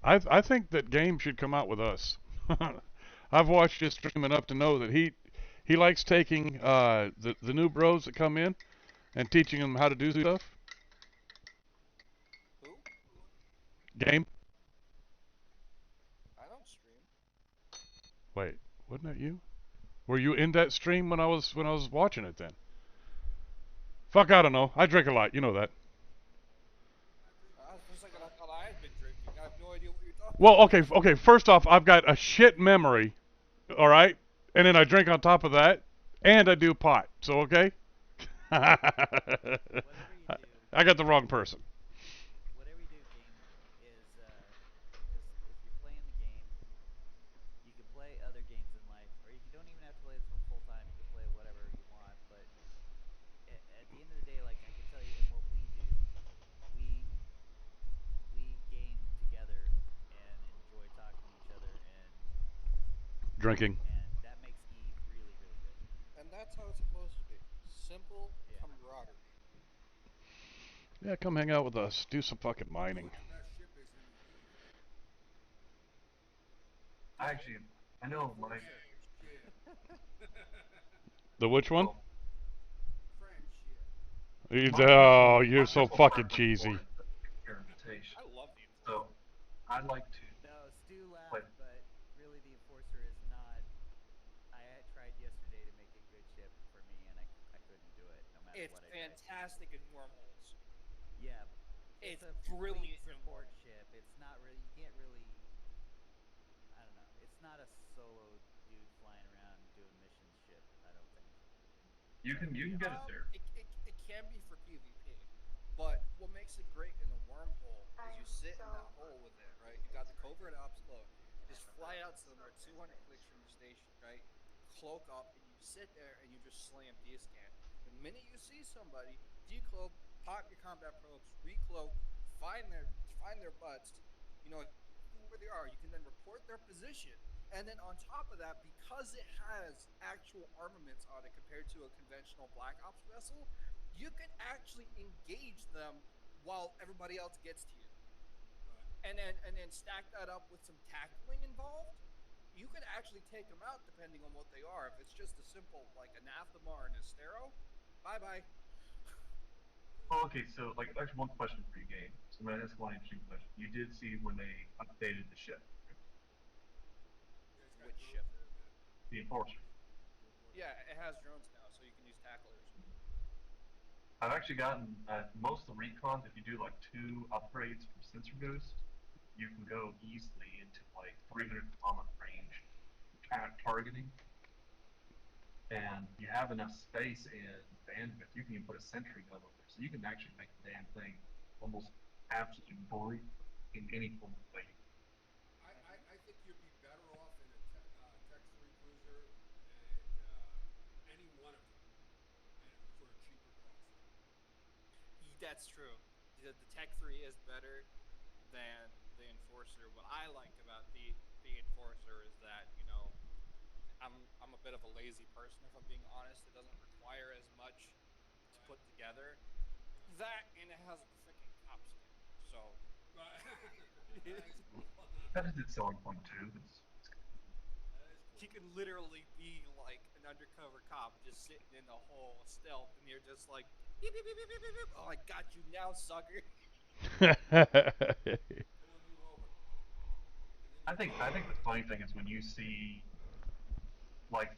Right. I think that game should come out with us. I've watched his stream enough to know that he likes taking the new bros that come in and teaching them how to do stuff. Who? Game. I don't stream. Wait, wasn't that you? Were you in that stream when I was watching it then? Fuck, I don't know. I drink a lot. You know that. For a second, I thought I had been drinking. I have no idea what you're talking Well, about. okay. First off, I've got a shit memory. All right, and then I drink on top of that, and I do pot. So okay. Whatever you do, I got the wrong person. whatever you do, game Drinking. and that makes Eve really, really good. And that's how it's supposed to be. Simple Yeah. camaraderie. Yeah, come hang out with us. Do some fucking You know mining. what the best ship is in the Eve? I actually, I know my, Enforcer ship. The which one? well, French ship. Oh, you're my so personal fucking preference for cheesy. it is the experimentation. I love the So Enforcer. I like to No, Stu play. laughed, but really the Enforcer is not. I had tried yesterday to make a good ship for me, and I couldn't do it no matter It's what I tried. fantastic in wormholes. Yeah, it's It's a fleet brilliant in support wormholes. ship. It's not really. You can't really. I don't know. It's not a solo dude flying around doing missions ship. I don't think. But You maybe can I'm get it wrong. there. It can be for PvP, but what makes it great in a wormhole is you sit in that hole with it, right? You got the covert ops cloak. You just fly out somewhere 200 clicks from your station, right? Cloak up, and you sit there and you just slam D-scan. The minute you see somebody, decloak, pop your combat probes, recloak, find their butts, you know exactly where they are. You can then report their position, and then on top of that, because it has actual armaments on it compared to a conventional Black Ops vessel, you can actually engage them while everybody else gets to you. Right. And then stack that up with some tackling involved, you could actually take them out depending on what they are. If it's just a simple like anathema or an astero, bye bye. Well, okay, so like actually one question for you, game. So man, that's one interesting question. You did see when they updated the ship, Yeah, it's got Which drones ship? in it now. the Enforcer. The Enforcer. Yeah, it has drones now, so you can use tacklers. I've actually gotten most of the recons. If you do like 2 upgrades for sensor boost, you can go easily into like 300-kilometer range targeting, and you have enough space and bandwidth. You can even put a sentry gun over there, so you can actually make the damn thing almost absolutely bully in any form of way. I think you'd be better off in a Tech 3 cruiser and any one of them and for a cheaper cost. That's true. The Tech 3 is better than the Enforcer. What I like about the Enforcer is that, I'm a bit of a lazy person, if I'm being honest. It doesn't require as much to Right. put together. Right. That, and it has a freaking cop skin. So Right. That's cool. That is its selling point too. That is he cool. can literally be like an undercover cop just sitting in the hole stealth, and you're just like, beep, beep, beep, beep, beep, beep. Oh, I got you now, sucker. Pulling you over. And then I you think take I it. think the funny thing is when you see like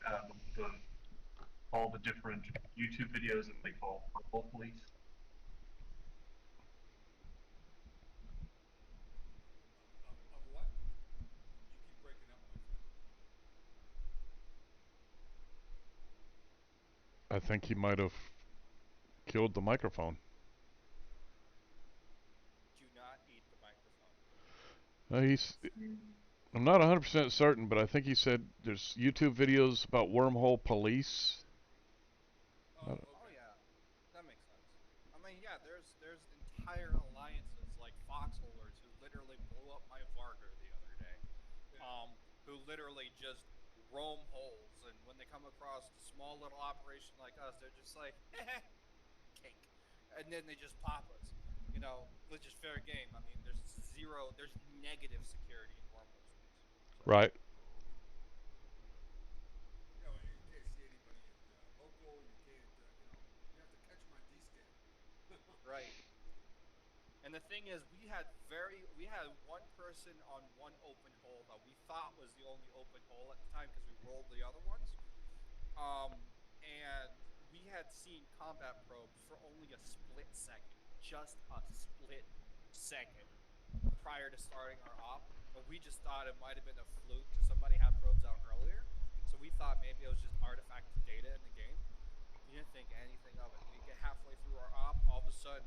the all the different YouTube videos that they call purple police. Of what? You keep breaking up, my friend. I think he might have killed the microphone. Do not eat the microphone. He's. I'm not 100% certain, but I think he said there's YouTube videos about wormhole police. Oh, Oh okay. yeah, that makes sense. I mean, yeah, there's entire alliances like foxholers who literally blew up my Varger the other day. Yeah. Who literally just roam holes, and when they come across a small little operation like us, they're just like, cake, and then they just pop us. Which is fair game. I mean, there's negative security in wormhole space. So Right. Yeah, well, you can't see anybody in local. You can't, you have to catch them on D-scan. right. And the thing is, we had one person on one open hole that we thought was the only open hole at the time because we rolled the other ones. And we had seen combat probes for only a split second, just a split second prior to starting our op. And we just thought it might have been a fluke because somebody had probes out earlier. So we thought maybe it was just artifacted data in the game. We didn't think anything of it. We get halfway through our op, all of a sudden,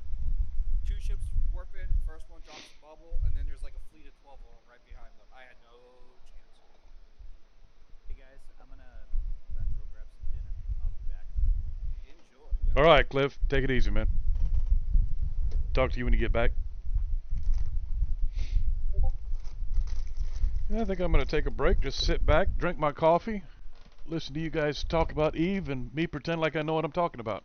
2 ships warp in. First one drops a bubble, and then there's like a fleet of 12 of them right behind them. I had no chance. Hey guys, I'm gonna run go grab some dinner. I'll be back. Enjoy. All right, Cliff, take it easy, man. Talk to you when you get back. I think I'm going to take a break, just sit back, drink my coffee, listen to you guys talk about Eve, and me pretend like I know what I'm talking about.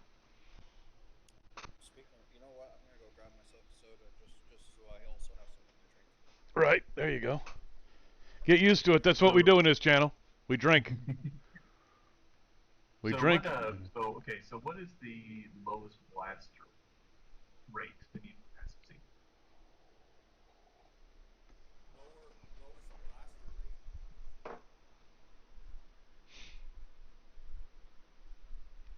Speaking of, you know what? I'm gonna go grab myself a soda just so I also have something to drink. Right, there you go. Get used to it. That's what we So, do in this channel. We drink. We so what? drink. So okay. So what is the lowest blaster rate that you guys have seen? Lowest blaster rate.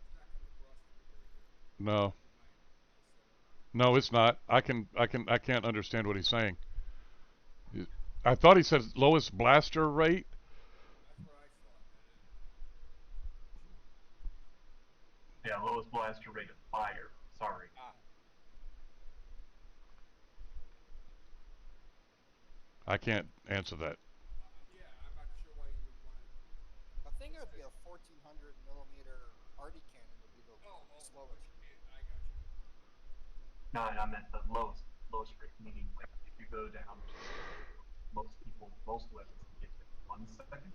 It's not coming across to me very good. No, It might. I'll set it. no, it's not. I can't understand what he's saying. I thought he said lowest blaster rate. That's what I thought. I'm not sure. Yeah, lowest blaster rate of fire. Sorry. Ah, I can't answer that. Yeah, I'm not sure why you would want to. I think it would be a 1400 millimeter arty cannon would be the Oh, slowest. I got you. No, I meant the lowest rate, meaning like if you go down to most weapons can get to 1 second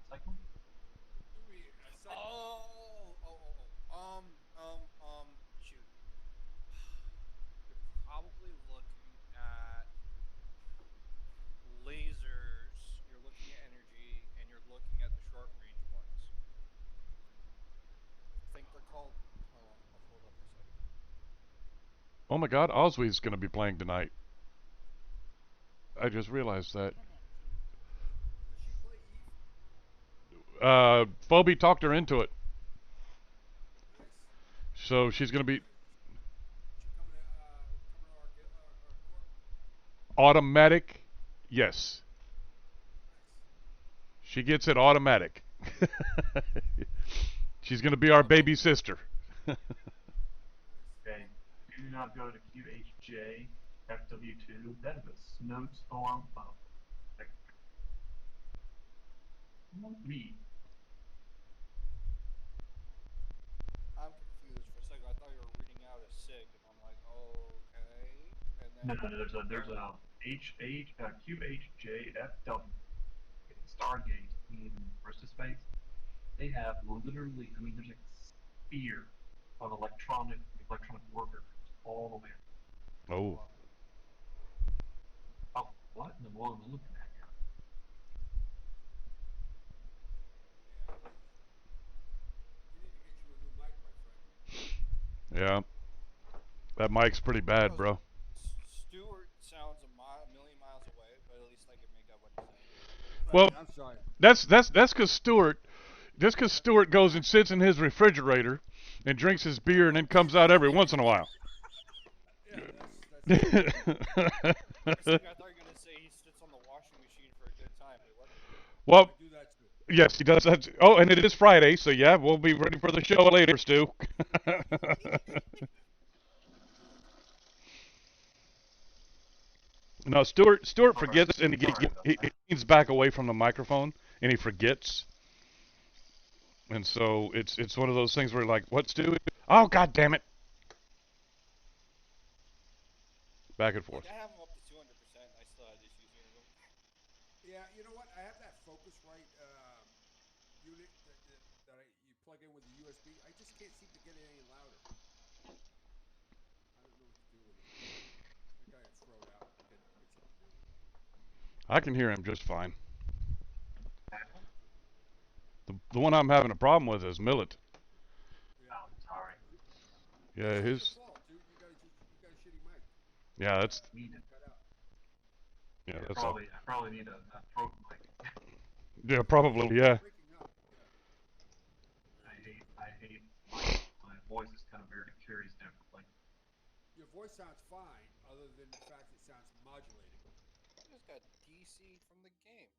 cycle. You mean a cycle? Shoot. You're probably looking at lasers. You're looking at energy, and you're looking at the short range ones. I think they're called. Hold on, I'll pull it up in a second. Oh my God, Oswee's going to be playing tonight. I just realized that. Connecting. Does she play Eve? Phoebe talked her into it, Nice. so she's going to be Is she coming to our court? automatic. Yes, Nice. she gets it automatic. She's going to be our baby sister. Nice. Okay, do not go to QHJ FW2. That is a snowstorm of like me. I'm confused for a second. I thought you were reading out a SIG, and I'm like, okay. And then No, there's a QHJFW Stargate in Versus Space. They have literally, I mean, there's a sphere of electronic warfare all the way. Oh, Oh, what in the world am I looking at here? Yeah, you need to get you a new mic, my friend. yeah, that mic's pretty bad, oh, bro. Stewart sounds a million miles away, but at least I can make out what he's saying. Well, I'm sorry. that's because Stuart. Just because Stuart goes and sits in his refrigerator and drinks his beer and then comes out every once in a while. Yeah, that's true. For a second, I thought you were gonna say he sits on the washing machine for a good time. Wait, what? Well, I do that too. yes, he does that. Oh, and it is Friday, so yeah, we'll be ready for the show later, Stu. No, Stuart All right, forgets and sorry about he that. leans back away from the microphone and he forgets, and so it's one of those things where like, what, Stu? Oh, God damn it! Back and Like forth. I have him up to 200%. I still had issues hearing him. Yeah, you know what? I have that Focusrite unit you plug in with the USB. I just can't seem to get it any louder. I don't know what to do with it. I gotta throw it out. Get something new. I can hear him just fine. The one I'm having a problem with is Millet. Yeah. Oh, sorry. Yeah, It's not your his. fault, dude. You got a shitty mic. Yeah, that's. Need it. Cut out. Yeah, I that's all. probably need a throat mic. Yeah, probably. Yeah. Breaking up. Yeah. I hate my voice is kind of very carries differently. Your voice sounds fine, other than the fact it sounds modulated. I just got DC from the game.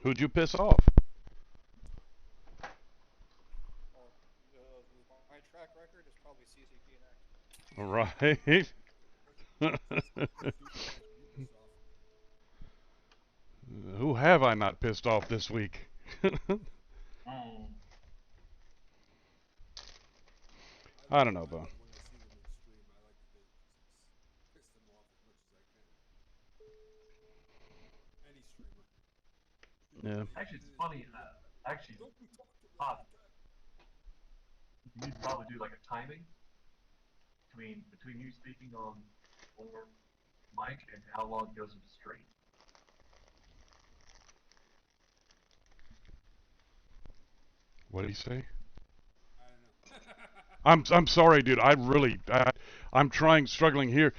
Who'd you piss off? Well, with my track record, it's probably CCP next. Right. Who's you pissed off? Who have I not pissed off this week? Mm. I don't know, I though. love when I see them in stream. I like to piss them off. Yeah. Actually, it's funny. Actually, Don't you talk to me uh, like that. you could probably do like a timing between you speaking on or mic and how long it goes into straight. What did he say? I don't know. I'm sorry, dude. I'm struggling here,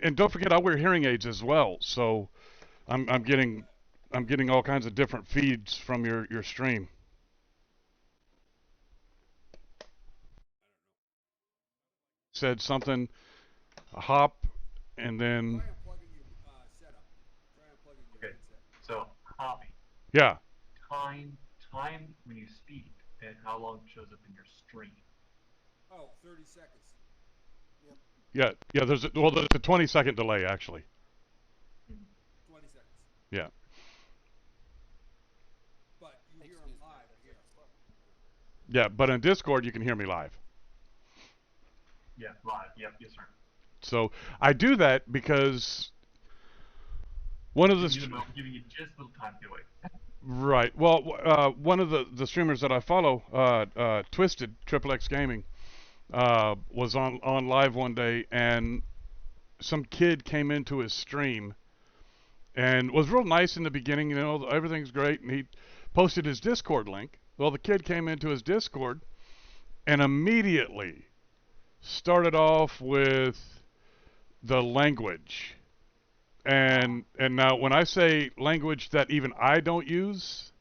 and don't forget I wear hearing aids as well. So I'm getting Right. I'm getting all kinds of different feeds from your stream. Said something, a hop, and then Try unplugging your setup. Try unplugging your Okay, headset. so hobby yeah, time when you speak and how long it shows up in your stream. Oh, 30 seconds. Yep. yeah. There's a 20-second delay actually. 20 seconds. Yeah, But you Takes hear me them as long live as here. slow. yeah. But in Discord you can hear me live. Yeah, live. Yep, yes, sir. So I do that because one of the Giving you just a little time to wait. right. Well, one of the streamers that I follow, Twisted Triple X Gaming, was on live one day, and some kid came into his stream and was real nice in the beginning. You know, everything's great, and he posted his Discord link. Well, the kid came into his Discord and immediately started off with the language. And now when I say language that even I don't use,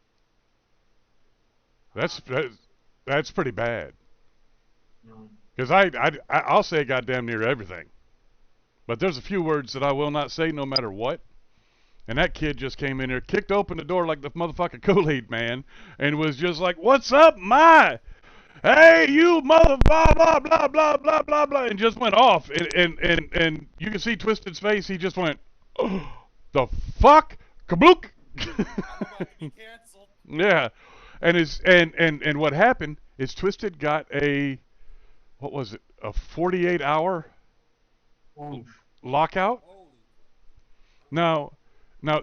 that's that's pretty bad. Mm. Because I'll say goddamn near everything. But there's a few words that I will not say no matter what. And that kid just came in there, kicked open the door like the motherfucking Kool-Aid man, and was just like, "What's up, my? Hey, you mother blah blah blah blah blah blah blah," and just went off. And you can see Twisted's face. He just went, "Oh, the fuck, kablook." I'm about to be canceled. Yeah, and what happened is Twisted got a what was it, a 48-hour Oof. lockout. Holy. Now, now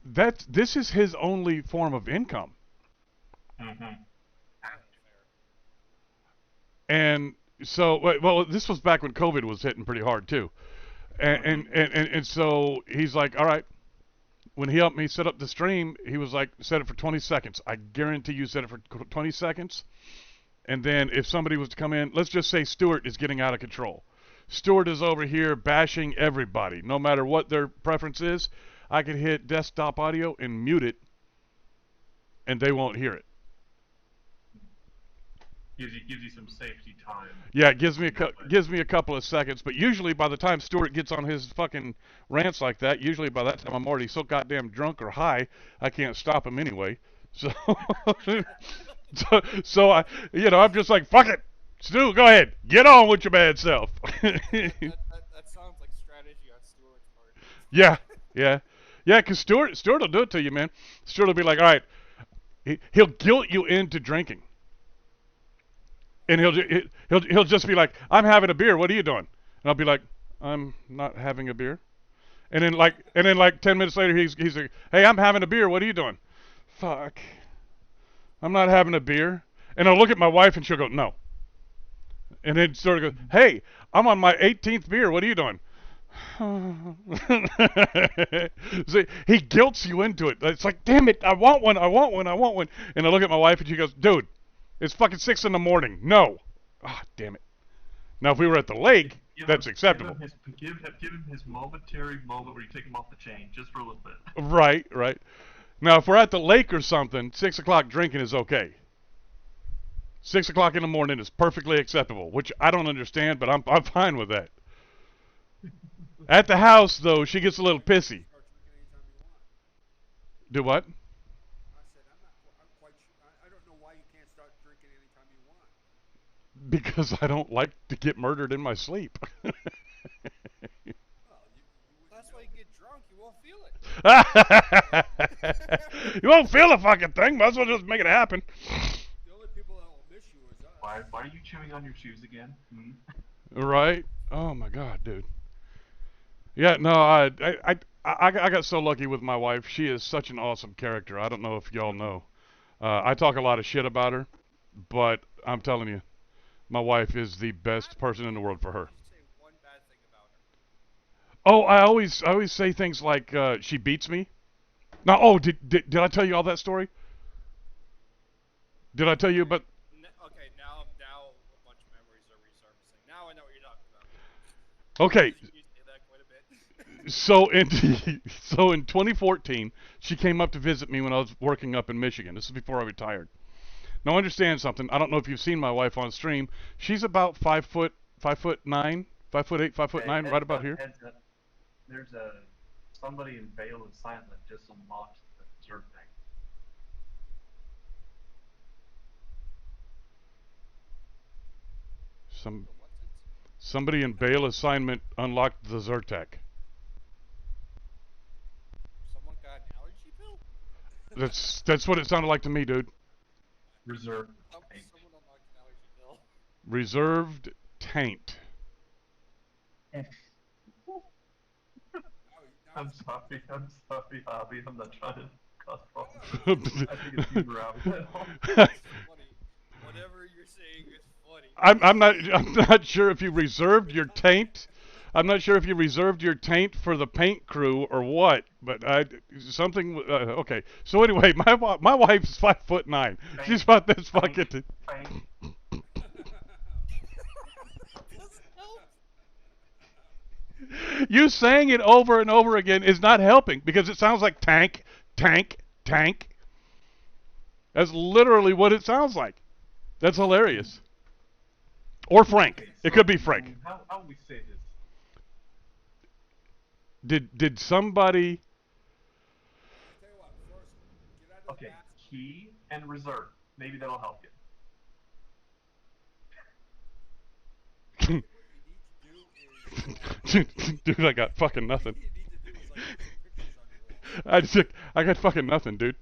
this is his only form of income, Mm-hmm. and so well, this was back when COVID was hitting pretty hard too, and Mm-hmm. and so he's like, all right. When he helped me set up the stream, he was like, set it for 20 seconds. I guarantee you set it for 20 seconds. And then if somebody was to come in, let's just say Stuart is getting out of control. Stuart is over here bashing everybody, no matter what their preference is. I could hit desktop audio and mute it, and they won't hear it. Gives you some safety time. Yeah, it gives me a couple of seconds, but usually by the time Stuart gets on his fucking rants like that, usually by that time I'm already so goddamn drunk or high, I can't stop him anyway. So, so I'm just like, fuck it, Stu, go ahead, get on with your bad self. That sounds like strategy on Stewart's part. Yeah, yeah, yeah. Cause Stuart will do it to you, man. Stuart will be like, all right, he'll guilt you into drinking. And he'll just be like, "I'm having a beer. What are you doing?" And I'll be like, "I'm not having a beer." And then like 10 minutes later, he's like, "Hey, I'm having a beer. What are you doing?" Fuck, I'm not having a beer. And I'll look at my wife and she'll go, "No." And then sort of goes, "Hey, I'm on my 18th beer. What are you doing?" See, he guilts you into it. It's like, damn it, I want one, I want one, I want one. And I look at my wife and she goes, "Dude, it's fucking 6 in the morning. No." Ah, damn it. Now, if we were at the lake, that's acceptable. Give him his momentary moment where you take him off the chain just for a little bit. Right, right. Now, if we're at the lake or something, 6 o'clock drinking is okay. 6 o'clock in the morning is perfectly acceptable, which I don't understand, but I'm fine with that. At the house, though, she gets a little pissy. Start drinking anytime you want. Do what? I said, I'm quite sure. I don't know why you can't start drinking anytime you want. Because I don't like to get murdered in my sleep. Well, you wouldn't That's know. why you get drunk. You won't feel it. You won't feel a fucking thing. Might as well just make it happen. The only people that will miss you is us. Why are you chewing on your shoes again? Hmm? Right? Oh my god, dude. Yeah, no, I got so lucky with my wife. She is such an awesome character. I don't know if y'all know. I talk a lot of shit about her, but I'm telling you, my wife is the best person in the world for her. You say one bad thing about her. Oh, I always say things like she beats me. Now, oh, did I tell you all that story? Did I tell you about? Okay, now a bunch of memories are resurfacing. Now I know what you're talking about. Okay, You say that quite a bit. so in so in 2014, she came up to visit me when I was working up in Michigan. This is before I retired. Now understand something. I don't know if you've seen my wife on stream. She's about 5 foot, 5'9", 5'8", 5'9", right about here. Heads up. There's a somebody in Vale of Silent just unlocked the dessert thing. Some The what's it? somebody in bail assignment unlocked the Zyrtec. Someone got an allergy pill? That's what it sounded like to me, dude. Reserved Some, tank. someone unlocked an allergy pill. Reserved taint. Now I'm sorry, Hobby. I'm not trying to cause problems. no, I think it's humor out. It's funny. Whatever you're saying is funny. I'm not sure if you reserved your taint. I'm not sure if you reserved your taint for the paint crew or what, but I something. Okay, so anyway, my wife's 5'9". She's about this fucking. Bank. Doesn't help. You saying it over and over again is not helping because it sounds like tank, tank, tank. That's literally what it sounds like. That's hilarious. Or Frank. Okay, It so, could be Frank. how we say this? Did somebody? I tell you what. First, get out of the Okay, bath. key and reserve. Maybe that'll help you. What you need to do is. Dude, I got fucking nothing. What you need to do is like put some pictures on your wall. I got fucking nothing, dude.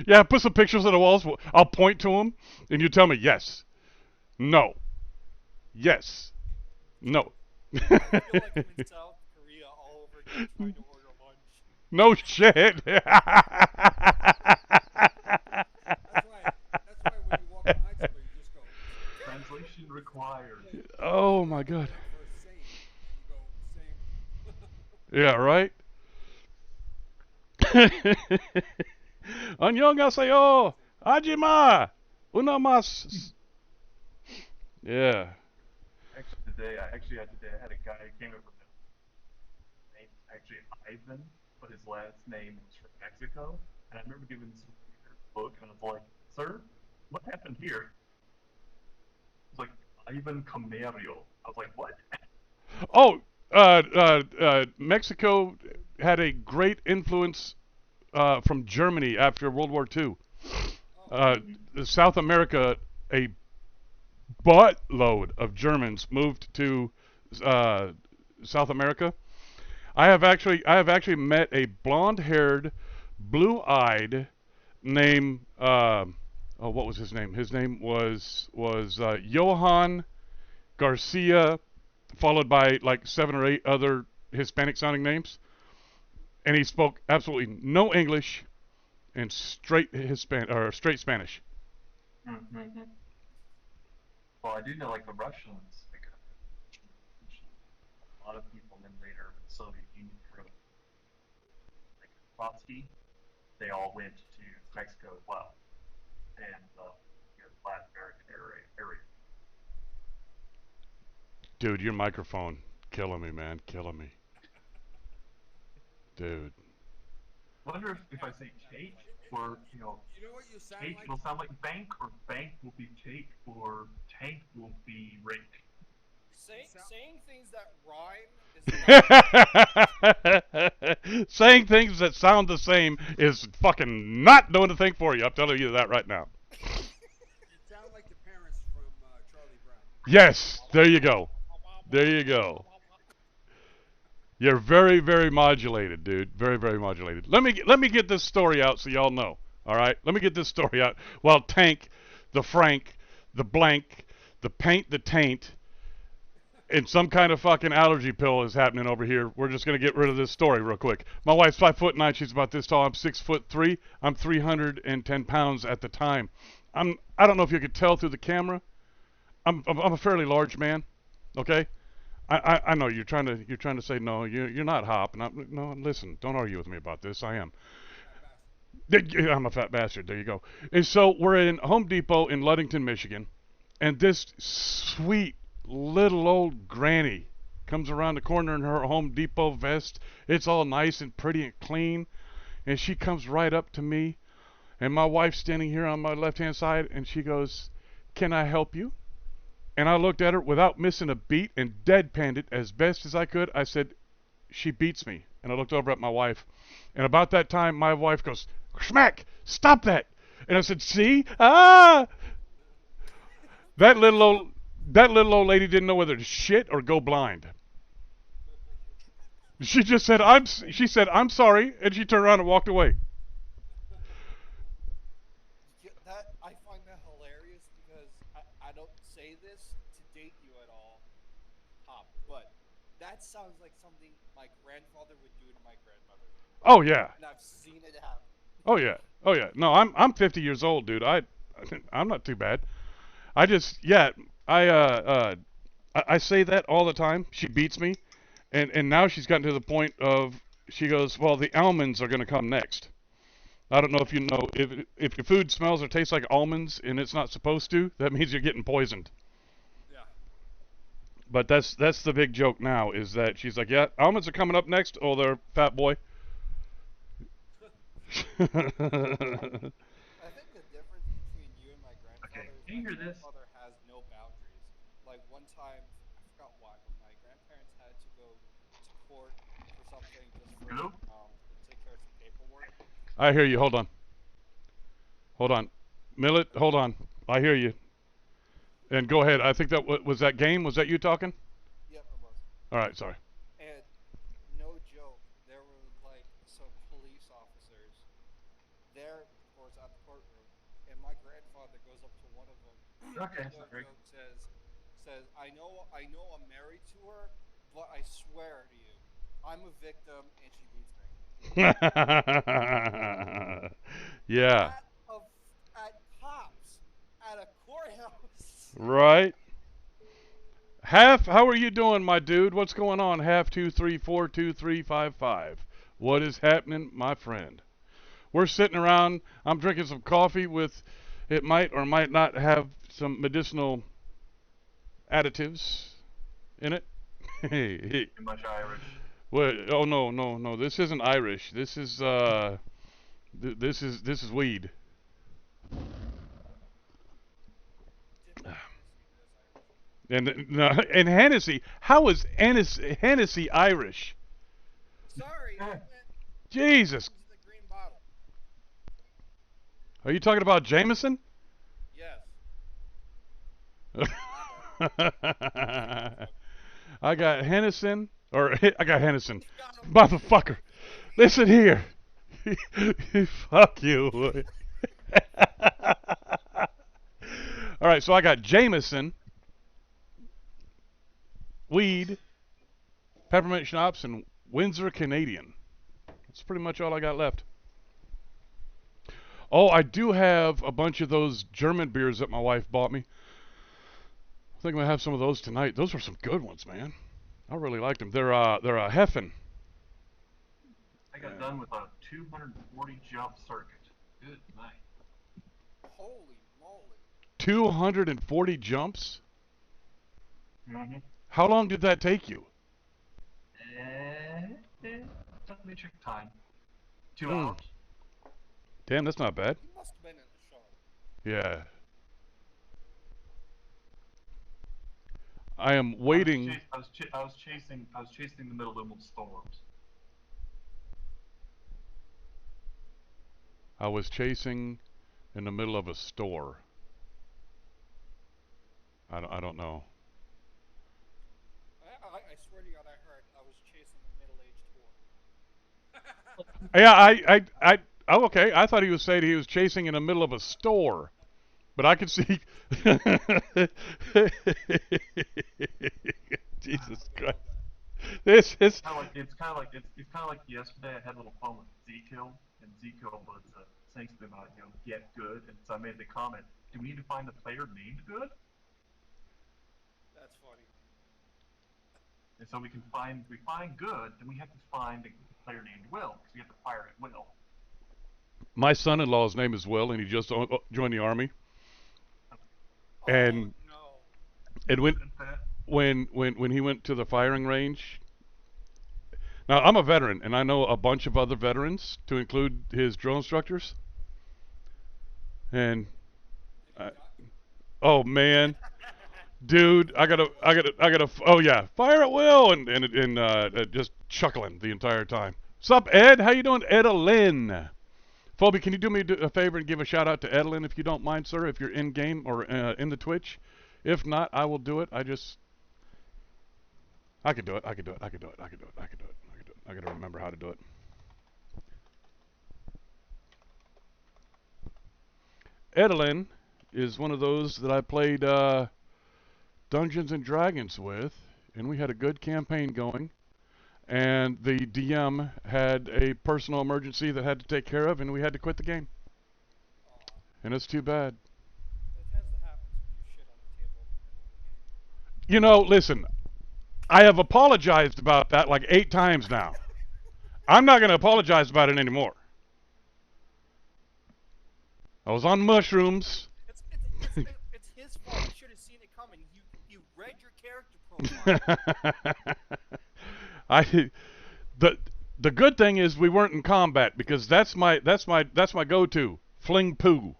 Yeah, put some pictures on the walls. I'll point to them, and you tell me yes, no, yes, no. I feel like I'm in South Korea all over again trying to order lunch. No shit. That's why. That's why when you walk behind somebody, you just go. Translation required. Oh my god. For same, and you go same. Yeah, right. 안녕하세요. Hajima. Una mas. Yeah. Actually today I had a guy who came up with a name actually Ivan, but his last name was from Mexico. And I remember giving this weird look and I was like, "Sir, what happened here?" It's like Ivan Camario. I was like, "What?" Oh, Mexico had a great influence from Germany after World War II. Uh, South America, a buttload of Germans moved to uh, South America. I have actually met a blonde-haired, blue-eyed named oh, what was his name? His name was Johann Garcia, followed by like 7 or 8 other Hispanic-sounding names, and he spoke absolutely no English and straight Spanish. Mm-hmm. Well, I do know like the Russians, like a lot of people in later the Soviet Union grew up, like Trotsky, they all went to Mexico as well, and Latin American area. Dude, your microphone killing me, man, killing me, dude. Wonder if I say take or You know what you sound take like? will sound like bank, or bank will be take, or tank will be rake. Saying things that rhyme is not. Saying things that sound the same is fucking not doing the thing for you. I'm telling you that right now. You sound like the parents from Charlie Brown. Yes, there you go. There you go. You're very, very modulated, dude. Very, very modulated. Let me get this story out so y'all know. All right, let me get this story out. While Tank, the Frank, the blank, the paint, the taint, And some kind of fucking allergy pill is happening over here. We're just gonna get rid of this story real quick. My wife's 5'9". She's about this tall. I'm 6'3". I'm 310 pounds at the time. I don't know if you could tell through the camera. I'm a fairly large man. Okay. I know you're trying to say no. You're not Hop. And no, listen. Don't argue with me about this. I am. I'm a fat bastard. There you go. And so we're in Home Depot in Ludington, Michigan, and this sweet little old granny comes around the corner in her Home Depot vest. It's all nice and pretty and clean, and she comes right up to me, and my wife's standing here on my left-hand side, and she goes, "Can I help you?" And I looked at her without missing a beat and deadpanned it as best as I could. I said, "She beats me." And I looked over at my wife, and about that time, my wife goes, "Smack! Stop that!" And I said, "See? Ah!" That little old that little old lady didn't know whether to shit or go blind. She just said, She said, "I'm sorry," and she turned around and walked away. Yeah, that I find that hilarious because I don't say this to date you at all, Hop, but that sounds like something my grandfather would do to my grandmother, Oh yeah. and I've seen it happen. Oh yeah. Oh yeah. No, I'm 50 years old, dude. I'm not too bad. I just yeah, I say that all the time. She beats me, and now she's gotten to the point of she goes, "Well, the almonds are going to come next." I don't know if you know if your food smells or tastes like almonds and it's not supposed to, that means you're getting poisoned. Yeah. But that's the big joke now is that she's like, "Yeah, almonds are coming up next." Oh, they're fat boy. I think the difference between you and my Okay, grandfather is can my you hear this? grandfather has no boundaries. Like one time, I forgot why, but my grandparents had to go to court for something just for Hello? to take care of some paperwork. I hear you. And Hold on. Hold on. Millet, hold on. I hear you. And go ahead. I think that was that game. Was that you talking? yep, it was. All right. Sorry. And no joke, there were like some police officers there, of course, at the courtroom, and my grandfather goes up to one of them, Okay, and no sorry. joke says, I know I'm married to her, but I swear to you, I'm a victim and she beats me. Yeah. At a at cops at a courthouse. Right. Half. How are you doing, my dude? What's going on? Half 2342355. What is happening, my friend? We're sitting around. I'm drinking some coffee with. It might or might not have some medicinal additives in it. Too much Irish. What? Oh no, no, no. This isn't Irish. This is this is weed. Different Hennessy, but it's Irish. And no, and Hennessy. How is Hennessy Irish? Sorry, I meant Jesus. comes in the green bottle. Are you talking about Jameson? Yes. My bad. I got Hennessy, or I got Hennessy. You got him. Motherfucker. Listen here. Fuck you. All right, so I got Jameson, weed, peppermint schnapps, and Windsor Canadian. That's pretty much all I got left. Oh, I do have a bunch of those German beers that my wife bought me. I think I'm gonna have some of those tonight. Those were some good ones, man. I really liked them. They're a Heffen. I got done with a 240 jump circuit. Good night. Holy moly. 240 jumps. Mm-hmm. How long did that take you? Let me check time. 2 Hmm. hours. Damn, that's not bad. You must have been in the show. Yeah. I am waiting. I was chasing the middle of storms. I was chasing in the middle of a store. I don't know. I swear to God, I heard I was chasing a middle-aged whore. Yeah, oh, okay. I thought he was saying he was chasing in the middle of a store. But I can see. Jesus Christ. This is. It's kind of like yesterday. I had a little fun with Ezekiel, and Ezekiel was saying something about get good, and so I made the comment: do we need to find the player named good? That's funny. And so we find good, then we have to find a player named Will because we have to fire at Will. My son-in-law's name is Will, and he just joined the army. And Oh no. and when he went to the firing range. Now I'm a veteran, and I know a bunch of other veterans, to include his drill instructors. And oh man, dude, I gotta. Oh yeah, fire at will, and just chuckling the entire time. Sup, Ed? How you doing, Edelyn? Phoebe, can you do me a favor and give a shout out to Edelyn if you don't mind, sir? If you're in game or in the Twitch. If not, I will do it. I can do it. I can do it. I can do it. I can do it. I can do it. I can do it. I gotta remember how to do it. Edelyn is one of those that I played Dungeons and Dragons with, and we had a good campaign going. And the DM had a personal emergency that had to take care of, and we had to quit the game. And it's too bad. That tends to happen when you shit on the table in the middle of the game. You know, listen, I have apologized about that like 8 times now. I'm not going to apologize about it anymore. I was on mushrooms. It's his fault. You should have seen it coming. You read your character profile. The good thing is we weren't in combat, because that's my go-to. Fling poo.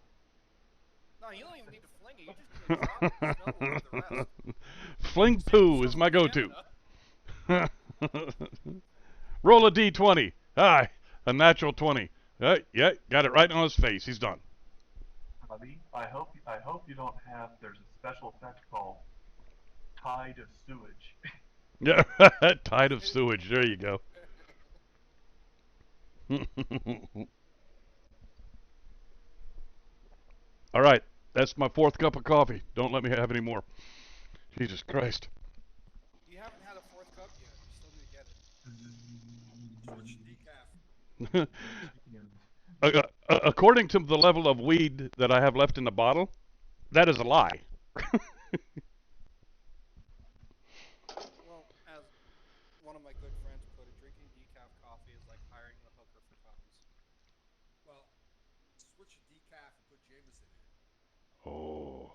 No, you don't even need to fling it. You just need to drop it. Snow with the rest. Fling poo is my go-to. Roll a d20. Hi, a natural 20. Yeah, got it right on his face. He's done. Buddy, I hope you don't have. There's a special effect called Tide of Sewage. Yeah, tide of sewage. There you go. All right, that's my 4th cup of coffee. Don't let me have any more. Jesus Christ. You haven't had a 4th cup yet. You still need to get it. Twitch decaf. According to the level of weed that I have left in the bottle, that is a lie. Well, as one of my good friends put it, drinking decaf coffee is like hiring a hooker for tacos. Well, switch to decaf and put Jameson in it. Oh,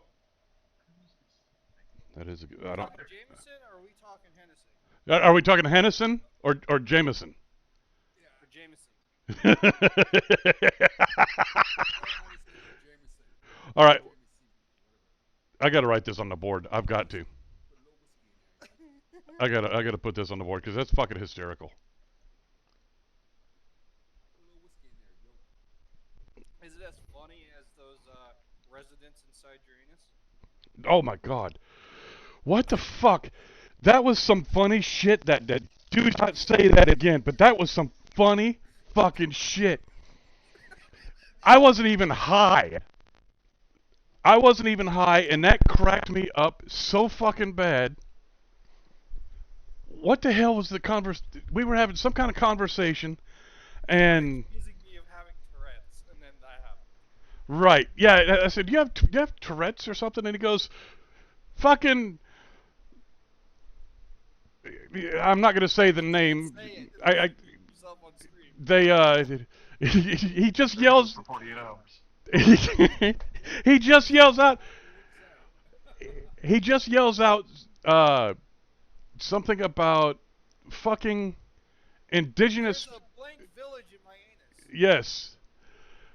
that is a good. I Are we don't. talking Jameson or are we talking Hennessy? Are we talking Hennessy or Jameson? Yeah. Or Jameson. All right, I gotta write this on the board. I've got to. I gotta put this on the board because that's fucking hysterical. Is it as funny as those residents inside your anus? Oh my god, what the fuck? That was some funny shit. That do not say that again. But that was some funny fucking shit. I wasn't even high. And that cracked me up so fucking bad. What the hell was the We were having some kind of conversation, and Accusing me of having Tourette's, and then that happened. right, yeah. I said, "Do you have Tourette's or something?" And he goes, "Fucking." I'm not gonna say the name. Say it. I Yourself on screen. they he just yells. For 48 hours. He just yells out. He just yells out something about fucking indigenous. There's a blank village in my anus. Yes,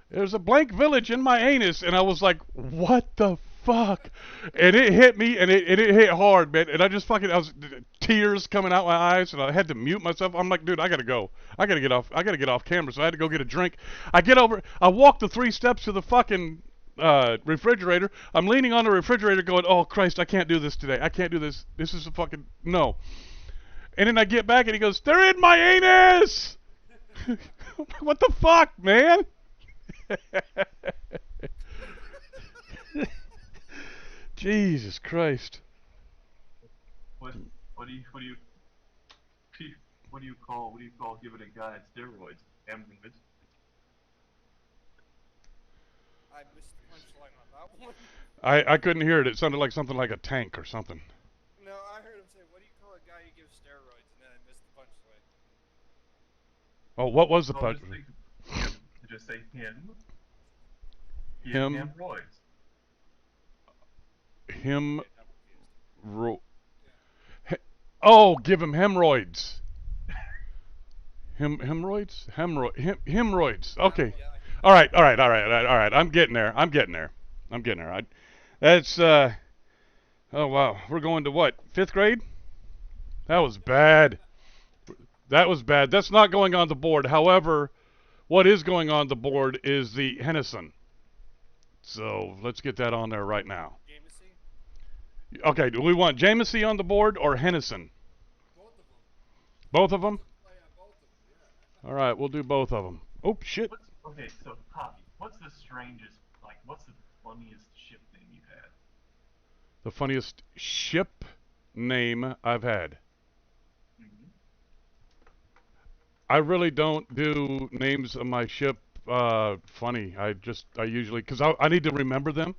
there's a blank village in my anus, and I was like, "What the fuck?" And it hit me, and it hit hard, man. And I was tears coming out my eyes, and I had to mute myself. I'm like, dude, I gotta go. I gotta get off camera. So I had to go get a drink. I walk the 3 steps to the fucking refrigerator. I'm leaning on the refrigerator, going, "Oh Christ, I can't do this today. I can't do this. This is a fucking no." And then I get back, and he goes, "They're in my anus." What the fuck, man? Jesus Christ. What what do you what do you what do you call giving a guy steroids? Hemorrhoids. I missed the punchline on that one. I couldn't hear it. It sounded like something like a tank or something. No, I heard him say, "What do you call a guy who gives steroids?" And then I missed the punchline. Oh, what was the Well, punch? just say him. Give Him, hemorrhoids. him, Okay, now I'm confused. ro- oh, give him hemorrhoids. Hemorrhoids? Hemorrhoids. Okay. Yeah, I think All that's right, all right, all right, all right, all right. I'm getting there. I'm getting there. I'm getting there. That's oh wow. We're going to what? 5th grade? That was bad. That was bad. That's not going on the board. However, what is going on the board is the Hennessy. So let's get that on there right now. Jameson. Okay, do we want Jameson on the board or Hennessy? Both of them. Both of them? Play on both of them. Yeah. All right, we'll do both of them. Oh shit. What's okay? So, Poppy, what's the strangest, like, what's the funniest ship name you've had? The funniest ship name I've had. Mm-hmm. I really don't do names of my ship funny. I usually, because I need to remember them.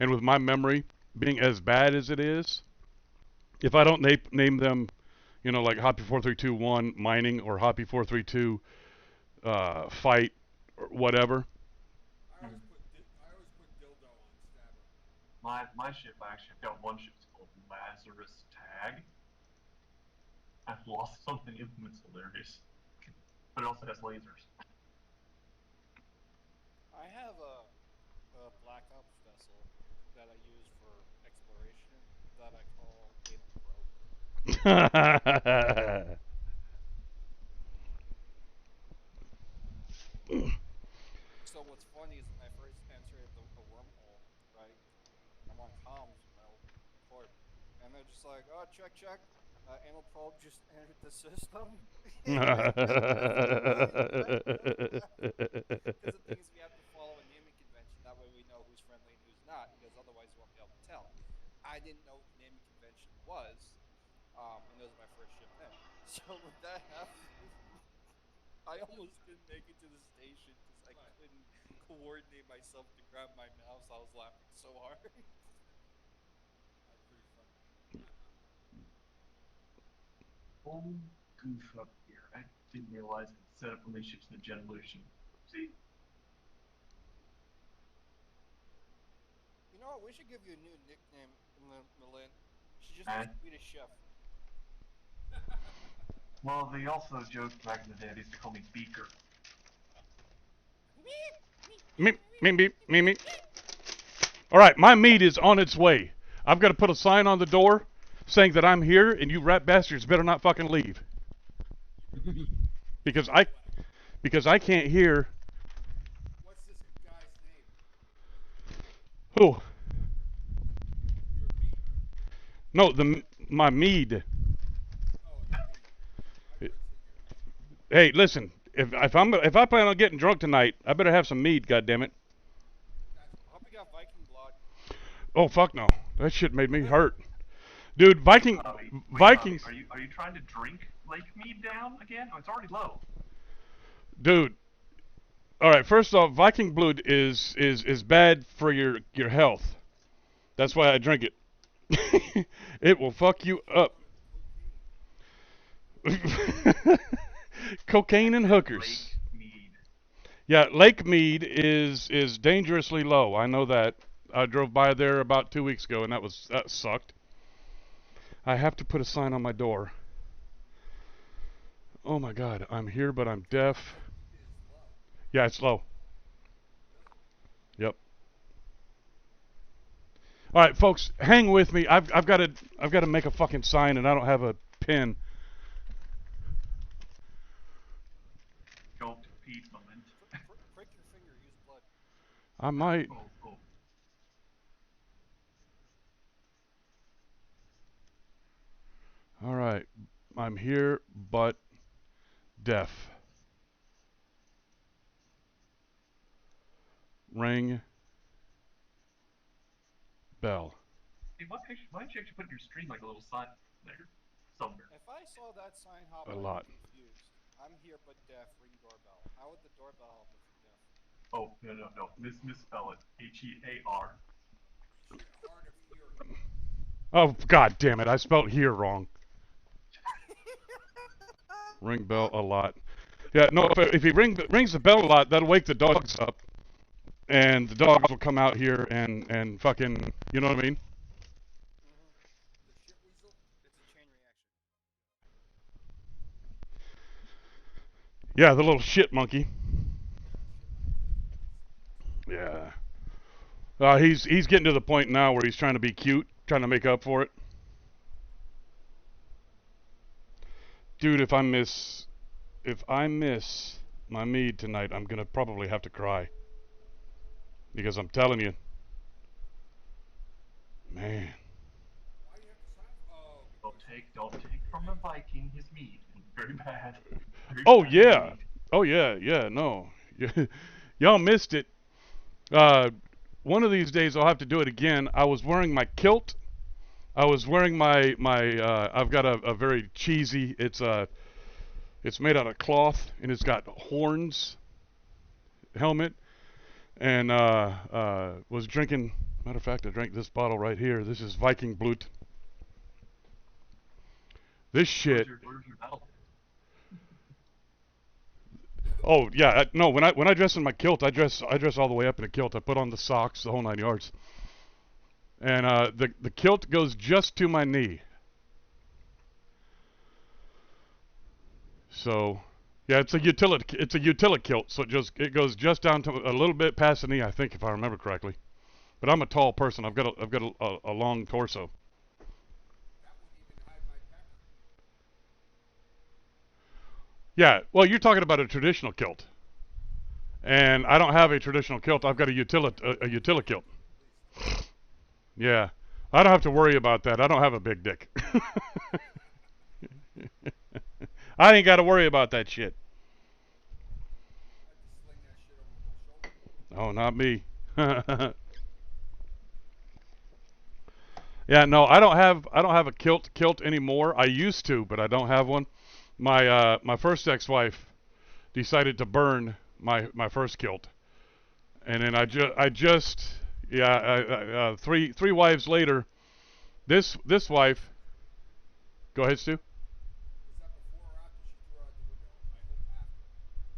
And with my memory being as bad as it is, if I don't name them, you know, like Hoppy 4321 mining or Hoppy 432 fight or whatever. I always put dildo on stabber. My ship, I actually have got one ship that's called Lazarus Tag. I've lost something in them. It's hilarious, but it also has lasers. I have a Black Ops vessel that I use for exploration that I call Anal Probe. So what's funny is when I first entered a wormhole, right? I'm on comms with my old corp, and they're just like, "Oh, check, check. Anal Probe just entered the system." Because the thing is, we have to follow a naming convention. That way, we know who's friendly and who's not. Because otherwise, we won't be able to tell. I didn't know what the naming convention was, and it was my first ship then. So when that happened, I almost didn't make it to the station because I couldn't coordinate myself to grab my mouse. I was laughing so hard. That's pretty funny. Oh, goof up here! I didn't realize it set up relationships in the Genolution. See, You know what? We should give you a new nickname, Malin. You should just be and Swedish Chef. well, they also joked back in the day. They used to call me Beaker. Me, me, me, me, me. All right, my meat is on its way. I've got to put a sign on the door saying that I'm here, and you rat bastards better not fucking leave because I because I can't hear. What's this guy's name? Who? Your meat. No, my mead. Oh, your meat. I couldn't think Hey, listen. If I plan on getting drunk tonight, I better have some mead. Goddamn it! I hope you got Viking blood. Oh fuck no! That shit made me hurt, dude. Wait, Vikings, are you trying to drink Lake Mead down again? Oh, it's already low. dude. All right, first off, Viking blood is bad for your health. That's why I drink it. It will fuck you up. Cocaine and hookers. Lake Mead. Yeah, Lake Mead is dangerously low. I know that. I drove by there about 2 weeks ago, and that sucked. I have to put a sign on my door. Oh my God, I'm here, but I'm deaf. It is low. Yeah, it's low. Yep. All right, folks, hang with me. I've got to make a fucking sign, and I don't have a pen. Go to Pete moment. Prick your finger. Use blood. I might. Oh, oh. All right, I'm here, but deaf. Ring bell. Hey, why don't you actually put in your stream like a little sign there somewhere? If I saw that sign hop, A I'd be lot. confused. I'm here but deaf. Ring doorbell. How would the doorbell help if you're deaf? Oh, no. Misspell it. Hear. You said hard of hearing. Oh, god damn it! I spelled here wrong. Ring bell a lot. Yeah, no. If he rings the bell a lot, that'll wake the dogs up, and the dogs will come out here and fucking. You know what I mean? Mm-hmm. The shit weasel? It's a chain reaction. Yeah, the little shit monkey. Yeah, shit monkey is nice. Yeah. He's getting to the point now where he's trying to be cute, trying to make up for it. Dude, if I miss my mead tonight, I'm gonna probably have to cry. Because I'm telling you, man. Why do you have to sign? Oh, because Don't take you're from the angry. Viking his meat. Very bad. Very Oh bad yeah. meat. Oh yeah, no. Y'all missed it. One of these days I'll have to do it again. I was wearing my kilt. I was wearing my I've got a very cheesy, it's made out of cloth and it's got horns helmet, and was drinking. Matter of fact, I drank this bottle right here. This is Viking Blut. This shit. Where's your battle? Oh yeah, no. When I dress in my kilt, I dress all the way up in a kilt. I put on the socks, the whole 9 yards, and the kilt goes just to my knee. So yeah, it's a utility kilt. So it goes just down to a little bit past the knee, I think, if I remember correctly. But I'm a tall person. I've got a long torso. That would even hide my pecker. Yeah. Well, you're talking about a traditional kilt, and I don't have a traditional kilt. I've got a utility kilt. At least. Yeah. I don't have to worry about that. I don't have a big dick. I ain't got to worry about that shit. I like to sling that shit over my shoulder. Oh, not me. Yeah, no, I don't have a kilt anymore. I used to, but I don't have one. My first ex-wife decided to burn my first kilt, and then I just yeah, three wives later, this wife. Go ahead, Stu. Was that before or after she threw it out the window?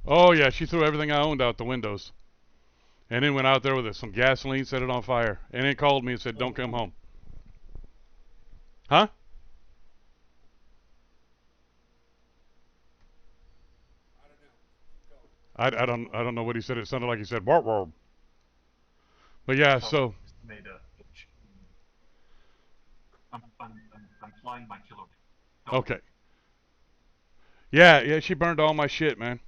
I hope after. Oh yeah, she threw everything I owned out the windows, and then went out there with some gasoline, set it on fire, and then called me and said, "Don't come home." Huh? I don't know. Keep going. I don't know what he said. It sounded like he said "Wart wart." But yeah, Oh, so just made a. I'm flying my killer. Don't okay. Yeah, she burned all my shit, man.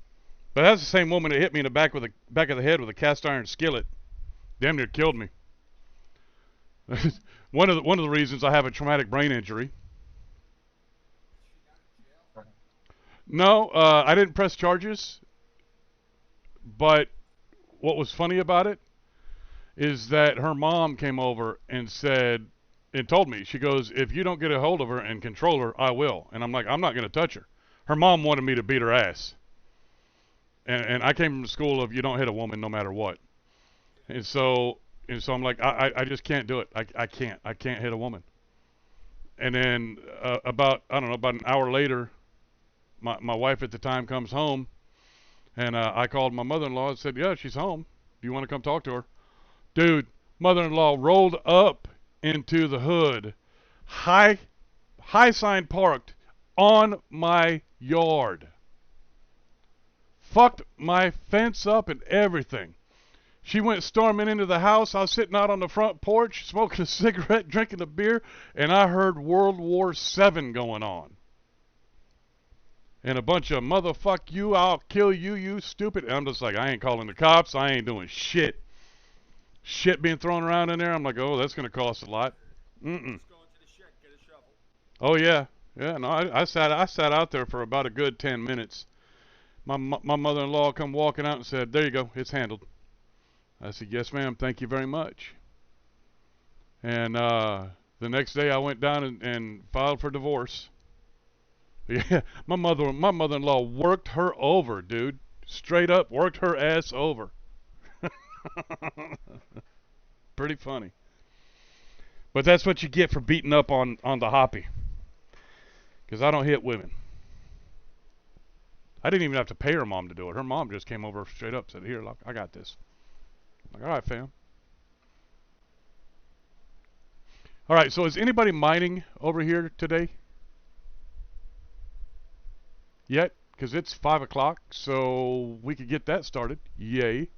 But that's the same woman that hit me in the back of the head with a cast iron skillet. Damn near killed me. One of the reasons I have a traumatic brain injury. Is she not in jail? worry. No, I didn't press charges. But what was funny about it is that her mom came over and said and told me, she goes, "If you don't get a hold of her and control her, I will." And I'm like, "I'm not going to touch her." Her mom wanted me to beat her ass. And I came from the school of you don't hit a woman no matter what. Yeah. And so I'm like, I just can't do it. I can't hit a woman. And then about I don't know about an hour later, my wife at the time comes home, and I called my mother-in-law and said, "Yeah, she's home. Do you want to come talk to her?" Dude, mother-in-law rolled up into the hood, high sign parked on my yard, fucked my fence up and everything. She went storming into the house. I was sitting out on the front porch, smoking a cigarette, drinking a beer, and I heard World War VII going on. And a bunch of motherfuck you, I'll kill you, you stupid. And I'm just like, I ain't calling the cops. I ain't doing shit. Shit being thrown around in there. I'm like, oh, that's going to cost a lot. Mm-mm. Just go into the shed, get a shovel. Oh, yeah. Yeah, no, I sat out there for about a good 10 minutes. My mother-in-law come walking out and said, "There you go. It's handled." I said, "Yes, ma'am. Thank you very much." And The next day I went down and filed for divorce. Yeah, my mother-in-law worked her over, dude. Straight up worked her ass over. Pretty funny. But that's what you get for beating up on the hoppy. Because I don't hit women. I didn't even have to pay her mom to do it. Her mom just came over straight up, said, "Here, look, I got this." I'm like, all right, fam. All right, so is anybody mining over here today yet? Because it's 5 o'clock, so we could get that started. Yay.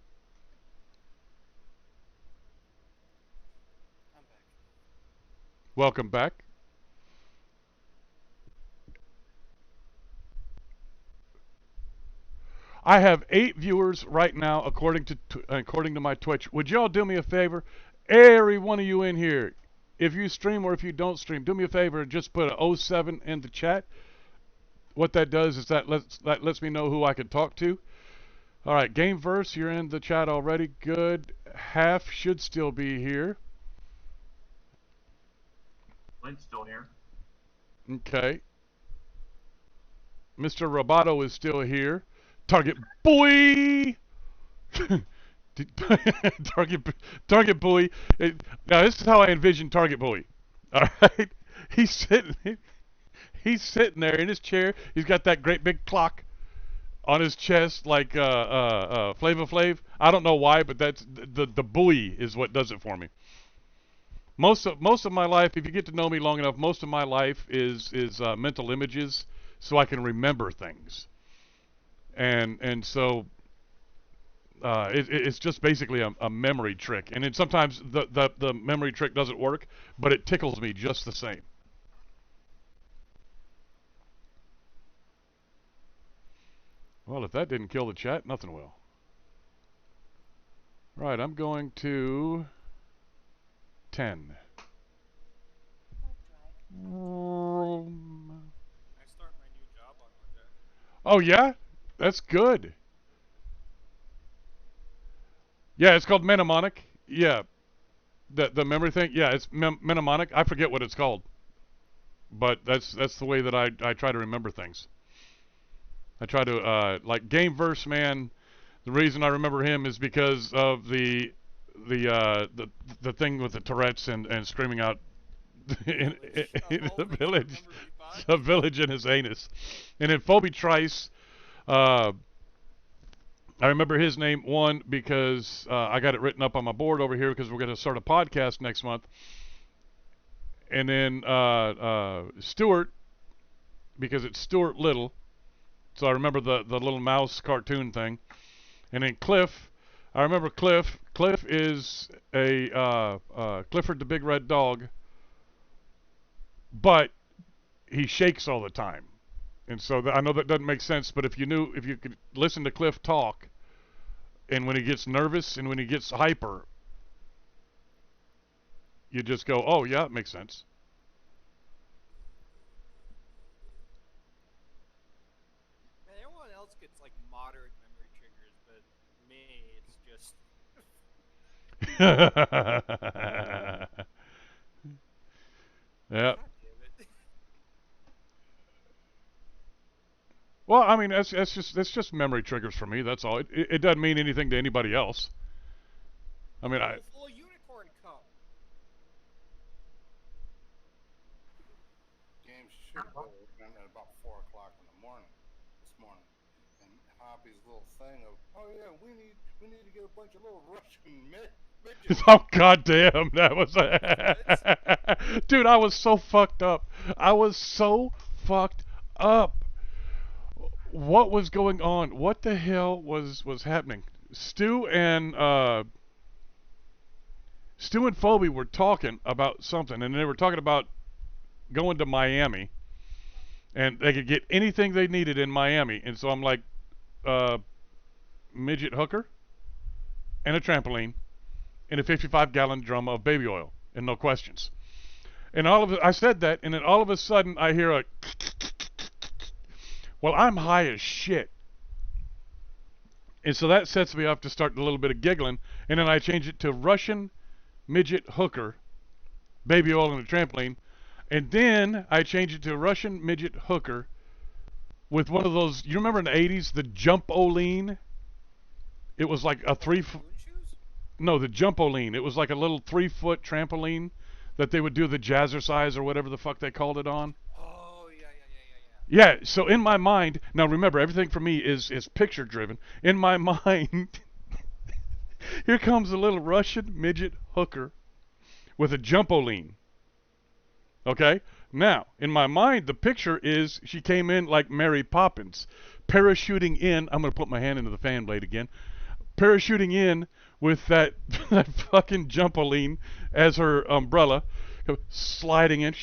I'm back. Welcome back. I have 8 viewers right now, according to my Twitch. Would y'all do me a favor? Every one of you in here, if you stream or if you don't stream, do me a favor and just put a '07 in the chat. What that does is that lets me know who I can talk to. All right, Gameverse, you're in the chat already. Good. Half should still be here. Lynn's still here. Okay. Mr. Roboto is still here. Target boy. target target boy. Now this is how I envision Target boy. All right. He's sitting he's sitting there in his chair. He's got that great big clock on his chest like Flava Flav. I don't know why, but that's the buoy is what does it for me. Most of my life, if you get to know me long enough, most of my life is mental images, so I can remember things, and so it's just basically a memory trick. And then sometimes the memory trick doesn't work, but it tickles me just the same. Well, if that didn't kill the chat, nothing will. Right, I'm going to 10. I start my new job on Monday. Oh yeah, that's good. Yeah, it's called mnemonic. Yeah, the memory thing. Yeah, it's mnemonic. I forget what it's called, but that's the way that I try to remember things. I try to like Gameverse man. The reason I remember him is because of the thing with the Tourette's and screaming out in the village, the village in his anus, and then Phoebe Trice. Uh, I remember his name one because I got it written up on my board over here because we're going to start a podcast next month. And then Stuart because it's Stuart Little, so I remember the little mouse cartoon thing. And then Cliff, I remember Cliff. Cliff is a Clifford the Big Red Dog, but he shakes all the time. And so I know that doesn't make sense, but if you could listen to Cliff talk, and when he gets nervous and when he gets hyper, you just go, oh yeah, it makes sense. Man, everyone else gets like moderate memory triggers, but me, it's just. Yeah. God damn it. Well, I mean, that's just memory triggers for me. That's all. It doesn't mean anything to anybody else. I mean, I. Full unicorn cup. Games should have been at about 4 o'clock in the morning this morning, and Hobby's little thing of, oh yeah, we need to get a bunch of little Russian midgets. Oh goddamn, that was dude. I was so fucked up. I was so fucked up. What was going on? What the hell was happening? Stu and Phoebe were talking about something, and they were talking about going to Miami, and they could get anything they needed in Miami. And so I'm like, midget hooker, and a trampoline, and a 55-gallon drum of baby oil, and no questions. And I said that, and then all of a sudden I hear a. Well, I'm high as shit. And so that sets me up to start a little bit of giggling, and then I change it to Russian midget hooker baby oil and a trampoline. And then I changed it to a Russian midget hooker with one of those. You remember in the 80s, the Jump-O-Lean? It was like a Moon shoes? no, the Jump-O-Lean. It was like a little 3-foot trampoline that they would do the jazzercise or whatever the fuck they called it on. Oh yeah. Yeah, so in my mind, now remember, everything for me is picture driven. In my mind, here comes a little Russian midget hooker with a Jump-O-Lean. Okay? Now, in my mind, the picture is she came in like Mary Poppins, parachuting in. I'm going to put my hand into the fan blade again. Parachuting in with that, that fucking Jump-O-Lean as her umbrella, sliding in.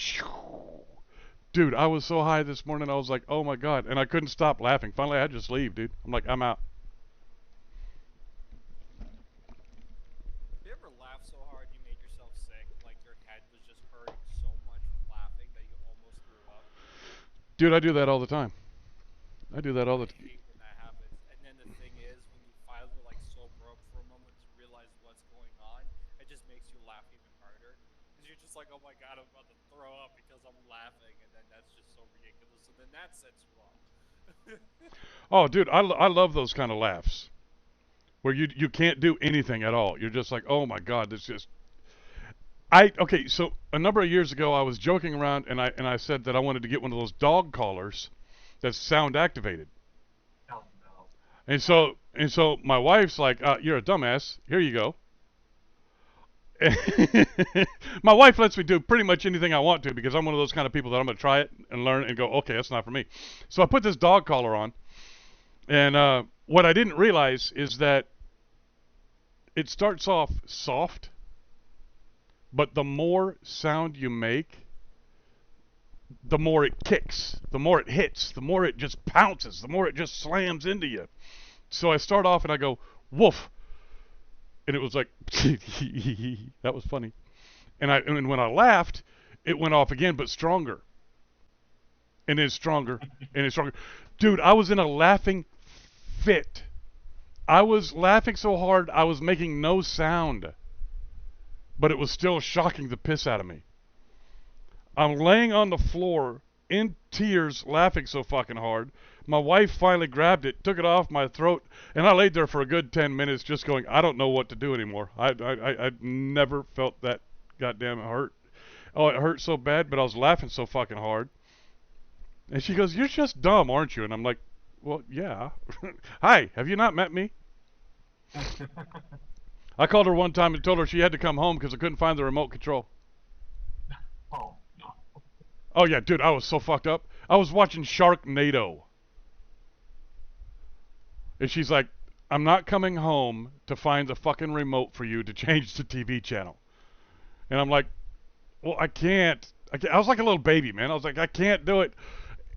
Dude, I was so high this morning, I was like, oh my God. And I couldn't stop laughing. Finally, I had to just leave, dude. I'm like, I'm out. You ever laugh so hard you made yourself sick? Like your head was just hurting so much from laughing that you almost threw up? Dude, I do that all the time. I do that all the I time. hate when that happens. And then the thing is, when you finally like sober up for a moment to realize what's going on, it just makes you laugh even harder. Because you're just like, oh my God, I'm about to throw up because I'm laughing. And then that's just so ridiculous. So then that sets you off. Oh, dude, I love those kind of laughs where you can't do anything at all. You're just like, oh my God, this just. Okay, so a number of years ago, I was joking around and I said that I wanted to get one of those dog collars that's sound activated. Oh no. And so my wife's like, "You're a dumbass. Here you go." My wife lets me do pretty much anything I want to because I'm one of those kind of people that I'm going to try it and learn and go, okay, that's not for me. So I put this dog collar on, and what I didn't realize is that it starts off soft, but the more sound you make, the more it kicks, the more it hits, the more it just pounces, the more it just slams into you. So I start off and I go, woof. And it was like, that was funny. And when I laughed, it went off again, but stronger. And it's stronger, and it's stronger. Dude, I was in a laughing fit. I was laughing so hard, I was making no sound. But it was still shocking the piss out of me. I'm laying on the floor in tears, laughing so fucking hard. My wife finally grabbed it, took it off my throat, and I laid there for a good 10 minutes just going, I don't know what to do anymore. I never felt that goddamn hurt. Oh, it hurt so bad, but I was laughing so fucking hard. And she goes, you're just dumb, aren't you? And I'm like, well, yeah. Hi, have you not met me? I called her one time and told her she had to come home because I couldn't find the remote control. Oh no. Oh, yeah, dude, I was so fucked up. I was watching Sharknado. And she's like, I'm not coming home to find the fucking remote for you to change the TV channel. And I'm like, well, I can't. I was like a little baby, man. I was like, I can't do it.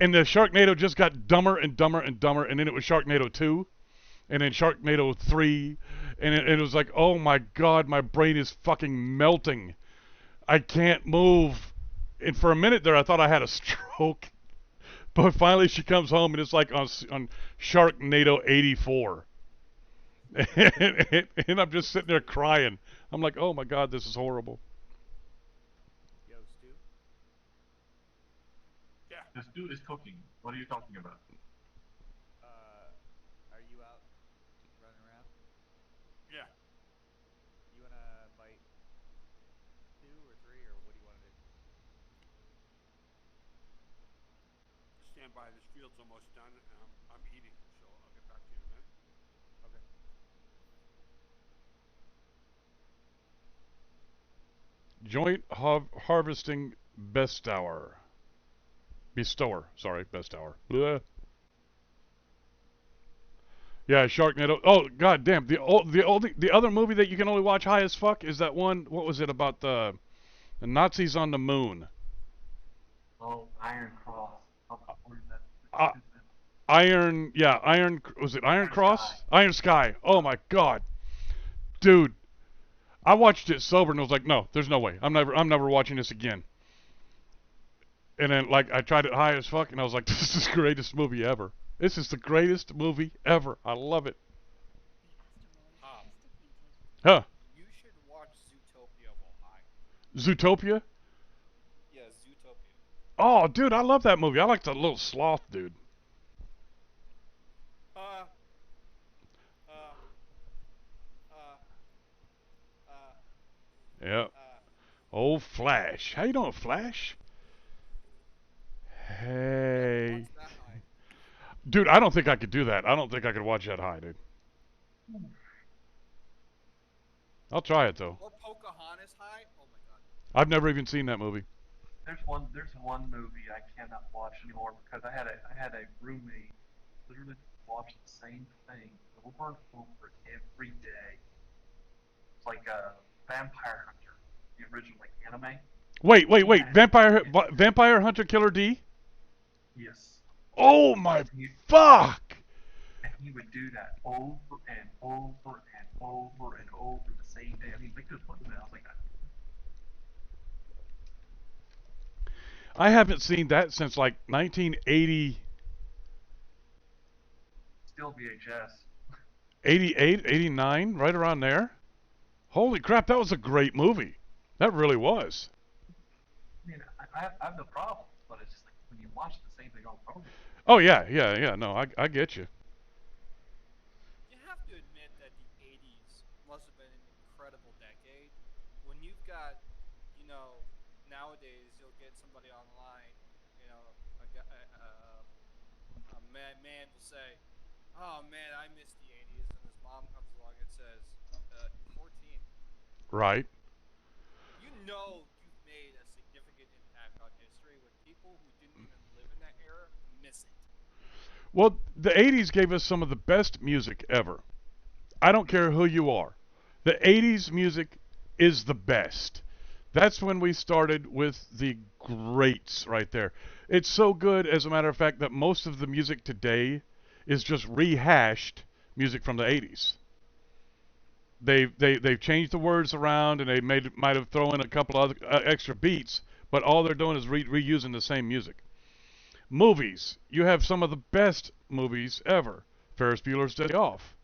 And the Sharknado just got dumber and dumber and dumber. And then it was Sharknado 2. And then Sharknado 3. And it was like, oh my God, my brain is fucking melting. I can't move. And for a minute there, I thought I had a stroke. But finally she comes home and it's like on Sharknado 84. And I'm just sitting there crying. I'm like, oh my God, this is horrible. Yo, Stu. Yeah, this dude is cooking. What are you talking about? Are you out running around? Yeah. You wanna bite 2 or 3, or what do you wanna do? Stand by. This field's almost done, and I'm eating, so I'll get back to you in a minute. Okay. Joint harvesting bestower. Bestower. Sorry, bestower. Bleh. Yeah, Sharknado. Oh, God damn. The other movie that you can only watch high as fuck is that one. What was it about the Nazis on the moon? Oh, Iron Cross. Where's that? Uh, Iron. Yeah, Iron. Was it Iron Iron Cross? Sky. Iron Sky. Oh my God, dude. I watched it sober and I was like, no, there's no way. I'm never watching this again. And then like I tried it high as fuck and I was like, this is the greatest movie ever. This is the greatest movie ever. I love it. Um, Huh? you should watch Zootopia while high. Zootopia? Oh, dude, I love that movie. I like the little sloth dude. Uh, uh, uh, uh, Yep. uh. Old Flash. How you doing, Flash? Never Hey. watched that high. Dude, I don't think I could do that. I don't think I could watch that high, dude. I'll try it though. Or Pocahontas high. Oh my god. I've never even seen that movie. There's one movie I cannot watch anymore because I had a roommate literally watch the same thing over and over every day. It's like Vampire Hunter, the original like anime. Wait, wait, He wait. had Vampire Hunter Killer D? yes, Oh my and fuck! he would do that over and over and over and over the same day. I mean, like just looking at it, I was like, I haven't seen that since like 1980, still VHS. 88, 89, right around there. Holy crap, that was a great movie. That really was. I mean, I have no problem, but it's just like when you watch the same thing over and over. Oh yeah, yeah, yeah. No, I get you. You have to admit that the 80s must have been an incredible decade. When you've got, nowadays you'll get somebody online, a man will say, "Oh man, I miss the 80s," and his mom comes along and says, "You're 14. Right. You know you've made a significant impact on history when people who didn't even live in that era miss it." Well, the 80s gave us some of the best music ever. I don't care who you are. The 80s music is the best. That's when we started with the greats right there. It's so good, as a matter of fact, that most of the music today is just rehashed music from the 80s. They've changed the words around and they might have thrown in a couple other extra beats, but all they're doing is reusing the same music. Movies, you have some of the best movies ever. Ferris Bueller's Day Off.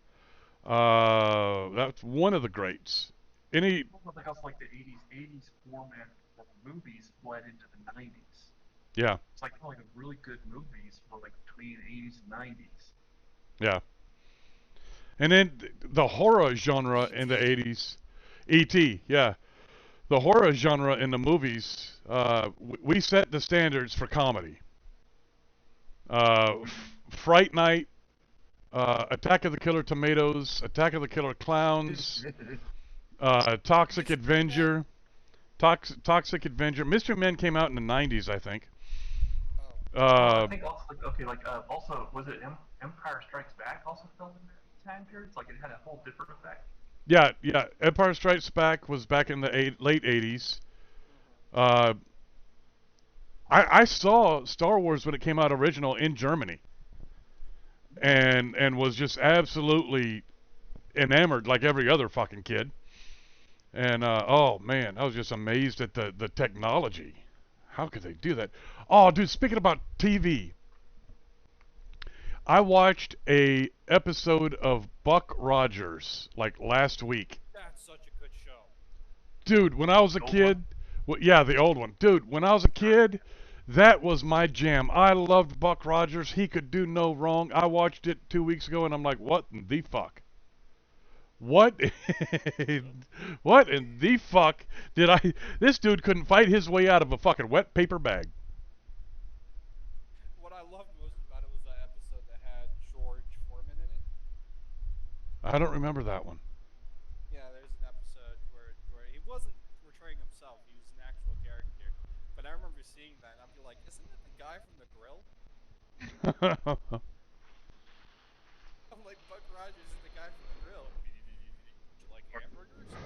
That's one of the greats. Any, Almost like also like the 80s format for movies bled into the 90s. yeah, It's like kind of like a really good movies for like between the 80s and 90s. yeah. And then the horror genre in the E.T. 80s. E.T., yeah. The horror genre in the movies, we set the standards for comedy. Fright Night, Attack of the Killer Tomatoes, Attack of the Killer Clowns, Toxic Mystery Men. Avenger, Toxic Avenger. Mystery Men came out in the 90s, I think. Oh, Well, I Uh, think also like okay, like also was it Empire Strikes Back also filmed in that time period? It's like it had a whole different effect. yeah, yeah. Empire Strikes Back was back in the late 80s. hmm Uh, I saw Star Wars when it came out original in Germany, and was just absolutely enamored like every other fucking kid. And oh man, I was just amazed at the technology. How could they do that? Oh, dude, speaking about TV, I watched a episode of Buck Rogers like last week. that's such a good show. Dude, when I was a The old one? kid, well, yeah, the old one. Dude, when I was a kid, that was my jam. I loved Buck Rogers. He could do no wrong. I watched it 2 weeks ago, and I'm like, what in the fuck? What? What in the fuck did I? This dude couldn't fight his way out of a fucking wet paper bag. What I loved most about it was that episode that had George Foreman in it. I don't remember that one. Yeah, there's an episode where he wasn't portraying himself; he was an actual character. But I remember seeing that, and I'd be like, "Isn't that the guy from the Grill?" I'm like, Buck Rogers is the guy from the Grill. Would you like hamburgers?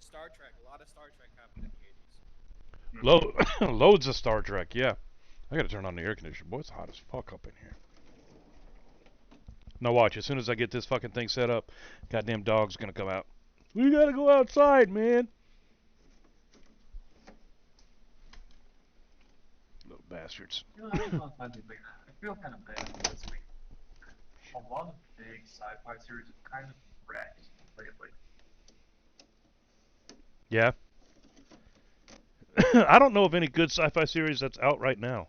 Star Trek. A lot of Star Trek happened in the 80s. Loads of Star Trek. Yeah, I gotta turn on the air conditioner. Boy, it's hot as fuck up in here. Now watch. As soon as I get this fucking thing set up, goddamn dog's gonna come out. We gotta go outside, man. Little bastards. You know, that's not funny, like, I feel kind of bad because like a lot of big sci-fi series are kind of wrecked lately. Yeah. I don't know of any good sci-fi series that's out right now.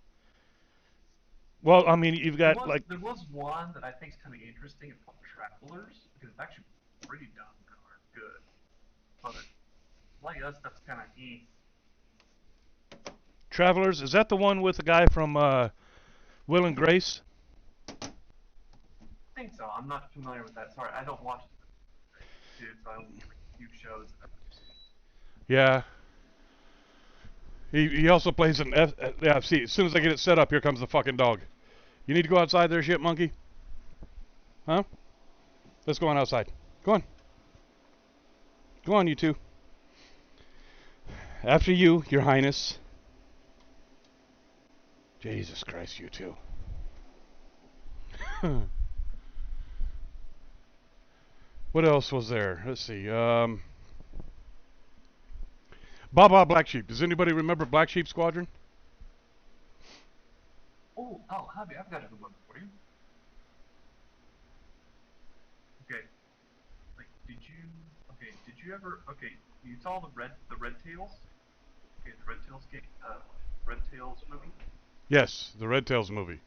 Well, I mean, you've got like There was one that I think is kind of interesting. It's called Travelers because it's actually pretty darn good. But like us, that's kind of Travelers. Is that the one with the guy from Will and Grace? I think so. I'm not familiar with that. Sorry, I don't watch dude, so I don't like huge shows that I've never seen. Yeah. He also plays an F. Yeah. See, as soon as I get it set up, here comes the fucking dog. You need to go outside there, shit monkey. Huh? Let's go on outside. Go on. Go on, you two. After you, Your Highness. Jesus Christ, you two. What else was there? Let's see. Baba Black Sheep. Does anybody remember Black Sheep Squadron? Oh, Javi, I've got a good one for you. Okay, like, did you ever, you saw the Red Tails? Okay, the Red Tails movie? Yes, the Red Tails movie.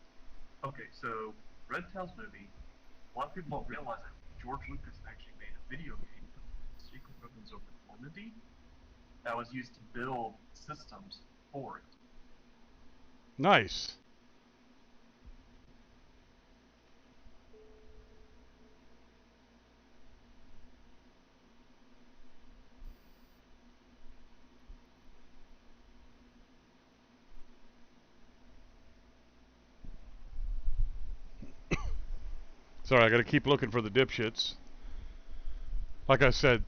Okay, so, Red Tails movie, a lot of people don't realize that George Lucas actually made a video game, Secret Weapons of Eternity, that was used to build systems for it. Nice. Sorry, I gotta keep looking for the dipshits. Like I said,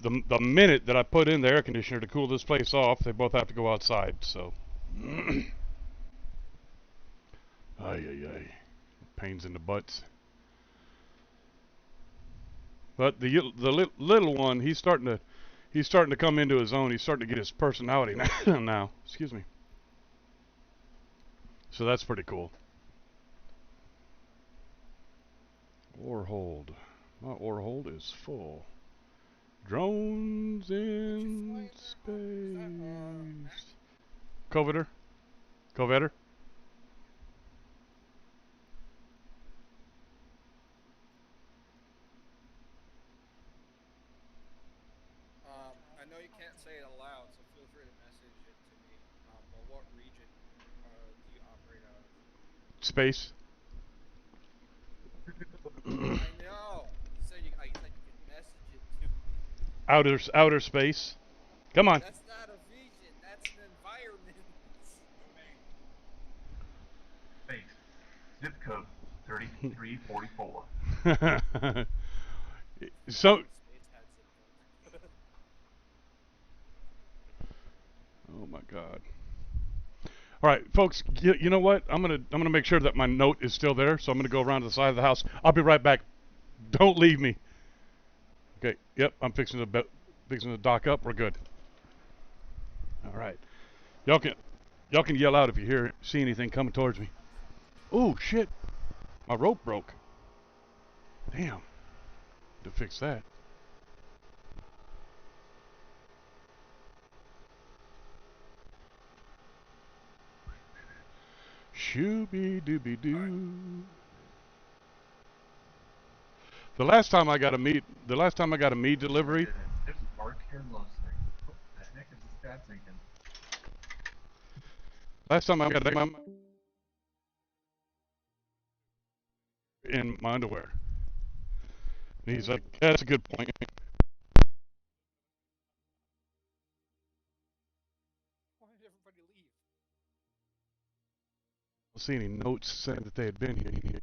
the minute that I put in the air conditioner to cool this place off, they both have to go outside, so. Ay, ay, ay. Pains in the butts. But the little one, he's starting to come into his own. He's starting to get his personality now. Excuse me. So that's pretty cool. Ore hold. My ore hold is full. Drones in space. Coveter? Coveter? I know you can't say it aloud, so feel free to message it to me. But what region do you operate out of? Space? I know. You said you could message it to me. Outer space? Come on. That's not a region. That's an environment. Space. Zip code 3344. So. Space had zip codes. Oh my God. All right, folks. You know what? I'm gonna make sure that my note is still there. So I'm gonna go around to the side of the house. I'll be right back. Don't leave me. Okay. Yep. I'm fixing to dock up. We're good. All right. Y'all can yell out if you see anything coming towards me. Oh shit! My rope broke. Damn. To fix that. Shooby dooby doo. The last time I got a meat delivery. There's a dark hair love thing. What the heck is this guy thinking? Last time I got a in my underwear. And he's like, that's a good point. Why did everybody leave? I don't see any notes saying that they had been here.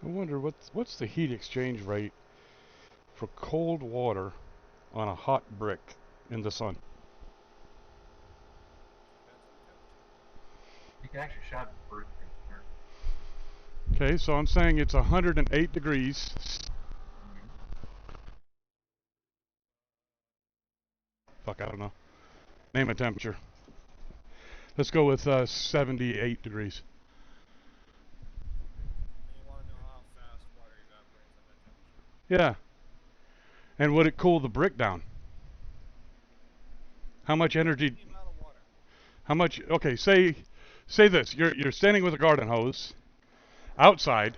I wonder what's the heat exchange rate for cold water on a hot brick in the sun. Depends on the temperature. You can actually shot the birth rate there. Okay, so I'm saying it's 108 degrees. Fuck, I don't know. Name a temperature. Let's go with 78 degrees. And you want to know how fast water evaporates at that temperature. Yeah. And would it cool the brick down? How much energy? The amount of water. How much? Okay, say this. You're standing with a garden hose outside.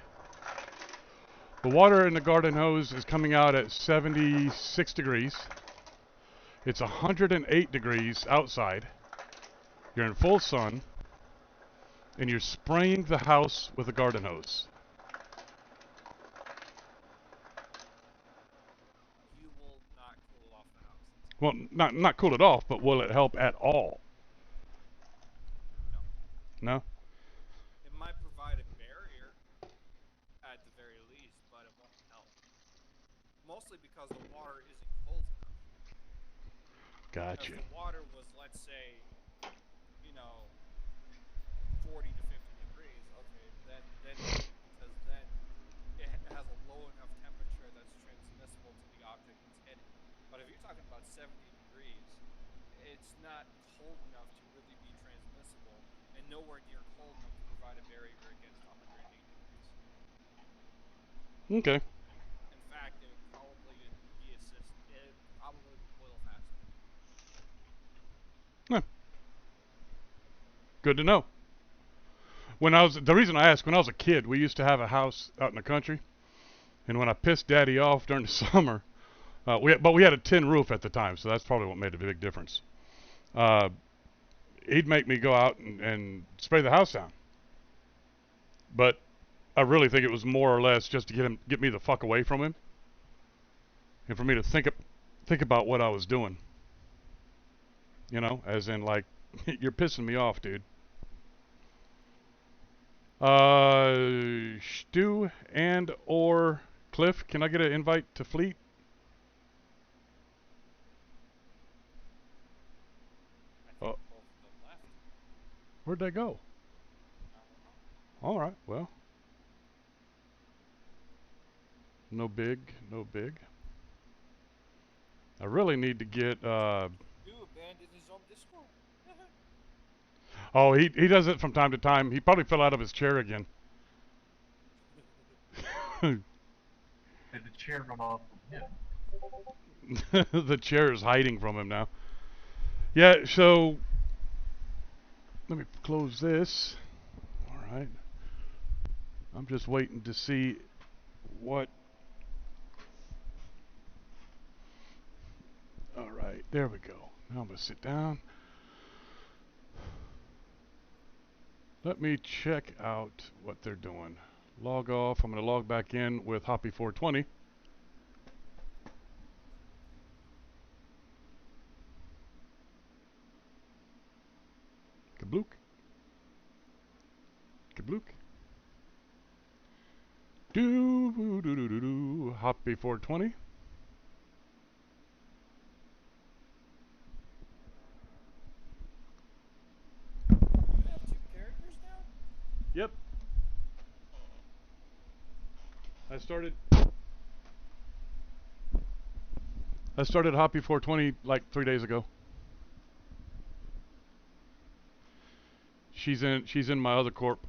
The water in the garden hose is coming out at 76 degrees. It's 108 degrees outside. You're in full sun, and you're spraying the house with a garden hose. You will not cool off the house. Well, not cool it off, but will it help at all? No. No? It might provide a barrier at the very least, but it won't help. Mostly because the water isn't cold enough. Gotcha. If the water was, let's say, 40 to 50 degrees, okay, then maybe, because then it has a low enough temperature that's transmissible to the object it's hitting. But if you're talking about 70 degrees, it's not cold enough to really be transmissible, and nowhere near cold enough to provide a barrier against 108 degrees. Okay. In fact, it would probably be it probably would boil faster. Huh. Good to know. The reason I asked, when I was a kid, we used to have a house out in the country, and when I pissed Daddy off during the summer, we had a tin roof at the time, so that's probably what made a big difference. He'd make me go out and spray the house down, but I really think it was more or less just to get me the fuck away from him, and for me to think about what I was doing. You know, as in like, you're pissing me off, dude. Stu and or Cliff, can I get an invite to Fleet? I think both of them left. Where'd they go? I don't know. All right, well, no big. I really need to get. You abandoned his own Discord. Oh, he does it from time to time. He probably fell out of his chair again. Did the chair run off from him? The chair is hiding from him now. Yeah, so let me close this. All right. I'm just waiting to see what. All right, there we go. Now I'm going to sit down. Let me check out what they're doing. Log off. I'm going to log back in with Hoppy 420. Kablook. Kablook. Do Hoppy 420. You have two characters now? Yep. I started Hoppy 420 like 3 days ago. She's in my other corp.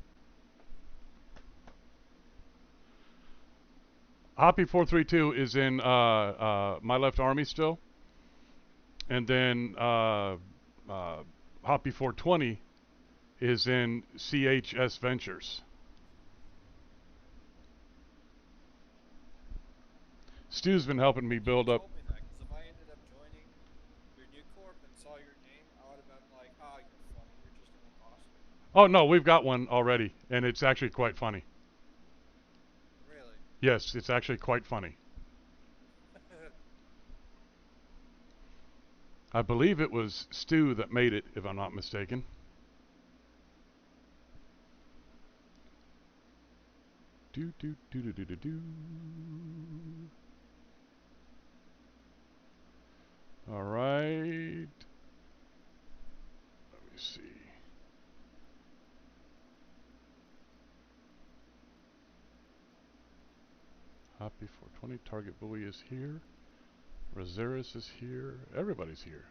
Hoppy 432 is in my left army still, and then Hoppy 420 is in CHS Ventures. Stu's been helping me build up. Told me that, because if I ended up joining your new corp and saw your name, I would have been like, "Ah, you're funny. You're just an imposter." Oh no, we've got one already, and it's actually quite funny. Really? Yes, it's actually quite funny. I believe it was Stu that made it, if I'm not mistaken. Do do do do do do do. All right. Let me see. Hoppy 420. Target buoy is here. Rosaris is here. Everybody's here.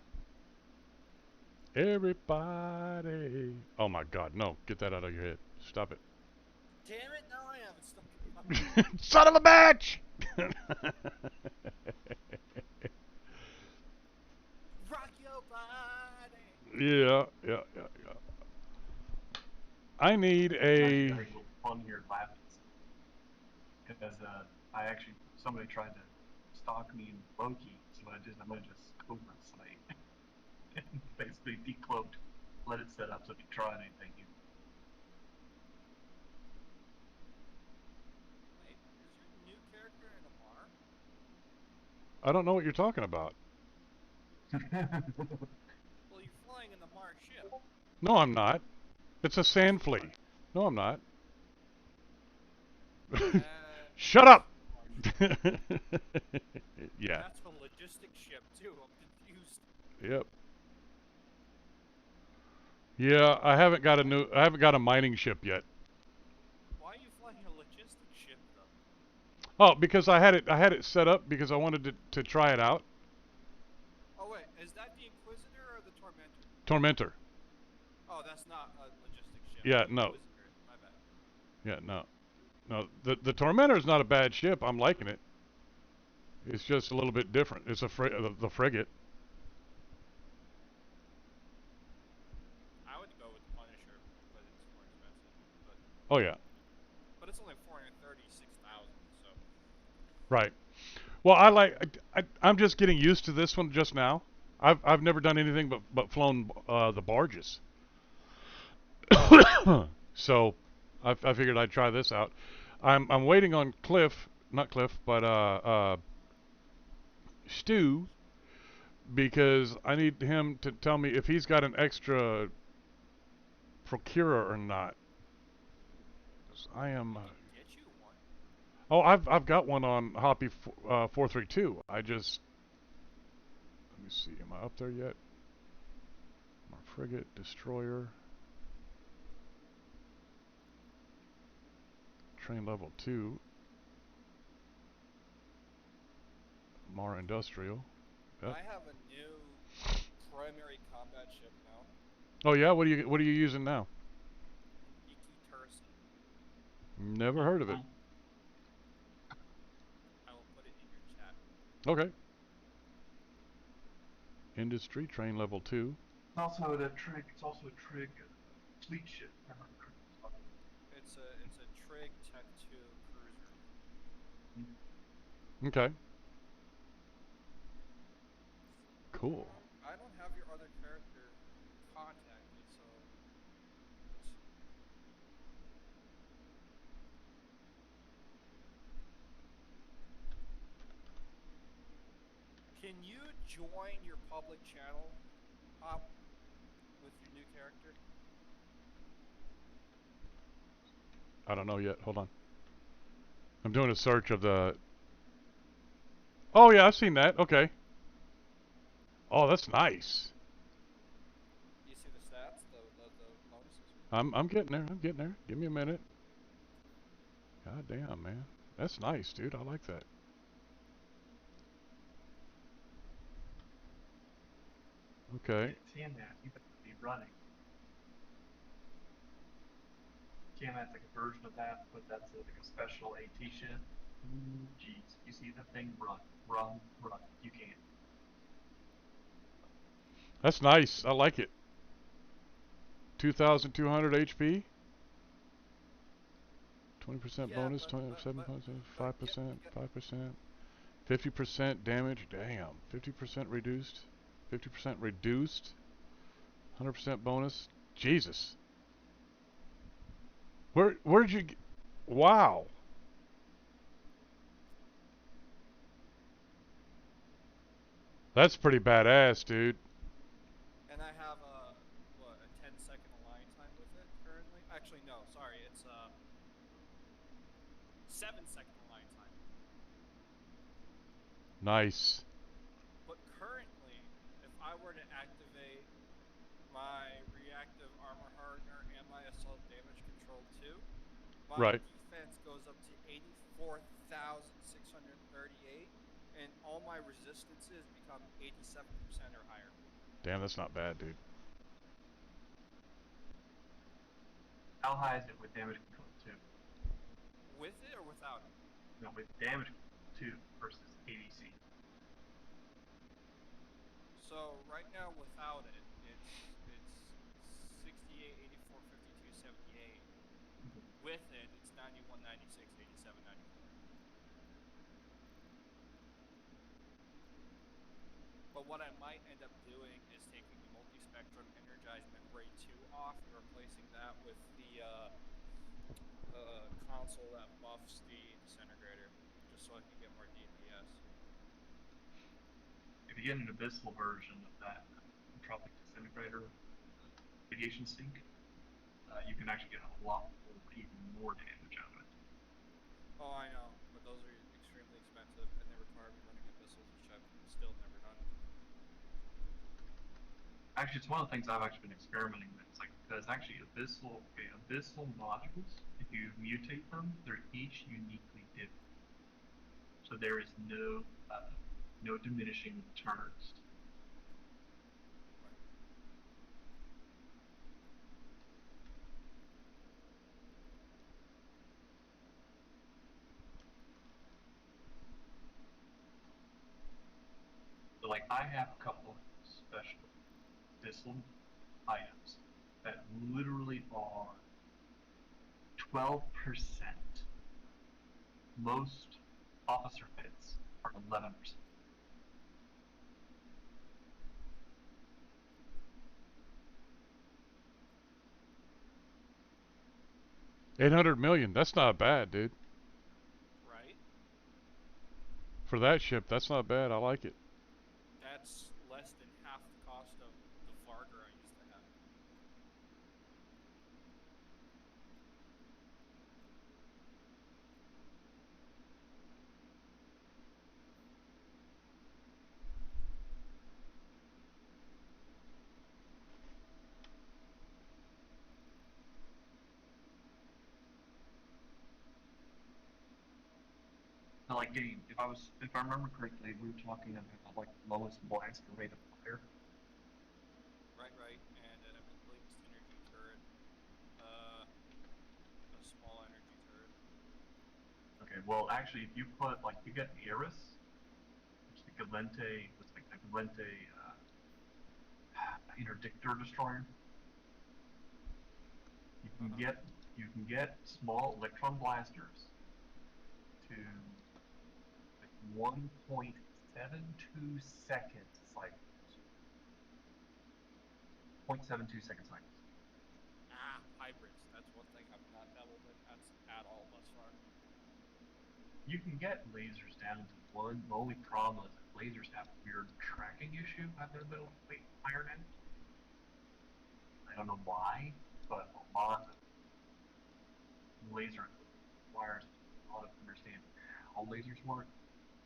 Everybody. Oh my God! No, get that out of your head. Stop it. Damn it! Now I have it stuck in my Son of a bitch! rock your body. Yeah, yeah, yeah, yeah. I need Actually, a. I think we'll fun here laughing because I actually somebody tried to stalk me in Loki, so what I did is I went to this Cobra site and basically decloaked, let it set up so if you try anything, you Wait, is your new character in a bar? I don't know what you're talking about. Well, you're flying in the Mars ship. No, I'm not. It's a sand You flea. No, I'm not. are. Shut up! Mars ship. Yeah. That's a logistics ship too. I'm confused. Yep. Yeah, I haven't got a mining ship yet. Why are you flying a logistics ship though? Oh, because I had it set up because I wanted to try it out. Oh wait, is that the Inquisitor or the Tormentor? Tormentor. Oh, that's not a logistics ship. Yeah, The no. Inquisitor. My bad. Yeah, no. No, the Tormentor is not a bad ship. I'm liking it. It's just a little bit different. It's the frigate. I would go with the Punisher, but it's more expensive. Oh yeah. But it's only 436,000. So Right. Well, I'm just getting used to this one just now. I've never done anything but flown the barges. So I figured I'd try this out. I'm waiting on not Cliff, but Stu, because I need him to tell me if he's got an extra procurer or not. 'Cause I am. we can get you one. Oh, I've got one on Hoppy 432. Let me see. Am I up there yet? My frigate destroyer. Train level 2. Mar Industrial. Yep. I have a new primary combat ship now. Oh yeah, what are you using now? Iki Tursi. Never heard of it. I will put it in your chat. Okay. Industry train level 2. It's also a trig. It's also a trig fleet ship. It's a Trig Tech 2 cruiser. Okay. Cool. I don't have your other character contacted, so can you join your public channel, Hop, with your new character? I don't know yet. Hold on. I'm doing a search of the. Oh yeah, I've seen that. Okay. Oh, that's nice. Do you see the stats, the bonuses? I'm getting there. I'm getting there. Give me a minute. God damn, man. That's nice, dude. I like that. Okay. Tiamat, you better be running. Tiamat's like a version of that, but that's like a special AT ship. Jeez, you see the thing run. You can't. That's nice. I like it. 2,200 HP. 20% Yeah, bonus. but 27%. but 5%. 5%. 50% damage. Damn. 50% reduced. 50% reduced. 100% bonus. Jesus. Where'd you? Wow. That's pretty badass, dude. and I have a 10-second align time with it currently. Actually, no, sorry, it's 7-second align time. Nice. But currently, if I were to activate my reactive armor hardener and my assault damage control too, my Right. defense goes up to 84,638, and all my resistances become 87% or higher. Damn, that's not bad, dude. How high is it with damage control 2? With it or without it? No, with damage control 2 versus ADC. So right now without it, it's 68, 84, 52, 78. With it, it's 91, 96, 87, 94. But what I might end up doing is taking the multi-spectrum energized membrane 2 off and replacing that with the console that buffs the disintegrator, just so I can get more DPS. If you get an abyssal version of that entropic disintegrator radiation sink, you can actually get a lot even more damage out of it. Oh, I know, but those are extremely expensive, and they require me running abyssals, which I've still never done. Actually, it's one of the things I've actually been experimenting with. It's like, because actually abyssal modules, if you mutate them, they're each uniquely different. So there is no diminishing returns. Right. So like I have a couple of special abyssal items that literally are 12%. Most officer fits are 11%. $800 million. That's not bad, dude. Right? For that ship, that's not bad. I like it. That's less than half the cost of the Varger I used to have. So like getting, if I remember correctly, we were talking about like lowest blaster rate of fire. Right. And I believe it's energy turret. A small energy turret. Okay, well actually if you put like you get Iris, which is the Galente, what's like the Galente interdictor destroyer. You can get small electron blasters to like 1.72 seconds cycles. 0.72 second cycles. Hybrids. That's one thing I've not dabbled in at all thus far. You can get lasers down to one. The only problem is that lasers have a weird tracking issue at their middle iron end. I don't know why, but a lot of laser requires a lot of understanding how lasers work.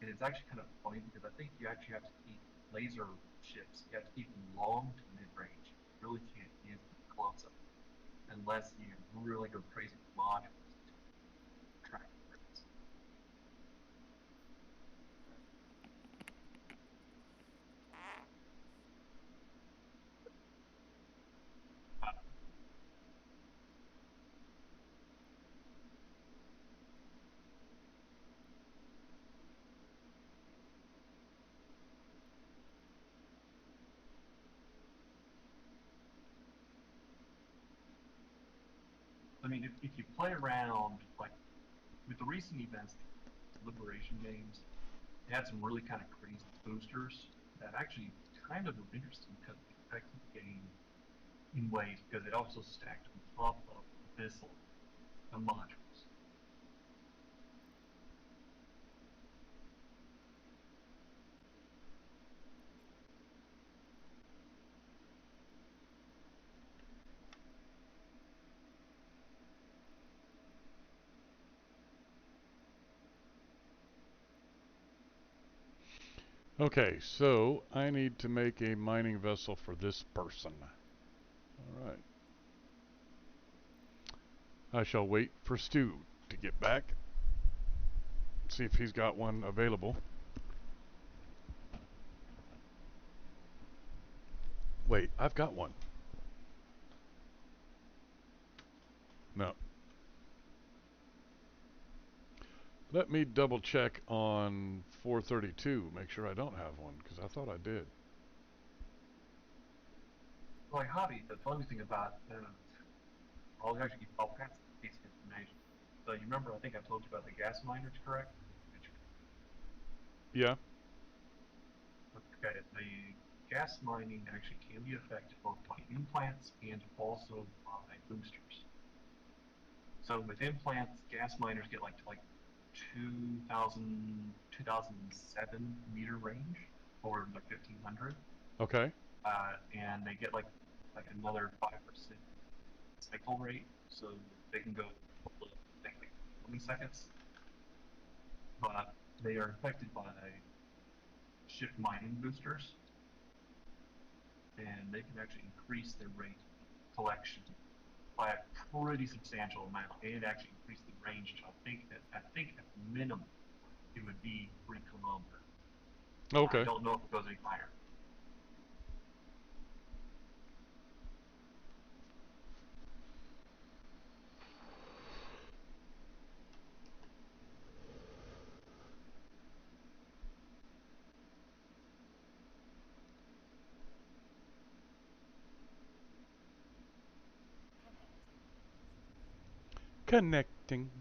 And it's actually kind of funny because I think you actually have to keep laser ships, you have to keep them long to mid range. You really can't use them close up unless you really go crazy with modules to track rates. I mean, if you play around, like, with the recent events, the Liberation games, they had some really kind of crazy boosters that actually kind of were interesting because they affected the game in ways because it also stacked on top of Abyssal the modules. Okay, so I need to make a mining vessel for this person. All right. I shall wait for Stu to get back. See if he's got one available. Wait, I've got one. No. Let me double check on 432, make sure I don't have one, because I thought I did. Like hobby, the funny thing about I'll actually I'll pass this piece of information. So you remember I think I told you about the gas miners, correct? Yeah. Okay, the gas mining actually can be affected both by implants and also by boosters. So with implants, gas miners get like to like 2007 meter range or like 1500, Okay. and they get like another 5% cycle rate, so they can go below, I think, like 20 seconds. But they are affected by shift mining boosters, and they can actually increase their rate of collection by a pretty substantial amount, and actually increase the range to I think at minimum it would be 3 kilometers. I Okay. don't know if it goes any higher. Connecting.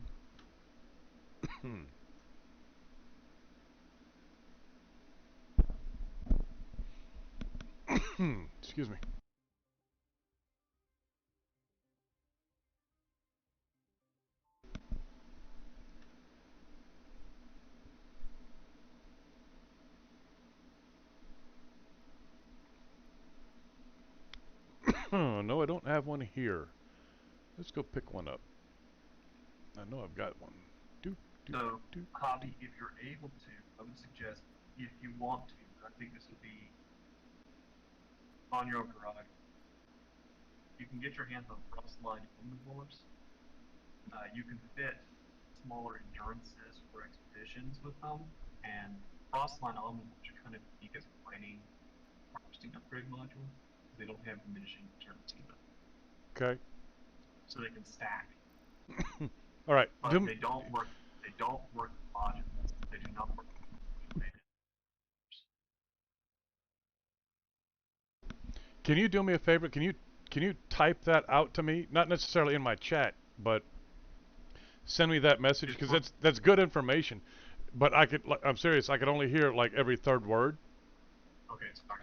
Excuse me. Oh, no, I don't have one here. Let's go pick one up. I know I've got one. Do, do, So, do, do. hobby, if you're able to, I would suggest if you want to, I think this would be on your own garage. You can get your hands on Frostline omnivores. You can fit smaller endurances for expeditions with them, and Frostline omnivores are kind of unique as a mining harvesting upgrade module. They don't have diminishing returns either, Okay. so they can stack, All right. but they don't work. They don't work with modules. They do not work with modules. Can you do me a favor? Can you type that out to me? Not necessarily in my chat, but send me that message because that's good information. But I'm serious. I could only hear like every third word, Okay, sorry.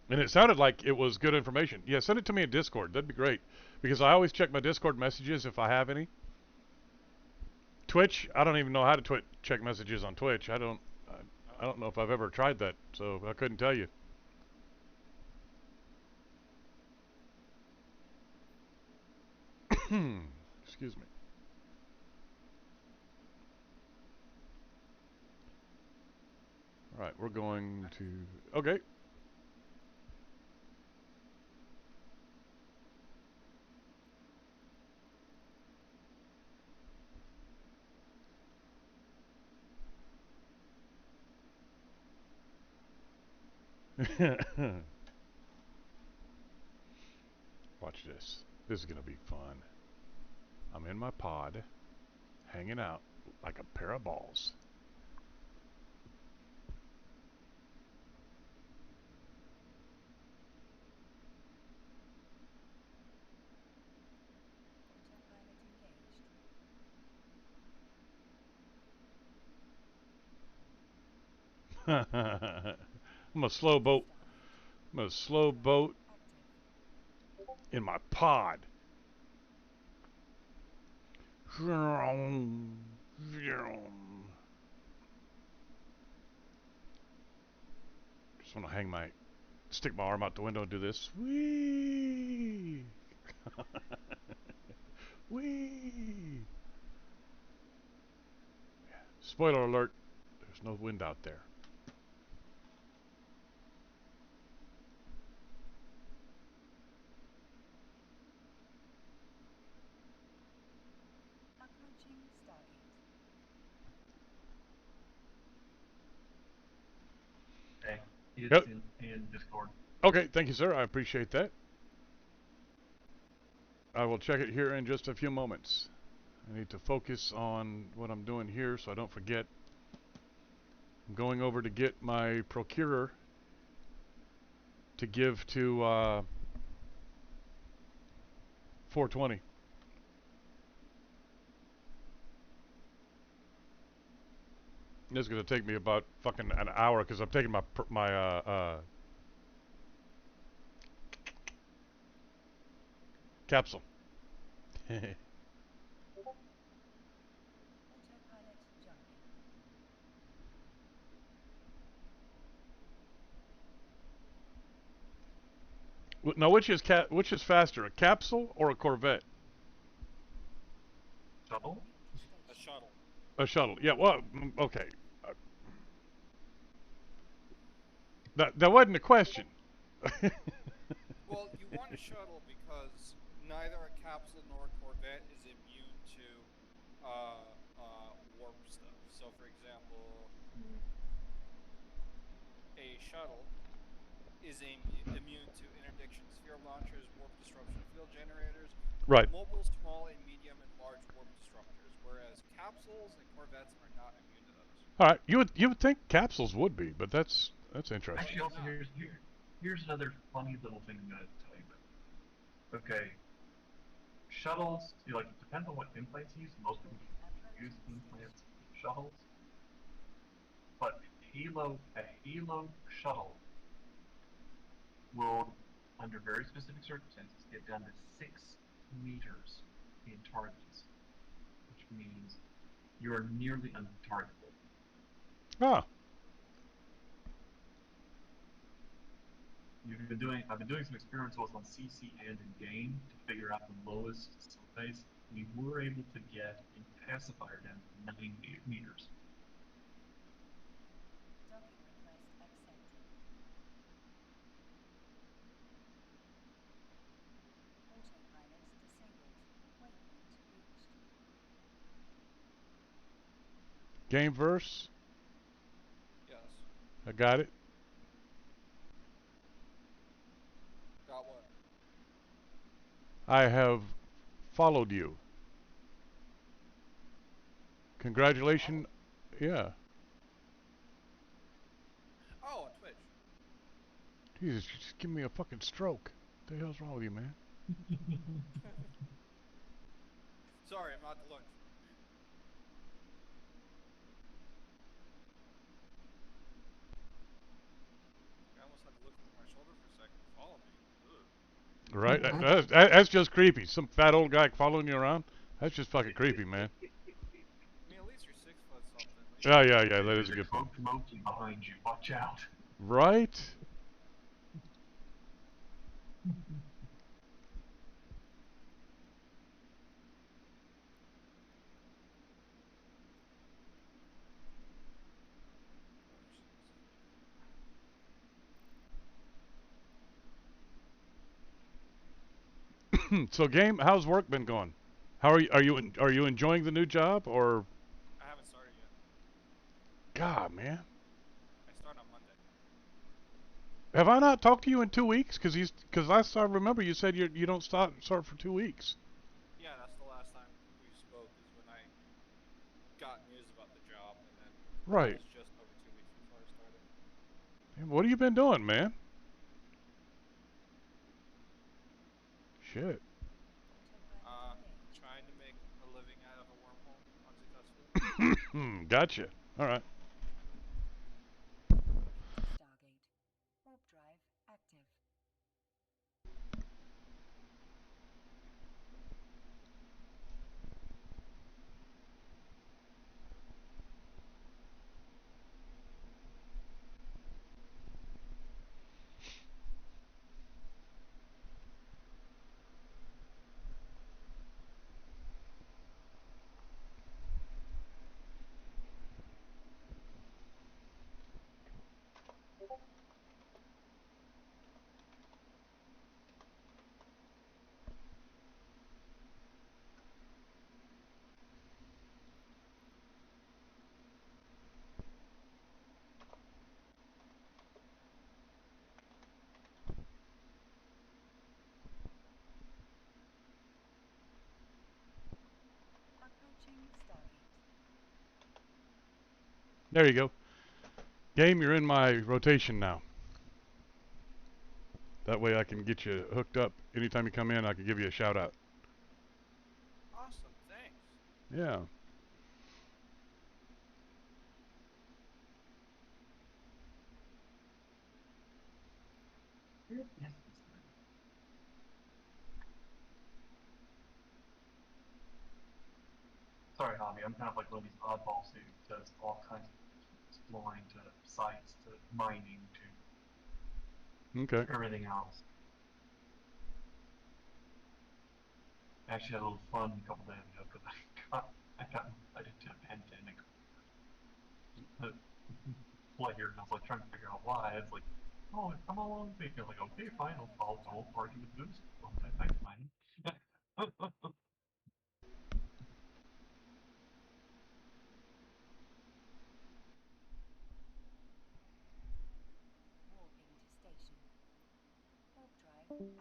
and it sounded like it was good information. Yeah, send it to me in Discord. That'd be great because I always check my Discord messages if I have any. Twitch, I don't even know how to check messages on Twitch. I don't know if I've ever tried that, so I couldn't tell you. Excuse me. All right, we're going to. Okay. Watch this. This is gonna be fun. I'm in my pod, hanging out like a pair of balls. Content limit engaged. I'm a slow boat. Stop. I'm a slow boat Active. in my pod. Just want to stick my arm out the window and do this. Whee! Whee! Spoiler alert, there's no wind out there. It's Yep. in Discord. Okay, thank you, sir. I appreciate that. I will check it here in just a few moments. I need to focus on what I'm doing here so I don't forget. I'm going over to get my procurer to give to 420. This is going to take me about fucking an hour because I'm taking my capsule. Autopilot jumping. Now, which is faster, a capsule or a Corvette? Shuttle? Walking to A station. shuttle. A shuttle. Yeah. Well, okay. Uh, that wasn't a question. Well, you want a shuttle because neither a capsule nor a Corvette is immune to warp stuff. So, for example, a shuttle is immune to interdiction sphere launchers, warp disruption field generators, Right. mobile, small, and medium and large warp disruptors, whereas capsules and Corvettes are not immune to those. All right. You would think capsules would be, but that's interesting. Actually, They're also not. here's another funny little thing I'm gonna tell you about. Okay, shuttles. Like it depends on what implants you use. Most people use Approaching implants station. in shuttles, but a Halo shuttle will, under very specific circumstances, get down to 6 meters in targets, which means you're nearly untargetable. Ah. I've been doing some experiments both on CC and in game to figure out the lowest size. We were able to get a pacifier down to 9 meters. Docking request accepted. Autopilot disabled. Waypoint reached. Game verse. Yes. I got it. Got what? I have followed you. Congratulations. Follow. Yeah. Oh, on Twitch. Jesus, just give me a fucking stroke. What the hell's wrong with you, man? Sorry, I'm not at lunch. I almost had to look over my shoulder for a second. Follow me. Ugh. Right? That's just creepy. Some fat old guy following you around. That's just fucking creepy, man. I mean, at least you're 6 foot something. At least Yeah, you're yeah, not yeah. That is There's a a good point. cloaked monkey behind you. Watch out. Right? So, game. How's work been going? How are you enjoying the new job or? I haven't started yet. God, man. I start on Monday. Have I not talked to you in 2 weeks? Because last I remember you said you don't start for 2 weeks. Yeah, that's the last time we spoke is when I got news about the job, and then it Right. was just over 2 weeks before I started. What have you been doing, man? Shit. Autopilot engaged. Trying to make a living out of a wormhole unsuccessfully. Gotcha. All right. Walking to Stargate. Warp drive active. There you go. Game, you're in my rotation now. That way I can get you hooked up. Anytime you come in, I can give you a shout out. Awesome, thanks. Yeah. Where is this thing? Sorry, Hobby. I'm kind of like one of these oddballs who does all kinds of things, from exploring to sites to mining to Okay. everything else. I actually had a little fun a couple days ago because I got invited to a pandemic player, and I was like trying to figure out why. It's like, oh, come along, thing. I was like, okay, fine, I'll argue with Boost. Thanks, mining. Warping to station. Warp drive active.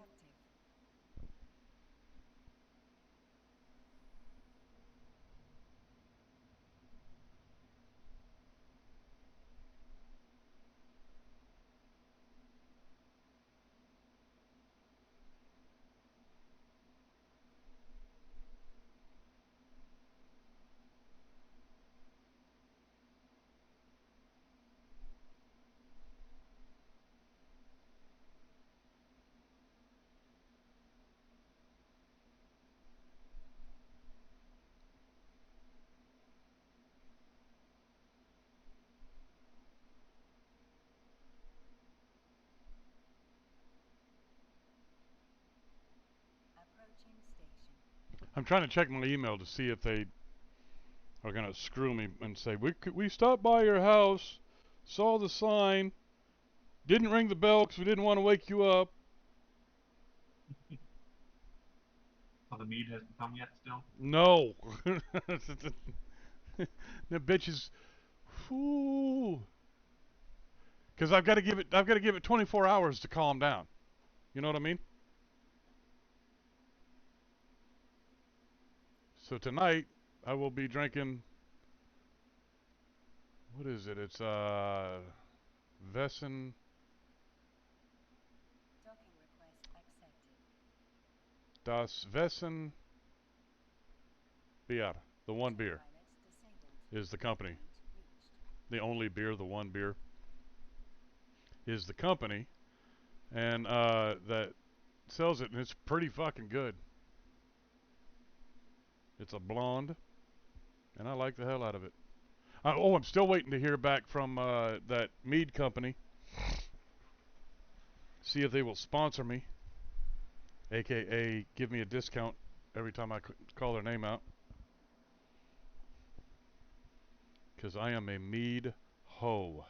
Approaching station. I'm trying to check my email to see if they are going to screw me and say, we stopped by your house, saw the sign, didn't ring the bell because we didn't want to wake you up. So the mead hasn't come yet still? No. The bitch is, because I've got to give it 24 hours to calm down. You know what I mean? So tonight I will be drinking. What is it? It's Vessen Docking request accepted. Das Vessen Bier. The one beer Pilot disabled. is the company. Point reached. The only beer, the one beer, is the company, and that sells it, and it's pretty fucking good. It's a blonde, and I like the hell out of it. I'm still waiting to hear back from that mead company. See if they will sponsor me, aka give me a discount every time I call their name out. Because I am a mead hoe.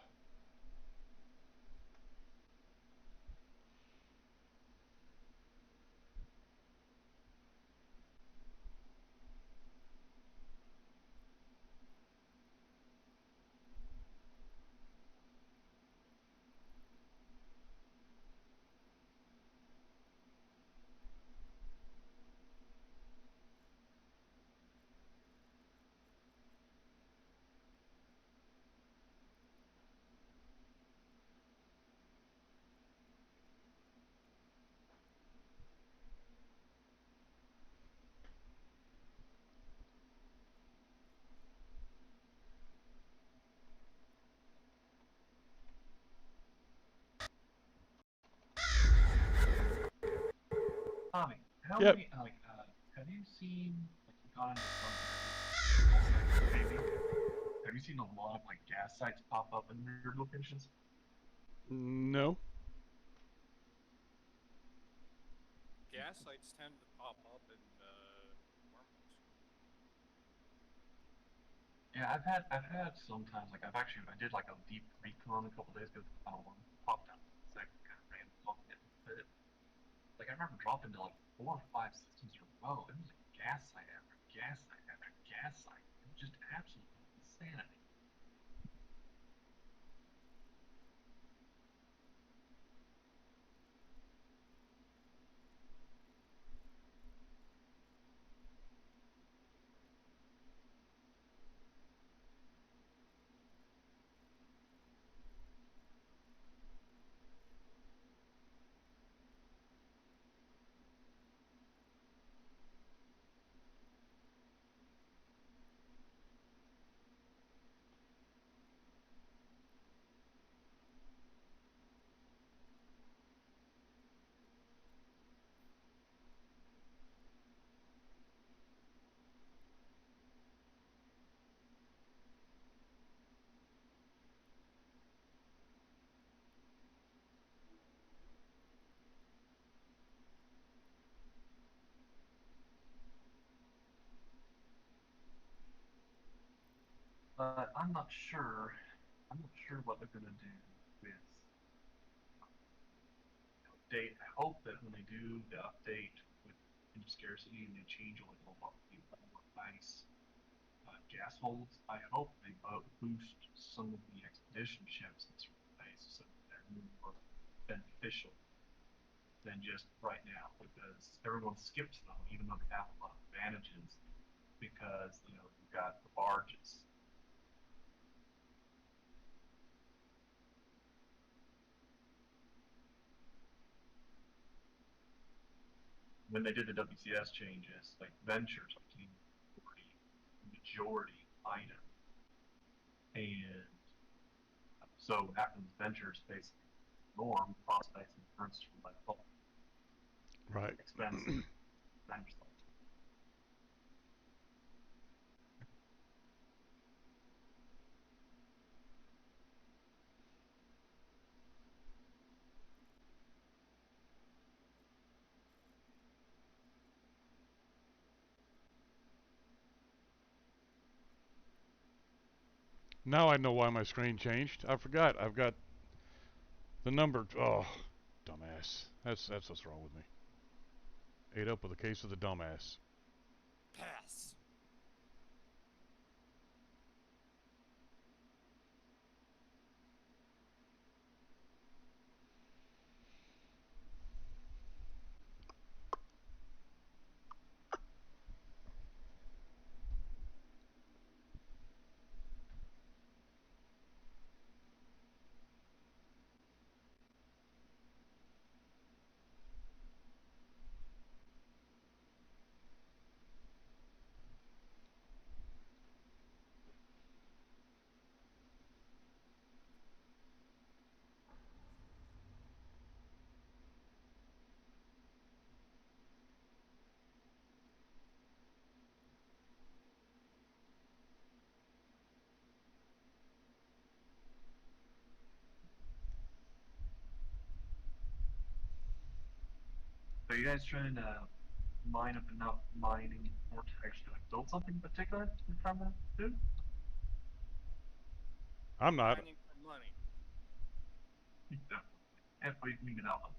Tommy, how Yep. many, have you seen, like, you've gone into some of these maybe? Have you seen a lot of, like, gas sites pop up in weird locations? No. Gas sites tend to pop up in wormholes. Yeah, I've had sometimes, like, I did, like, a deep recon a couple days ago, found one, popped out for a second, kind of ran off it, but like, I remember dropping to, like, 4 or 5 systems in a row. It was like gas site after gas site after gas site. It was just absolute insanity. But I'm not sure. I'm not sure what they're gonna do with update. I hope that when they do the update with into scarcity and they change all the more ice gas holds, I hope they boost some of the expedition ships in certain ways so that they're more beneficial than just right now because everyone skips them even though they have a lot of advantages because you've got the barges. When they did the WCS changes, like Ventures became the majority item, and so what happens? Ventures basically norm prospects and turns from like Right. expensive ventures. Now I know why my screen changed. I forgot. I've got the number. Oh, dumbass. That's what's wrong with me. Ate up with a case of the dumbass. Pass. So you guys trying to mine up enough mining or to actually like build something in particular you're trying to do? I'm not. Mining for money. Definitely. Can't wait to leave it out.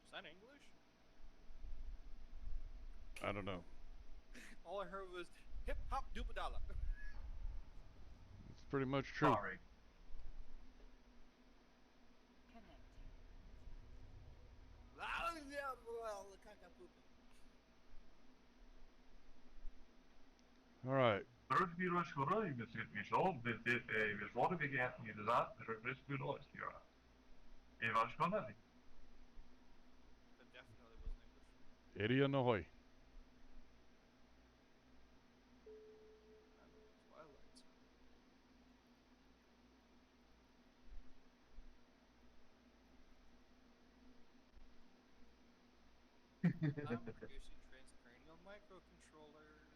Is that English? I don't know. All I heard was hip hop doopadala. It's pretty much true. Sorry. Connecting. All right. That definitely wasn't English. Idiot Ahoy. Twilight Zone. I'm producing transcranial microcontrollers.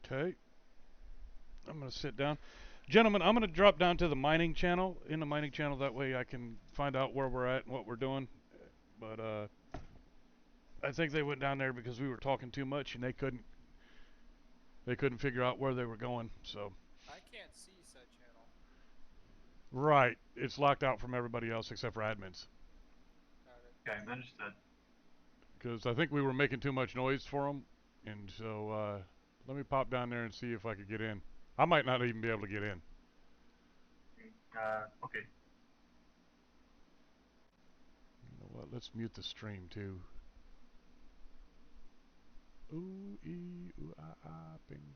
Okay. I'm going to sit down. Gentlemen, I'm going to drop down to the mining channel, in the mining channel. That way I can find out where we're at and what we're doing. But I think they went down there because we were talking too much and they couldn't figure out where they were going. So I can't see said channel. right, it's locked out from everybody else except for admins. Got it. Okay, understood. Because I think we were making too much noise for them, and so let me pop down there and see if I could get in. I might not even be able to get in. Okay. Well, let's mute the stream too. Ooh, ee, ooh, ah, ah, bing,